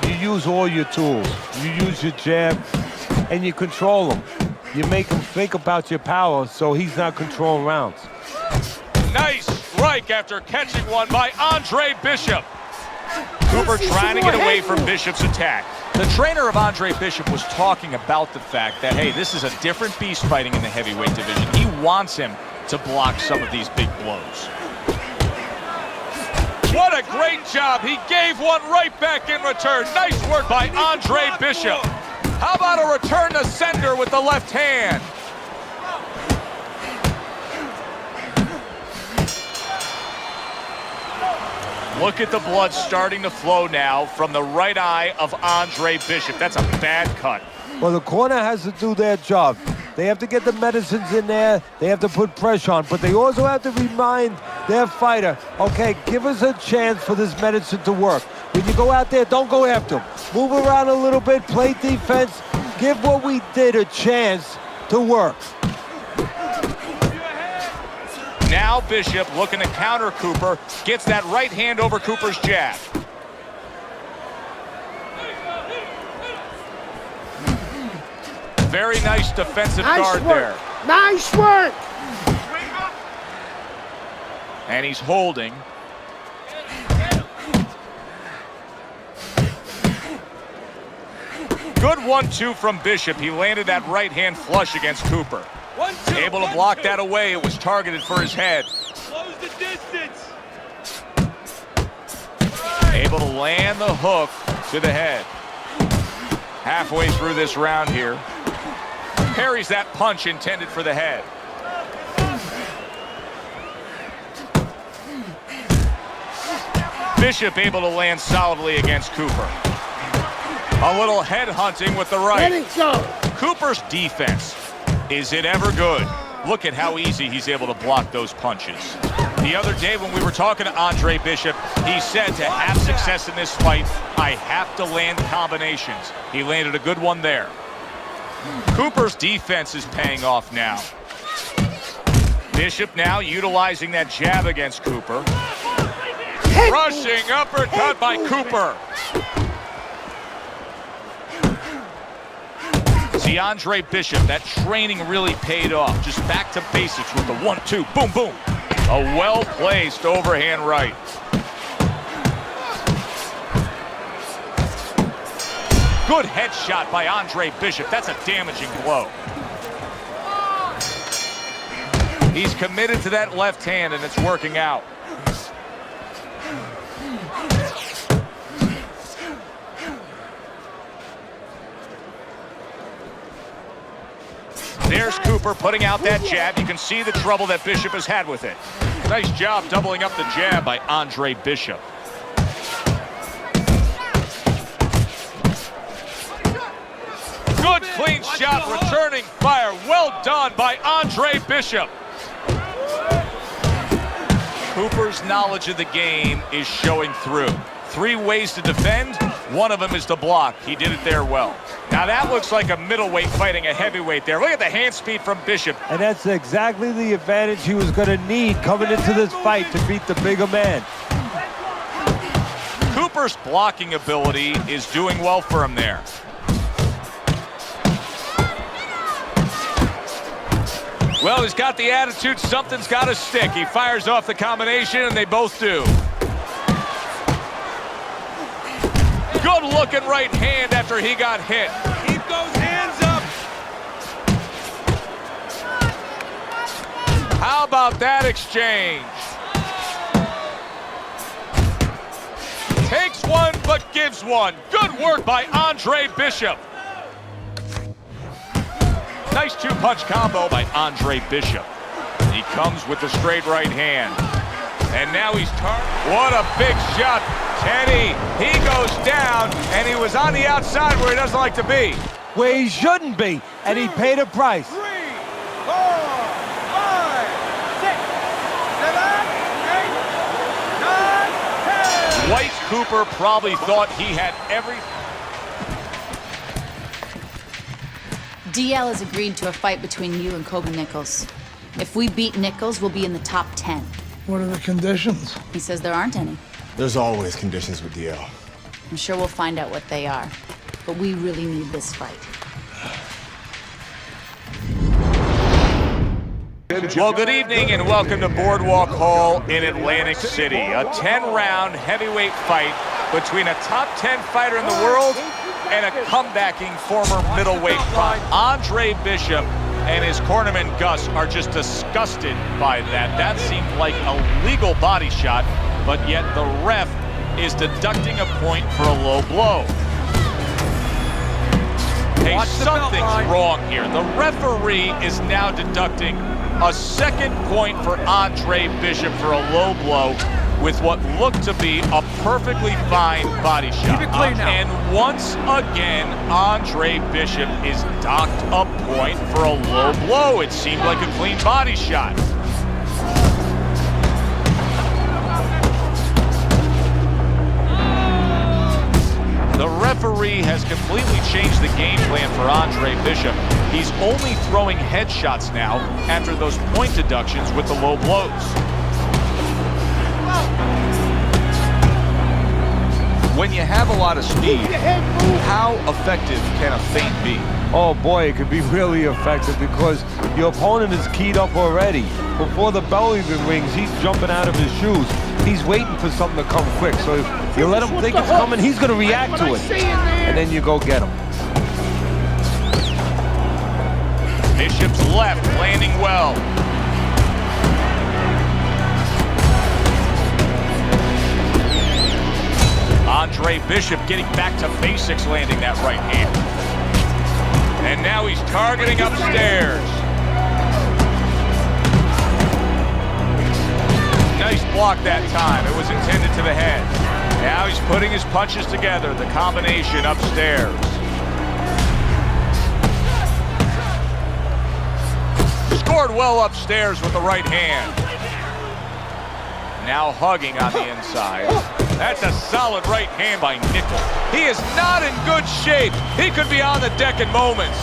You use all your tools. You use your jab, and you control him. You make him think about your power so he's not controlling rounds. Nice strike after catching one by Andre Bishop. Cooper trying to get away from Bishop's attack. The trainer of Andre Bishop was talking about the fact that, hey, this is a different beast fighting in the heavyweight division. He wants him to block some of these big blows. What a great job. He gave one right back in return. Nice work by Andre Bishop. How about a return to sender with the left hand? Look at the blood starting to flow now from the right eye of Andre Bishop. That's a bad cut. Well, the corner has to do their job. They have to get the medicines in there. They have to put pressure on. But they also have to remind their fighter, okay, give us a chance for this medicine to work. When you go out there, don't go after him. Move around a little bit, play defense. Give what we did a chance to work. Now Bishop looking to counter Cooper. Gets that right hand over Cooper's jab. Very nice defensive guard there. Nice work. And he's holding. Good 1-2 from Bishop. He landed that right hand flush against Cooper. Able to block that away. It was targeted for his head. Close the distance. Able to land the hook to the head. Halfway through this round here. Parries that punch intended for the head. Bishop able to land solidly against Cooper. A little head hunting with the right. Let it go. Cooper's defense. Is it ever good? Look at how easy he's able to block those punches. The other day when we were talking to Andre Bishop, he said to have success in this fight, I have to land combinations. He landed a good one there. Cooper's defense is paying off now. Bishop now utilizing that jab against Cooper. Rushing uppercut by Cooper. See, Andre Bishop, that training really paid off. Just back to basics with the 1-2, boom, boom. A well-placed overhand right. Good headshot by Andre Bishop. That's a damaging blow. He's committed to that left hand, and it's working out. There's Cooper putting out that jab. You can see the trouble that Bishop has had with it. Nice job doubling up the jab by Andre Bishop. Good clean shot, returning fire. Well done by Andre Bishop. Cooper's knowledge of the game is showing through. 3 ways to defend. One of them is to block. He did it there well. Now that looks like a middleweight fighting a heavyweight there. Look at the hand speed from Bishop. And that's exactly the advantage he was going to need coming into this fight to beat the bigger man. Cooper's blocking ability is doing well for him there. Well, he's got the attitude, something's got to stick. He fires off the combination, and they both do. Good looking right hand after he got hit. Keep those hands up. How about that exchange? Takes one, but gives one. Good work by Andre Bishop. Nice 2-punch combo by Andre Bishop. He comes with the straight right hand. And now he's what a big shot. Kenny, he goes down, and he was on the outside where he doesn't like to be. Where he shouldn't be, and he paid a price. 3, 4, 5, 6, 7, 8, 9, 10. White Cooper probably thought he had every... DL has agreed to a fight between you and Kobe Nichols. If we beat Nichols, we'll be in the top 10. What are the conditions? He says there aren't any. There's always conditions with DL. I'm sure we'll find out what they are. But we really need this fight. Well, good evening and welcome to Boardwalk Hall in Atlantic City. A 10-round heavyweight fight between a top 10 fighter in the world and a comebacking former middleweight prop. Andre Bishop and his cornerman Gus are just disgusted by that. That seemed like a legal body shot, but yet the ref is deducting a point for a low blow. Hey, something's wrong here. The referee is now deducting a second point for Andre Bishop for a low blow with what looked to be a perfectly fine body shot. Keep it clean now. And once again, Andre Bishop is docked a point for a low blow. It seemed like a clean body shot. The referee has completely changed the game plan for Andre Bishop. He's only throwing headshots now after those point deductions with the low blows. When you have a lot of speed, how effective can a feint be? Oh boy, it can be really effective because your opponent is keyed up already. Before the bell even rings, he's jumping out of his shoes. He's waiting for something to come quick. So if you let him think it's coming, he's going to react to it. And then you go get him. Bishop's left, landing well. Andre Bishop getting back to basics, landing that right hand. And now he's targeting upstairs. Nice block that time. It was intended to the head. Now he's putting his punches together, the combination upstairs. Scored well upstairs with the right hand. Now hugging on the inside. That's a solid right hand by Nichols. He is not in good shape. He could be on the deck in moments.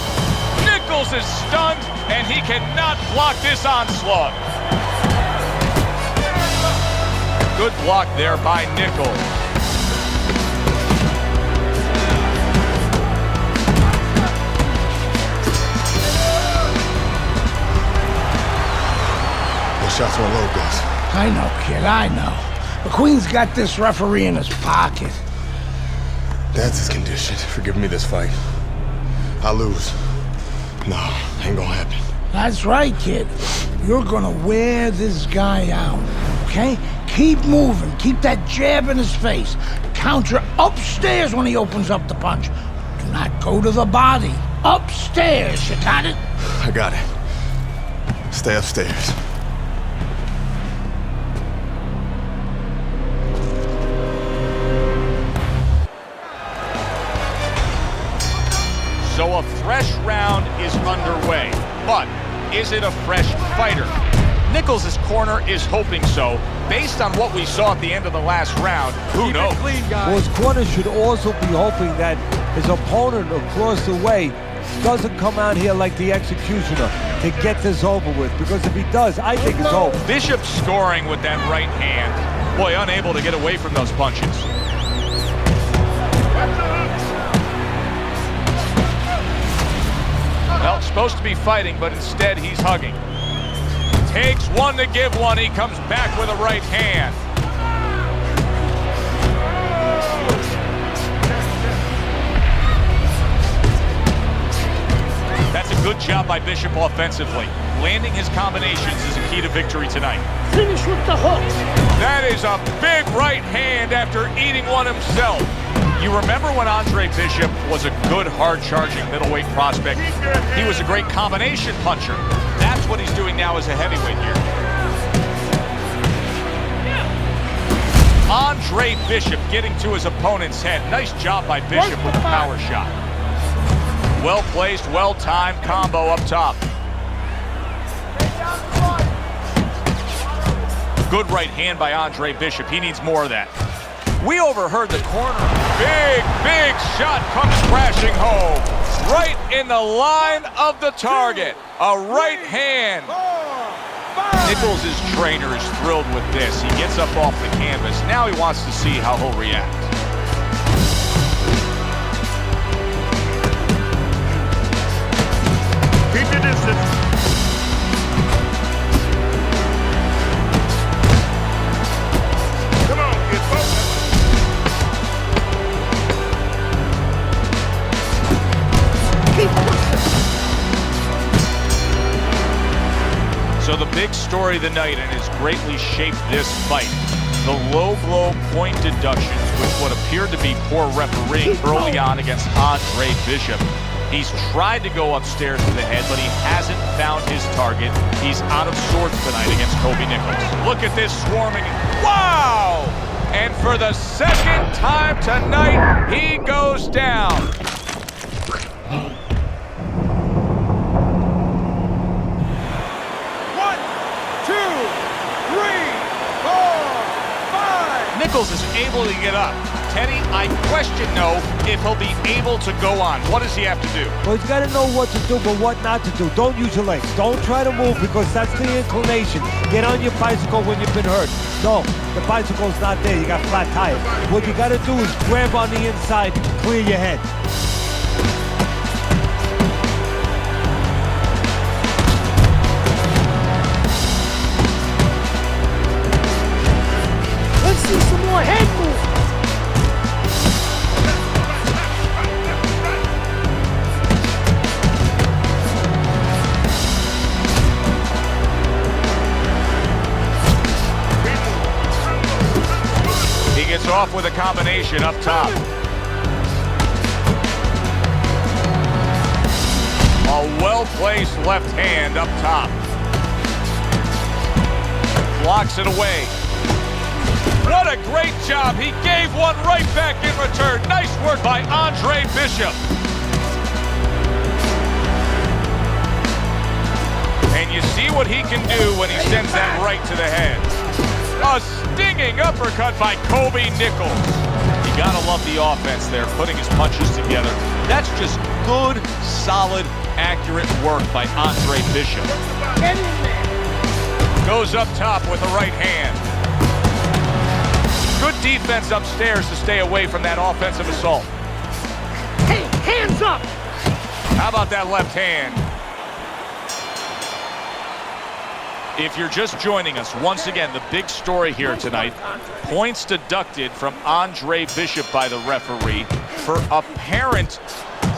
Nichols is stunned, and he cannot block this onslaught. Good block there by Nichols. Those shots were low, Gus. I know, kid, I know. McQueen's got this referee in his pocket. That's his condition for giving me this fight. I lose. No, ain't gonna happen. That's right, kid. You're gonna wear this guy out, okay? Keep moving. Keep that jab in his face. Counter upstairs when he opens up the punch. Do not go to the body. Upstairs, you got it? I got it. Stay upstairs. So a fresh round is underway, but is it a fresh fighter? Nichols' corner is hoping so. Based on what we saw at the end of the last round, who knows? Well, his corner should also be hoping that his opponent across the way doesn't come out here like the executioner to get this over with, because if he does, I think it's over. Bishop scoring with that right hand. Boy, unable to get away from those punches. Well, supposed to be fighting, but instead he's hugging. Takes one to give one. He comes back with a right hand. That's a good job by Bishop offensively. Landing his combinations is a key to victory tonight. Finish with the hook. That is a big right hand after eating one himself. You remember when Andre Bishop was a good, hard-charging middleweight prospect? He was a great combination puncher. That's what he's doing now as a heavyweight here. Andre Bishop getting to his opponent's head. Nice job by Bishop with the power shot. Well-placed, well-timed combo up top. Good right hand by Andre Bishop. He needs more of that. We overheard the corner. Big shot comes crashing home. Right in the line of the target. A right hand. Nichols' trainer is thrilled with this. He gets up off the canvas. Now he wants to see how he'll react. Keep your distance. Come on, kid, focus. Keep pushing. So the big story of the night, and has greatly shaped this fight, the low blow point deductions, with what appeared to be poor refereeing early on against Andre Bishop. He's tried to go upstairs to the head, but he hasn't found his target. He's out of sorts tonight against Kobe Nichols. Look at this swarming. Wow! And for the second time tonight, he goes down. Nichols is able to get up. Teddy, I question, though, if he'll be able to go on. What does he have to do? Well, he's got to know what to do, but what not to do. Don't use your legs. Don't try to move, because that's the inclination. Get on your bicycle when you've been hurt. No, the bicycle's not there. You got flat tires. What you got to do is grab on the inside, clear your head. Let's see some more head movement. He gets off with a combination up top. A well-placed left hand up top. Blocks it away. What a great job. He gave one right back in return. Nice work by Andre Bishop. And you see what he can do when he sends that right to the head. A stinging uppercut by Kobe Nichols. You gotta love the offense there, putting his punches together. That's just good, solid, accurate work by Andre Bishop. Goes up top with a right hand. Good defense upstairs to stay away from that offensive assault. Hey, hands up! How about that left hand? If you're just joining us, once again, the big story here tonight, points deducted from Andre Bishop by the referee for apparent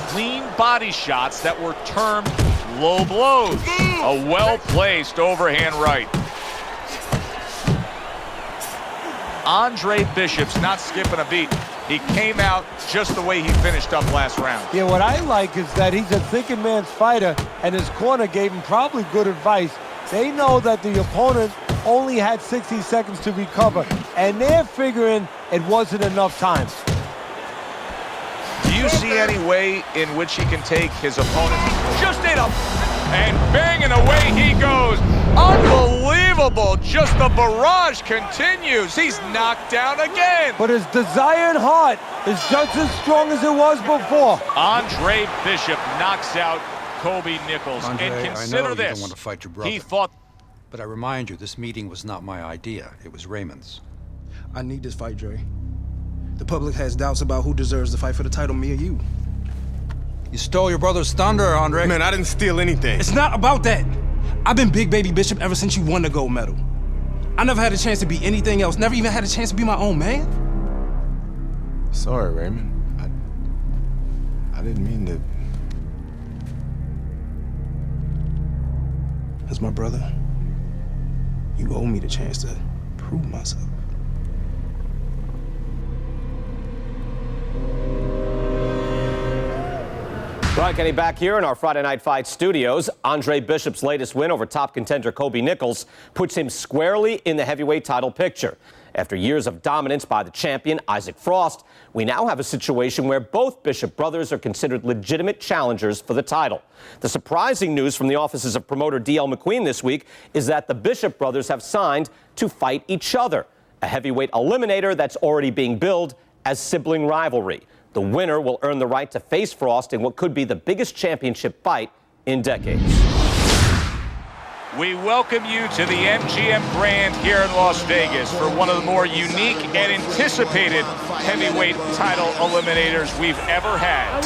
clean body shots that were termed low blows. A well-placed overhand right. Andre Bishop's not skipping a beat. He came out just the way he finished up last round. Yeah, what I like is that he's a thinking man's fighter, and his corner gave him probably good advice. They know that the opponent only had 60 seconds to recover, and they're figuring it wasn't enough time. Do you see any way in which he can take his opponent? Just ate up, and banging away he goes. Unbelievable, just the barrage continues. He's knocked down again. But his desire and heart is just as strong as it was before. Andre Bishop knocks out Kobe Nichols. Andre, and consider I know this. You don't want to fight your brother. He fought. But I remind you, this meeting was not my idea. It was Raymond's. I need this fight, Dre. The public has doubts about who deserves the fight for the title, me or you. You stole your brother's thunder, Andre. Man, I didn't steal anything. It's not about that. I've been Big Baby Bishop ever since you won the gold medal. I never had a chance to be anything else. Never even had a chance to be my own man. Sorry, Raymond. I didn't mean to. As my brother, you owe me the chance to prove myself. Brian Kenny back here in our Friday Night Fight studios. Andre Bishop's latest win over top contender Kobe Nichols puts him squarely in the heavyweight title picture. After years of dominance by the champion, Isaac Frost, we now have a situation where both Bishop brothers are considered legitimate challengers for the title. The surprising news from the offices of promoter D.L. McQueen this week is that the Bishop brothers have signed to fight each other, a heavyweight eliminator that's already being billed as sibling rivalry. The winner will earn the right to face Frost in what could be the biggest championship fight in decades. We welcome you to the MGM Grand here in Las Vegas for one of the more unique and anticipated heavyweight title eliminators we've ever had.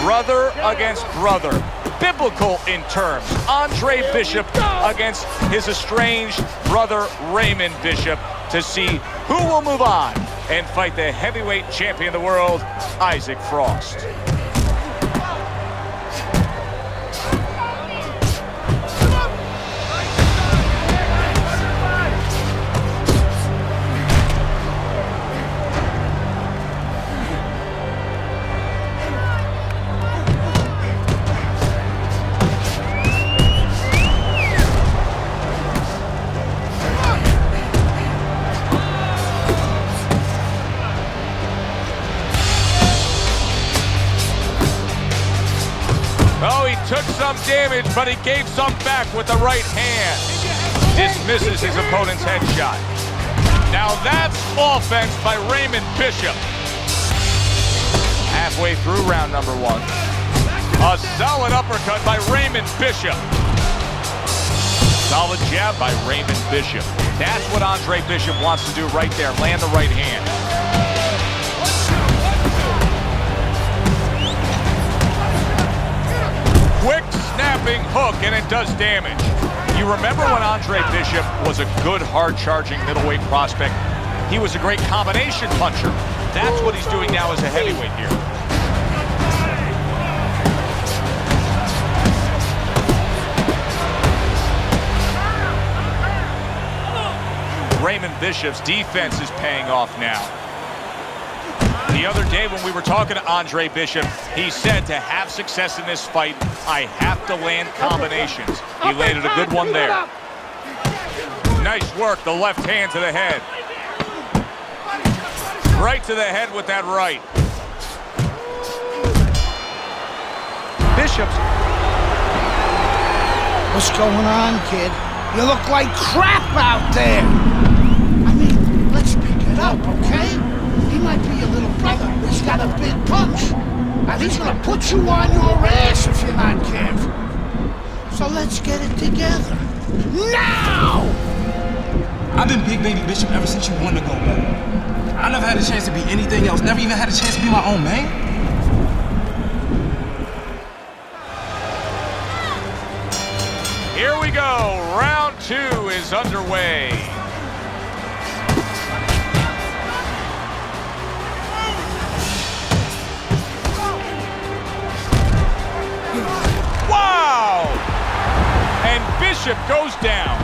Brother against brother. Biblical in terms. Andre Bishop against his estranged brother Raymond Bishop to see who will move on and fight the heavyweight champion of the world, Isaac Frost. Took some damage, but he gave some back with the right hand. Dismisses his opponent's headshot. Now that's offense by Raymond Bishop. Halfway through round number one. A solid uppercut by Raymond Bishop. Solid jab by Raymond Bishop. That's what Andre Bishop wants to do right there, land the right hand. Quick snapping hook, and it does damage. You remember when Andre Bishop was a good, hard-charging middleweight prospect? He was a great combination puncher. That's what he's doing now as a heavyweight here. Raymond Bishop's defense is paying off now. The other day when we were talking to Andre Bishop, he said to have success in this fight, I have to land combinations. He landed a good one there. Nice work, the left hand to the head. Right to the head with that right. Bishop's. What's going on, kid? You look like crap out there. I mean, let's pick it up, okay? He might be your little brother. He's got a big punch. And he's gonna put you on your ass if you're not careful. So let's get it together. Now! I've been Big Baby Bishop ever since you won the gold medal. I never had a chance to be anything else. Never even had a chance to be my own man. Here we go. Round two is underway. Wow! And Bishop goes down.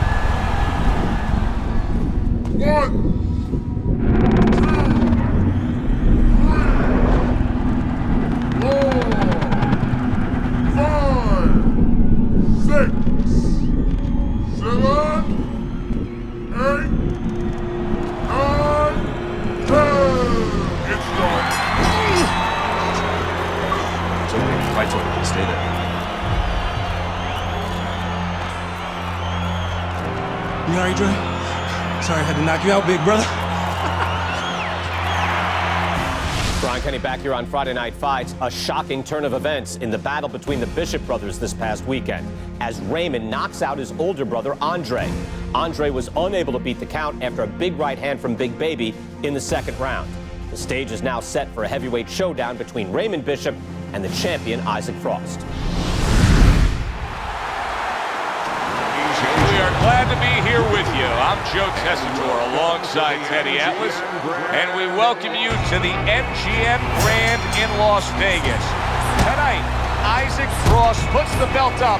1, 2, 3, 4, 5, 6, 7, 8, 9, 10. It's done. It's okay. Fight's over. Stay there. You alright, Dre? Sorry I had to knock you out, big brother. Brian Kenny back here on Friday Night Fights. A shocking turn of events in the battle between the Bishop brothers this past weekend as Raymond knocks out his older brother, Andre. Andre was unable to beat the count after a big right hand from Big Baby in the second round. The stage is now set for a heavyweight showdown between Raymond Bishop and the champion, Isaac Frost. We are glad to be here with you. I'm Joe Tessitore alongside Teddy Atlas, and we welcome you to the MGM Grand in Las Vegas. Tonight, Isaac Frost puts the belt up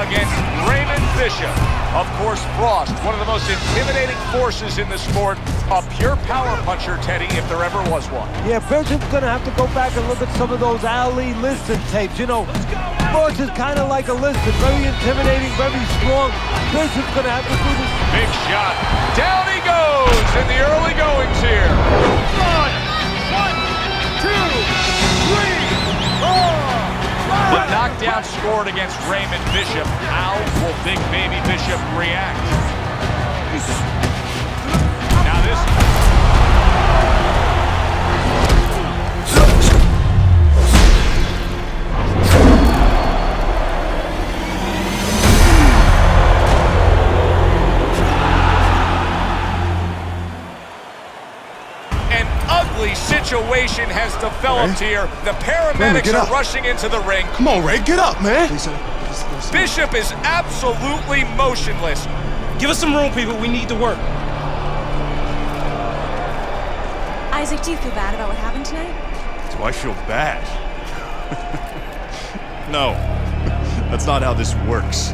against Raymond Bishop. Of course, Frost, one of the most intimidating forces in the sport, a pure power puncher, Teddy, if there ever was one. Yeah, Bishop's gonna have to go back and look at some of those Ali Liston tapes. You know, Frost is kind of like a Liston, very intimidating, very strong. Bishop's gonna have to do this. Big shot. Down he goes in the early goings here. 1, 2, 3, 4. The knockdown scored against Raymond Bishop. How will Big Baby Bishop react? Now this... tension has developed here. The paramedics are rushing into the ring. Come on, Ray, get up, man. Bishop is absolutely motionless. Give us some room, people. We need to work. Isaac, do you feel bad about what happened tonight? Do I feel bad? No, that's not how this works.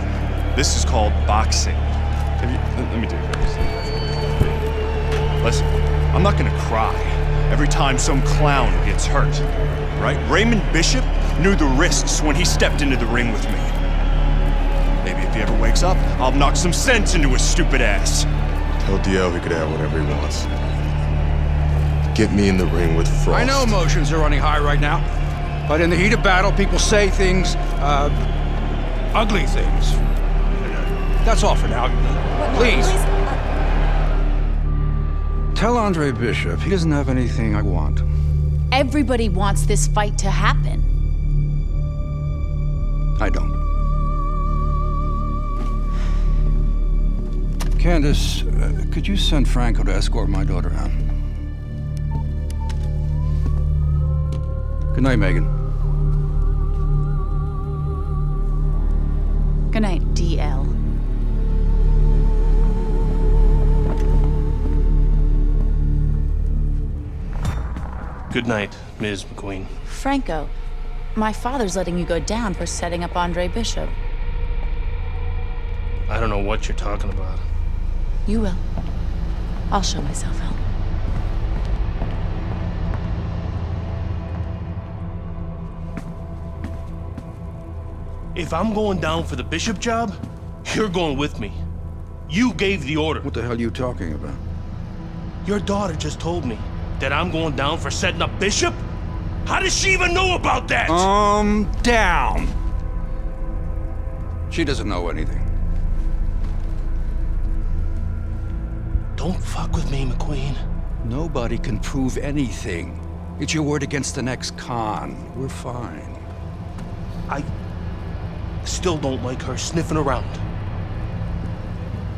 This is called boxing. Let me do this. Listen, I'm not gonna cry every time some clown gets hurt, right? Raymond Bishop knew the risks when he stepped into the ring with me. Maybe if he ever wakes up, I'll knock some sense into his stupid ass. Tell DL he could have whatever he wants. Get me in the ring with Frost. I know emotions are running high right now, but in the heat of battle, people say things, ugly things. That's all for now. Please. Tell Andre Bishop he doesn't have anything I want. Everybody wants this fight to happen. I don't. Candace, could you send Franco to escort my daughter out? Good night, Megan. Good night, DL. Good night, Ms. McQueen. Franco, my father's letting you go down for setting up Andre Bishop. I don't know what you're talking about. You will. I'll show myself out. If I'm going down for the Bishop job, you're going with me. You gave the order. What the hell are you talking about? Your daughter just told me that I'm going down for setting up Bishop? How does she even know about that? Down. She doesn't know anything. Don't fuck with me, McQueen. Nobody can prove anything. It's your word against the next con. We're fine. I still don't like her sniffing around.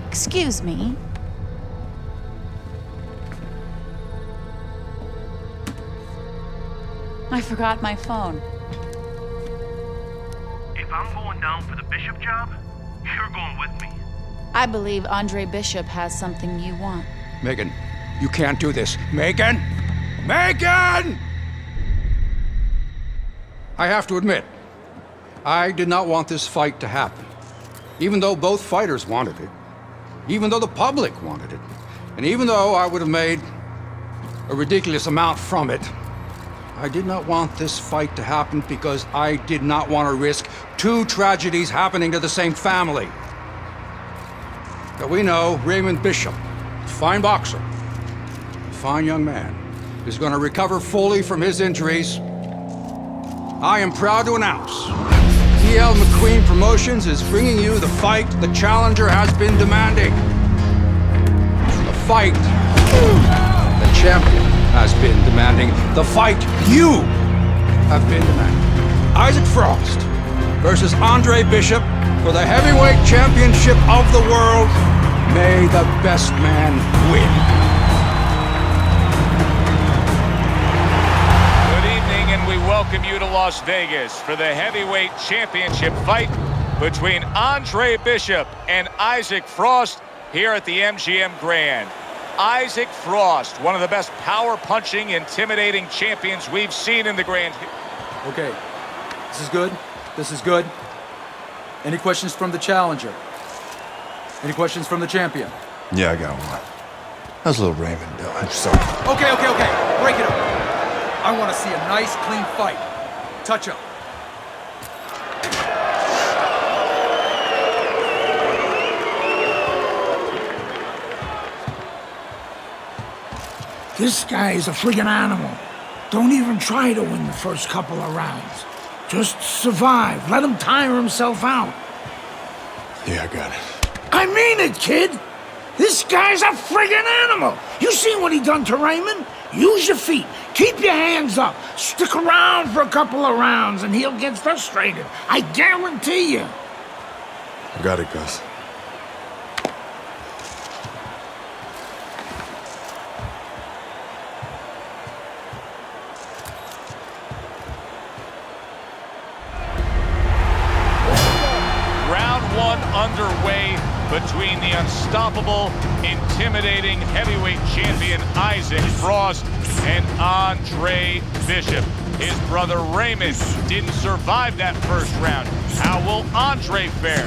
Excuse me. I forgot my phone. If I'm going down for the Bishop job, you're going with me. I believe Andre Bishop has something you want. Megan, you can't do this. Megan! Megan! I have to admit, I did not want this fight to happen. Even though both fighters wanted it. Even though the public wanted it. And even though I would have made a ridiculous amount from it, I did not want this fight to happen because I did not want to risk two tragedies happening to the same family. But we know Raymond Bishop, a fine boxer, a fine young man, is going to recover fully from his injuries. I am proud to announce DL McQueen Promotions is bringing you the fight the challenger has been demanding. The fight the champion has been demanding. The fight you have been demanding. Isaac Frost versus Andre Bishop for the heavyweight championship of the world. May the best man win. Good evening, and we welcome you to Las Vegas for the heavyweight championship fight between Andre Bishop and Isaac Frost here at the MGM Grand. Isaac Frost, one of the best power-punching, intimidating champions we've seen in the Grand. Okay, this is good. This is good. Any questions from the challenger? Any questions from the champion? Yeah, I got one. How's little Raymond doing? Okay. Break it up. I want to see a nice, clean fight. Touch up. This guy is a friggin' animal. Don't even try to win the first couple of rounds. Just survive. Let him tire himself out. Yeah, I got it. I mean it, kid. This guy's a friggin' animal. You seen what he done to Raymond? Use your feet. Keep your hands up. Stick around for a couple of rounds and he'll get frustrated. I guarantee you. I got it, Gus. underway between the unstoppable, intimidating heavyweight champion Isaac Frost and Andre Bishop. His brother Raymond didn't survive that first round. How will Andre fare?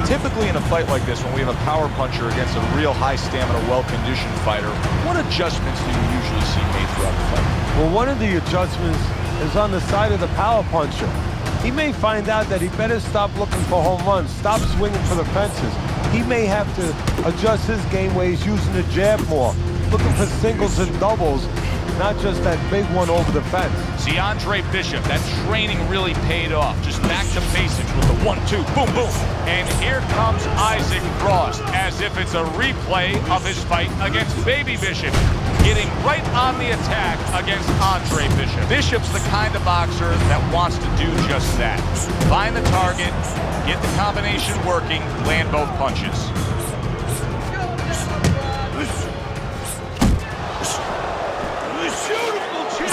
Typically in a fight like this, when we have a power puncher against a real high stamina, well-conditioned fighter, what adjustments do you usually see made throughout the fight? Well, one of the adjustments is on the side of the power puncher. He may find out that he better stop looking for home runs, stop swinging for the fences. He may have to adjust his game where he's using the jab more, looking for singles and doubles, not just that big one over the fence. See, Andre Bishop, that training really paid off. Just back to basics with the 1-2, boom, boom. And here comes Isaac Frost, as if it's a replay of his fight against Baby Bishop, getting right on the attack against Andre Bishop. Bishop's the kind of boxer that wants to do just that. Find the target, get the combination working, land both punches.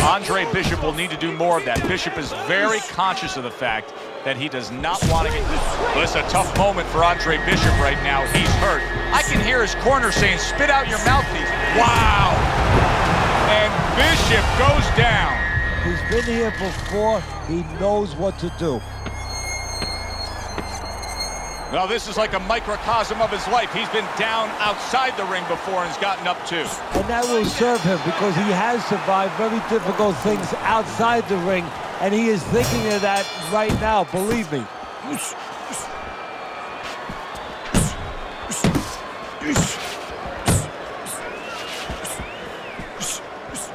Andre Bishop will need to do more of that. Bishop is very conscious of the fact that he does not want to get... Well, it's a tough moment for Andre Bishop right now. He's hurt. I can hear his corner saying, spit out your mouthpiece. Wow! And Bishop goes down. He's been here before. He knows what to do. Well, this is like a microcosm of his life. He's been down outside the ring before and has gotten up too. And that will serve him because he has survived very difficult things outside the ring, and he is thinking of that right now, believe me.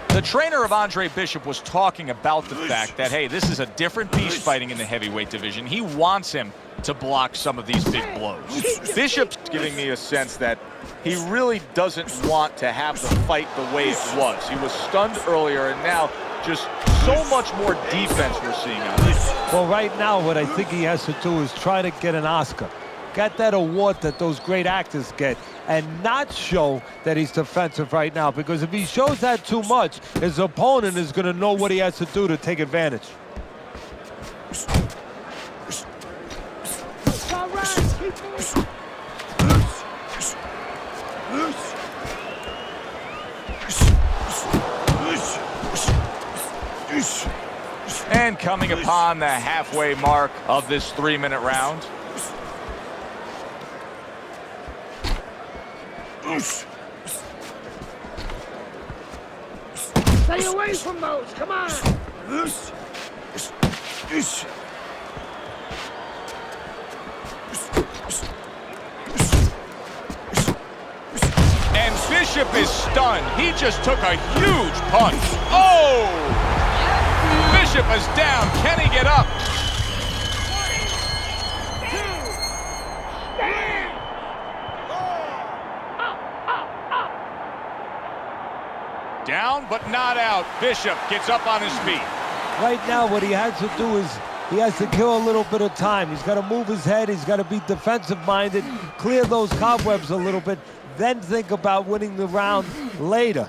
The trainer of Andre Bishop was talking about the fact that, hey, this is a different beast fighting in the heavyweight division. He wants him to block some of these big blows. Bishop's giving me a sense that he really doesn't want to have the fight the way it was. He was stunned earlier, and now just so much more defense we're seeing out there. Well, right now, what I think he has to do is try to get an Oscar. Get that award that those great actors get, and not show that he's defensive right now, because if he shows that too much, his opponent is going to know what he has to do to take advantage. And coming upon the halfway mark of this 3-minute round. Stay away from those, come on! And Bishop is stunned. He just took a huge punch. Oh! Bishop is down. Can he get up? Down, but not out. Bishop gets up on his feet. Right now, what he has to do is he has to kill a little bit of time. He's got to move his head. He's got to be defensive-minded, clear those cobwebs a little bit, then think about winning the round later.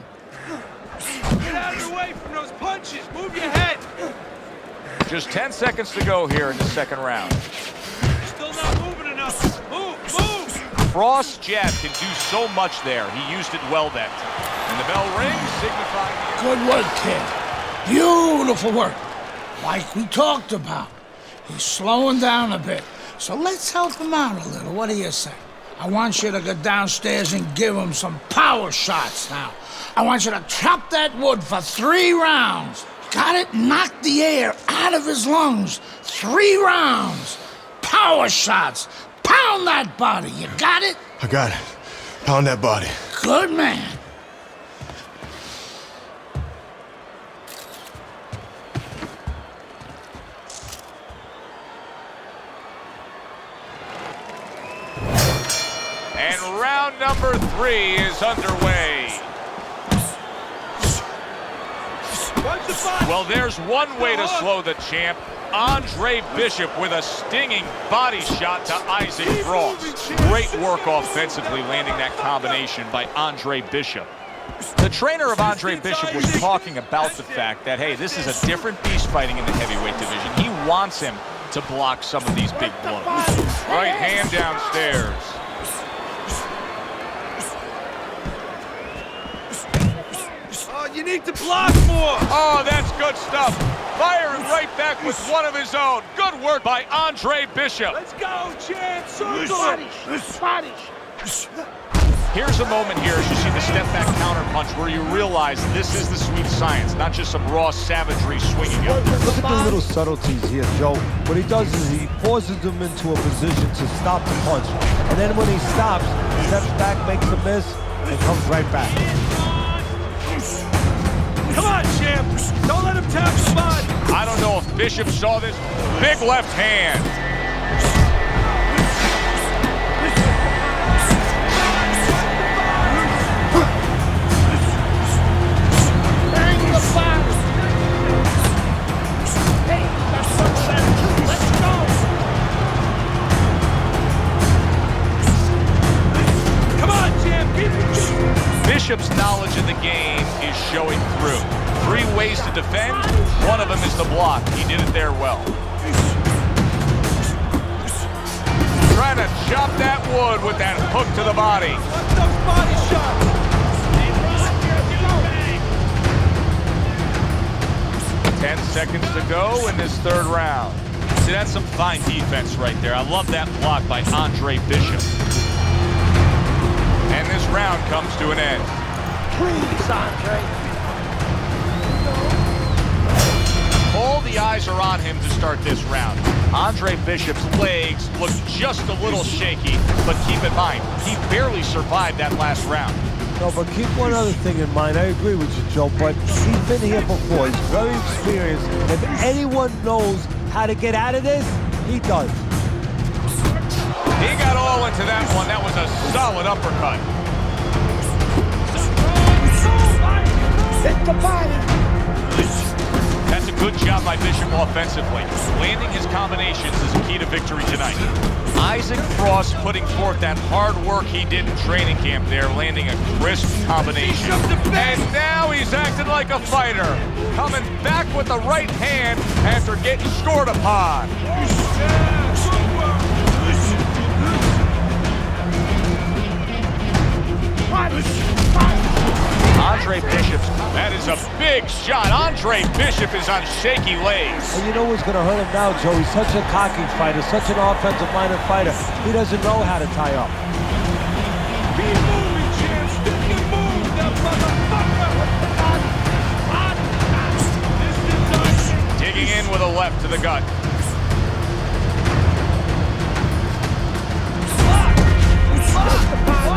Get out of the way from those punches. Move your head. Just 10 seconds to go here in the second round. You're still not moving enough. Move, move. Frost's jab can do so much there. He used it well that time. And the bell rings, signifying... Good work, kid. Beautiful work. Like we talked about. He's slowing down a bit. So let's help him out a little. What do you say? I want you to go downstairs and give him some power shots now. I want you to chop that wood for 3 rounds. Got it? Knock the air out of his lungs. 3 rounds. Power shots. Pound that body. You got it? I got it. Pound that body. Good man. And round number 3 is underway. Well, there's one way to slow the champ. Andre Bishop with a stinging body shot to Isaac Frost. Great work offensively landing that combination by Andre Bishop. The trainer of Andre Bishop was talking about the fact that, hey, this is a different beast fighting in the heavyweight division. He wants him to block some of these big blows. Right hand downstairs. Oh, you need to block more. Oh, that's good stuff. Firing right back with one of his own. Good work by Andre Bishop. Let's go, champ. Here's a moment here as you see the step back counter punch where you realize this is the sweet science, not just some raw savagery swinging out. Look at the little subtleties here, Joe. What he does is he forces him into a position to stop the punch. And then when he stops, he steps back, makes a miss, and comes right back. Come on, champ. Don't let him tap the body. I don't know if Bishop saw this. Big left hand. Bishop's knowledge of the game is showing through. 3 ways to defend. One of them is the block. He did it there well. Trying to chop that wood with that hook to the body. 10 seconds to go in this 3rd round. See, that's some fine defense right there. I love that block by Andre Bishop. And this round comes to an end. Please, Andre. All the eyes are on him to start this round. Andre Bishop's legs look just a little shaky, but keep in mind, he barely survived that last round. No, but keep one other thing in mind. I agree with you, Joe, but he's been here before. He's very experienced. If anyone knows how to get out of this, he does. He got all into that one. That was a solid uppercut. Hit the body. That's a good job by Bishop offensively. Landing his combinations is a key to victory tonight. Isaac Frost putting forth that hard work he did in training camp there, landing a crisp combination. And now he's acting like a fighter, coming back with the right hand after getting scored upon. Andre Bishop, that is a big shot. Andre Bishop is on shaky legs. And you know what's going to hurt him now, Joe? He's such a cocky fighter, such an offensive-minded fighter. He doesn't know how to tie up. Be moving, champ. Stick and move, that motherfucker. Digging in with a left to the gut.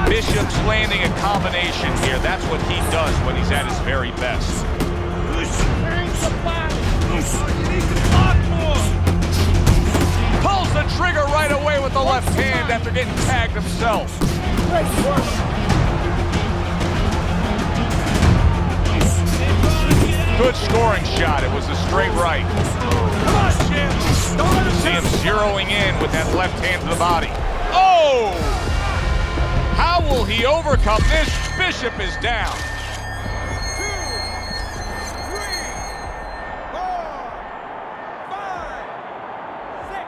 Bishop's landing a combination here. That's what he does when he's at his very best. Pulls the trigger right away with the left hand after getting tagged himself. Good scoring shot. It was a straight right. See him zeroing in with that left hand to the body. Oh! How will he overcome this? Bishop is down. 2, 3, 4, 5, 6.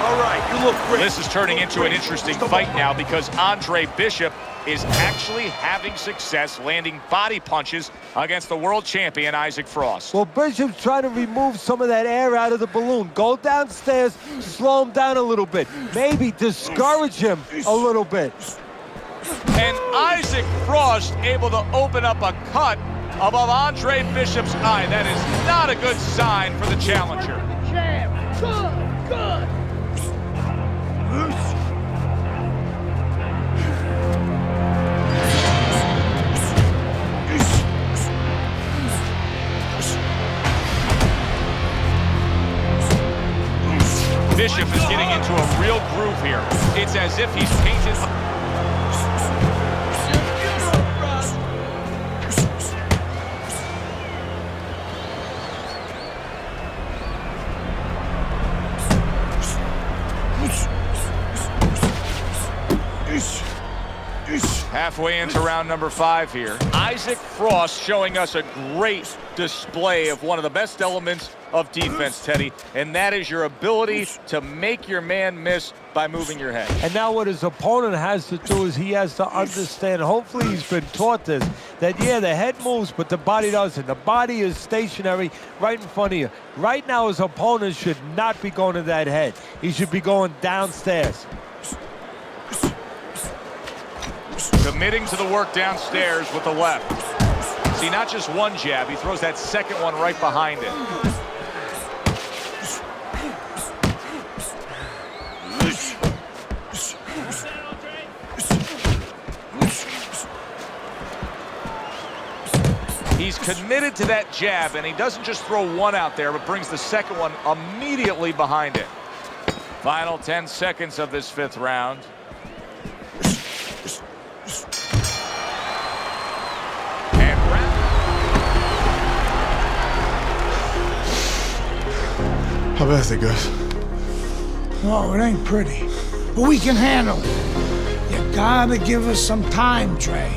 All right, you look great. This is turning into an interesting fight now because Andre Bishop is actually having success landing body punches against the world champion Isaac Frost. Well, Bishop's trying to remove some of that air out of the balloon. Go downstairs, slow him down a little bit. Maybe discourage him a little bit. And Isaac Frost able to open up a cut above Andre Bishop's eye. That is not a good sign for the challenger. Good, good. Bishop is getting into a real groove here. It's as if he's painted. Halfway into round number 5 here. Isaac Frost showing us a great display of one of the best elements of defense, Teddy, and that is your ability to make your man miss by moving your head. And now what his opponent has to do is he has to understand, hopefully he's been taught this, that yeah, the head moves, but the body doesn't. The body is stationary right in front of you. Right now his opponent should not be going to that head. He should be going downstairs. Committing to the work downstairs with the left. See, not just one jab, he throws that second one right behind it. He's committed to that jab, and he doesn't just throw one out there, but brings the second one immediately behind it. Final 10 seconds of this 5th round. How bad is it, Gus? Oh, it ain't pretty. But we can handle it. You gotta give us some time, Dre.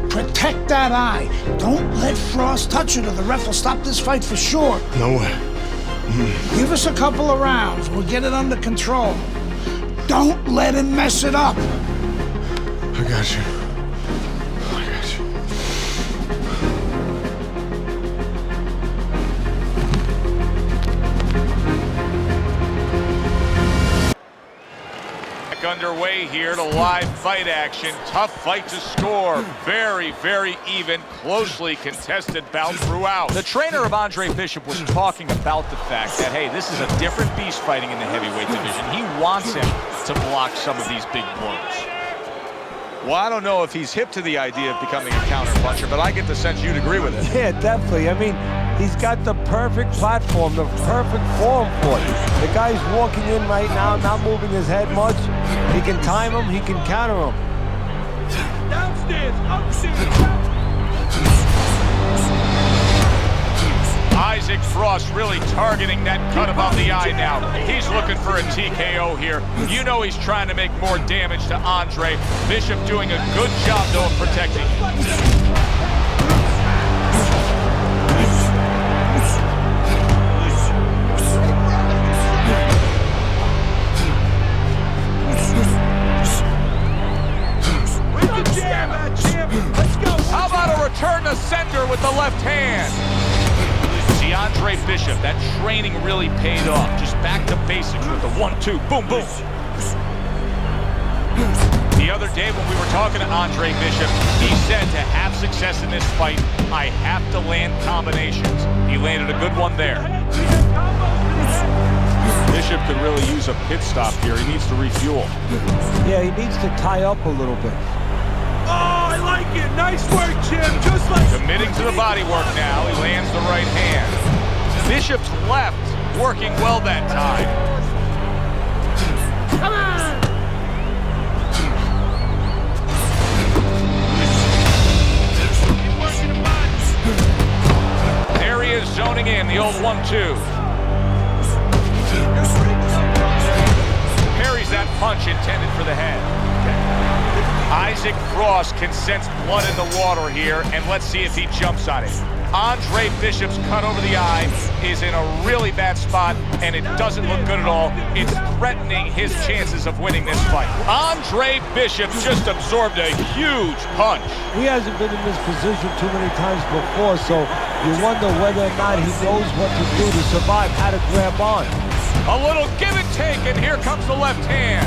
Protect that eye. Don't let Frost touch it or the ref will stop this fight for sure. No way. Give us a couple of rounds. We'll get it under control. Don't let him mess it up. I got you. I got you. Underway here to live fight action. Tough fight to score. Very, very even, closely contested bout throughout. The trainer of Andre Bishop was talking about the fact that, hey, this is a different beast fighting in the heavyweight division. He wants him to block some of these big blows. Well, I don't know if he's hip to the idea of becoming a counter-puncher, but I get the sense you'd agree with it. Yeah, definitely. I mean, he's got the perfect platform, the perfect form for it. The guy's walking in right now, not moving his head much. He can time him, he can counter him. Downstairs, upstairs. Isaac Frost really targeting that cut above the eye now. He's looking for a TKO here. You know he's trying to make more damage to Andre. Bishop doing a good job, though, of protecting him. How about a return to sender with the left hand? See, Andre Bishop, that training really paid off. Just back to basics with the 1-2, boom, boom. The other day when we were talking to Andre Bishop, he said to have success in this fight, I have to land combinations. He landed a good one there. Bishop could really use a pit stop here. He needs to refuel. Yeah, he needs to tie up a little bit. Oh, I like it. Nice work, Jim. Just like... Committing to the body work now. He lands the right hand. Bishop's left working well that time. Come on! There he is zoning in, the old 1-2. Parries that punch intended for the head. Isaac Frost can sense blood in the water here, and let's see if he jumps on it. Andre Bishop's cut over the eye is in a really bad spot, and it doesn't look good at all. It's threatening his chances of winning this fight. Andre Bishop just absorbed a huge punch. He hasn't been in this position too many times before, so you wonder whether or not he knows what to do to survive, how to grab on. A little give and take, and here comes the left hand.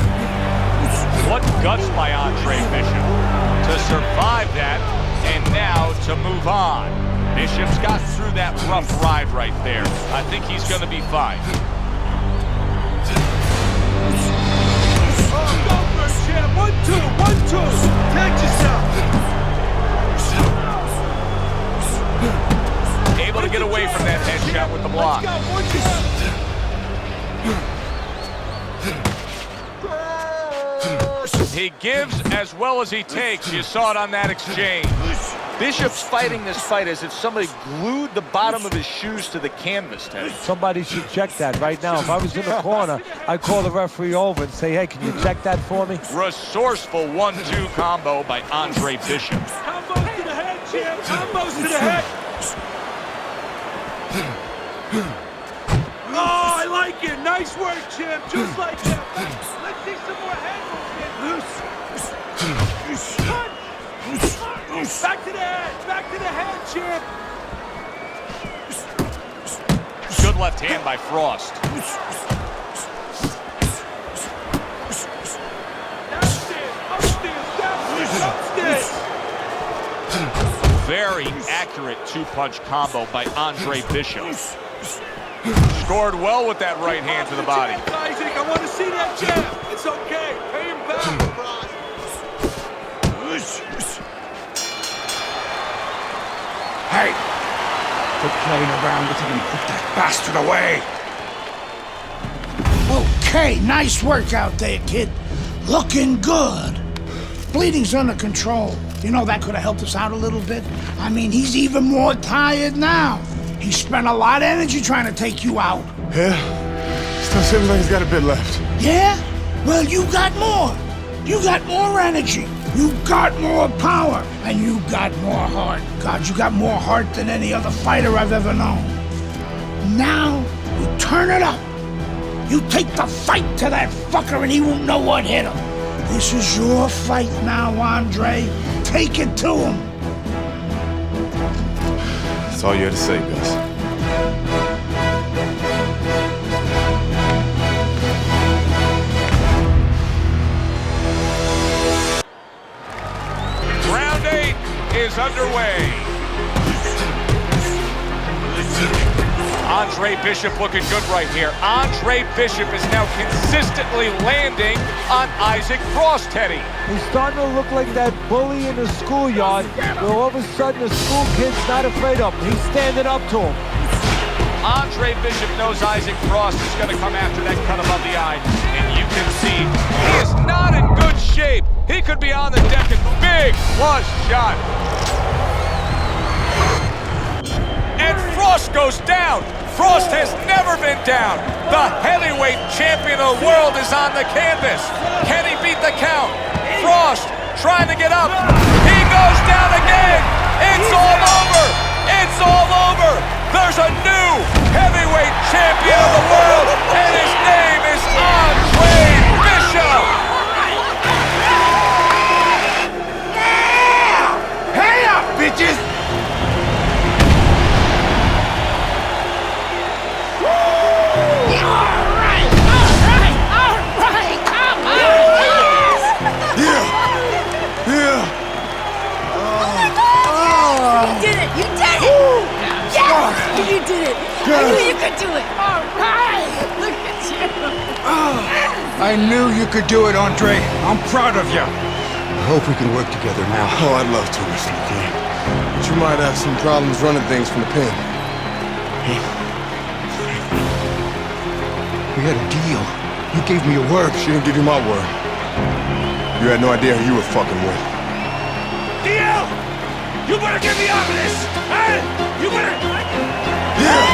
What guts by Andre Bishop to survive that, and now to move on. Bishop's got through that rough ride right there. I think he's going to be fine. Oh, go for it, champ. 1-2, 1-2. Protect yourself. Able to get away from that headshot with the block. He gives as well as he takes. You saw it on that exchange. Bishop's fighting this fight as if somebody glued the bottom of his shoes to the canvas, Teddy. Somebody should check that right now. If I was in the corner, I'd call the referee over and say, hey, can you check that for me? Resourceful 1-2 combo by Andre Bishop. Combos to the head, champ. Combos to the head. Oh, I like it. Nice work, champ. Just like that. Let's see some more head movement. Loose. Punch. Back to the head. Back to the head, champ. Good left hand by Frost. Very accurate two-punch combo by Andre Bishop. Scored well with that right hand to the body. Isaac, I want to see that jab. It's okay. Pay him back. Hey! Quit playing around with him and put that bastard away! Okay, nice work out there, kid. Looking good. Bleeding's under control. You know, that could have helped us out a little bit. I mean, he's even more tired now. He spent a lot of energy trying to take you out. Yeah? Still seems like he's got a bit left. Yeah? Well, you got more. You got more energy. You got more power. And you got more heart. God, you got more heart than any other fighter I've ever known. Now, you turn it up. You take the fight to that fucker and he won't know what hit him. This is your fight now, Andre. Take it to him. That's all you had to say, Gus. Round 8 is underway. Andre Bishop looking good right here. Andre Bishop is now consistently landing on Isaac Frost, Teddy. He's starting to look like that bully in the schoolyard where all of a sudden the school kid's not afraid of him. He's standing up to him. Andre Bishop knows Isaac Frost is going to come after that cut above the eye. And you can see he is not in good shape. He could be on the deck and big flush shot. And Frost goes down. Frost has never been down. The heavyweight champion of the world is on the canvas. Can he beat the count? Frost trying to get up. He goes down again. It's all over. It's all over. There's a new heavyweight champion of the world, and his name is Andre Bishop. Hey up, bitches! You did it! I knew you could do it! All right! Look at you! I knew you could do it, Andre. I'm proud of you. I hope we can work together now. Oh, I'd love to, Mr. McQueen. But you might have some problems running things from the pen. We had a deal. You gave me your word. She didn't give you my word. You had no idea who you were fucking with. DL! You better get me out of this! Hey! You better... Yeah!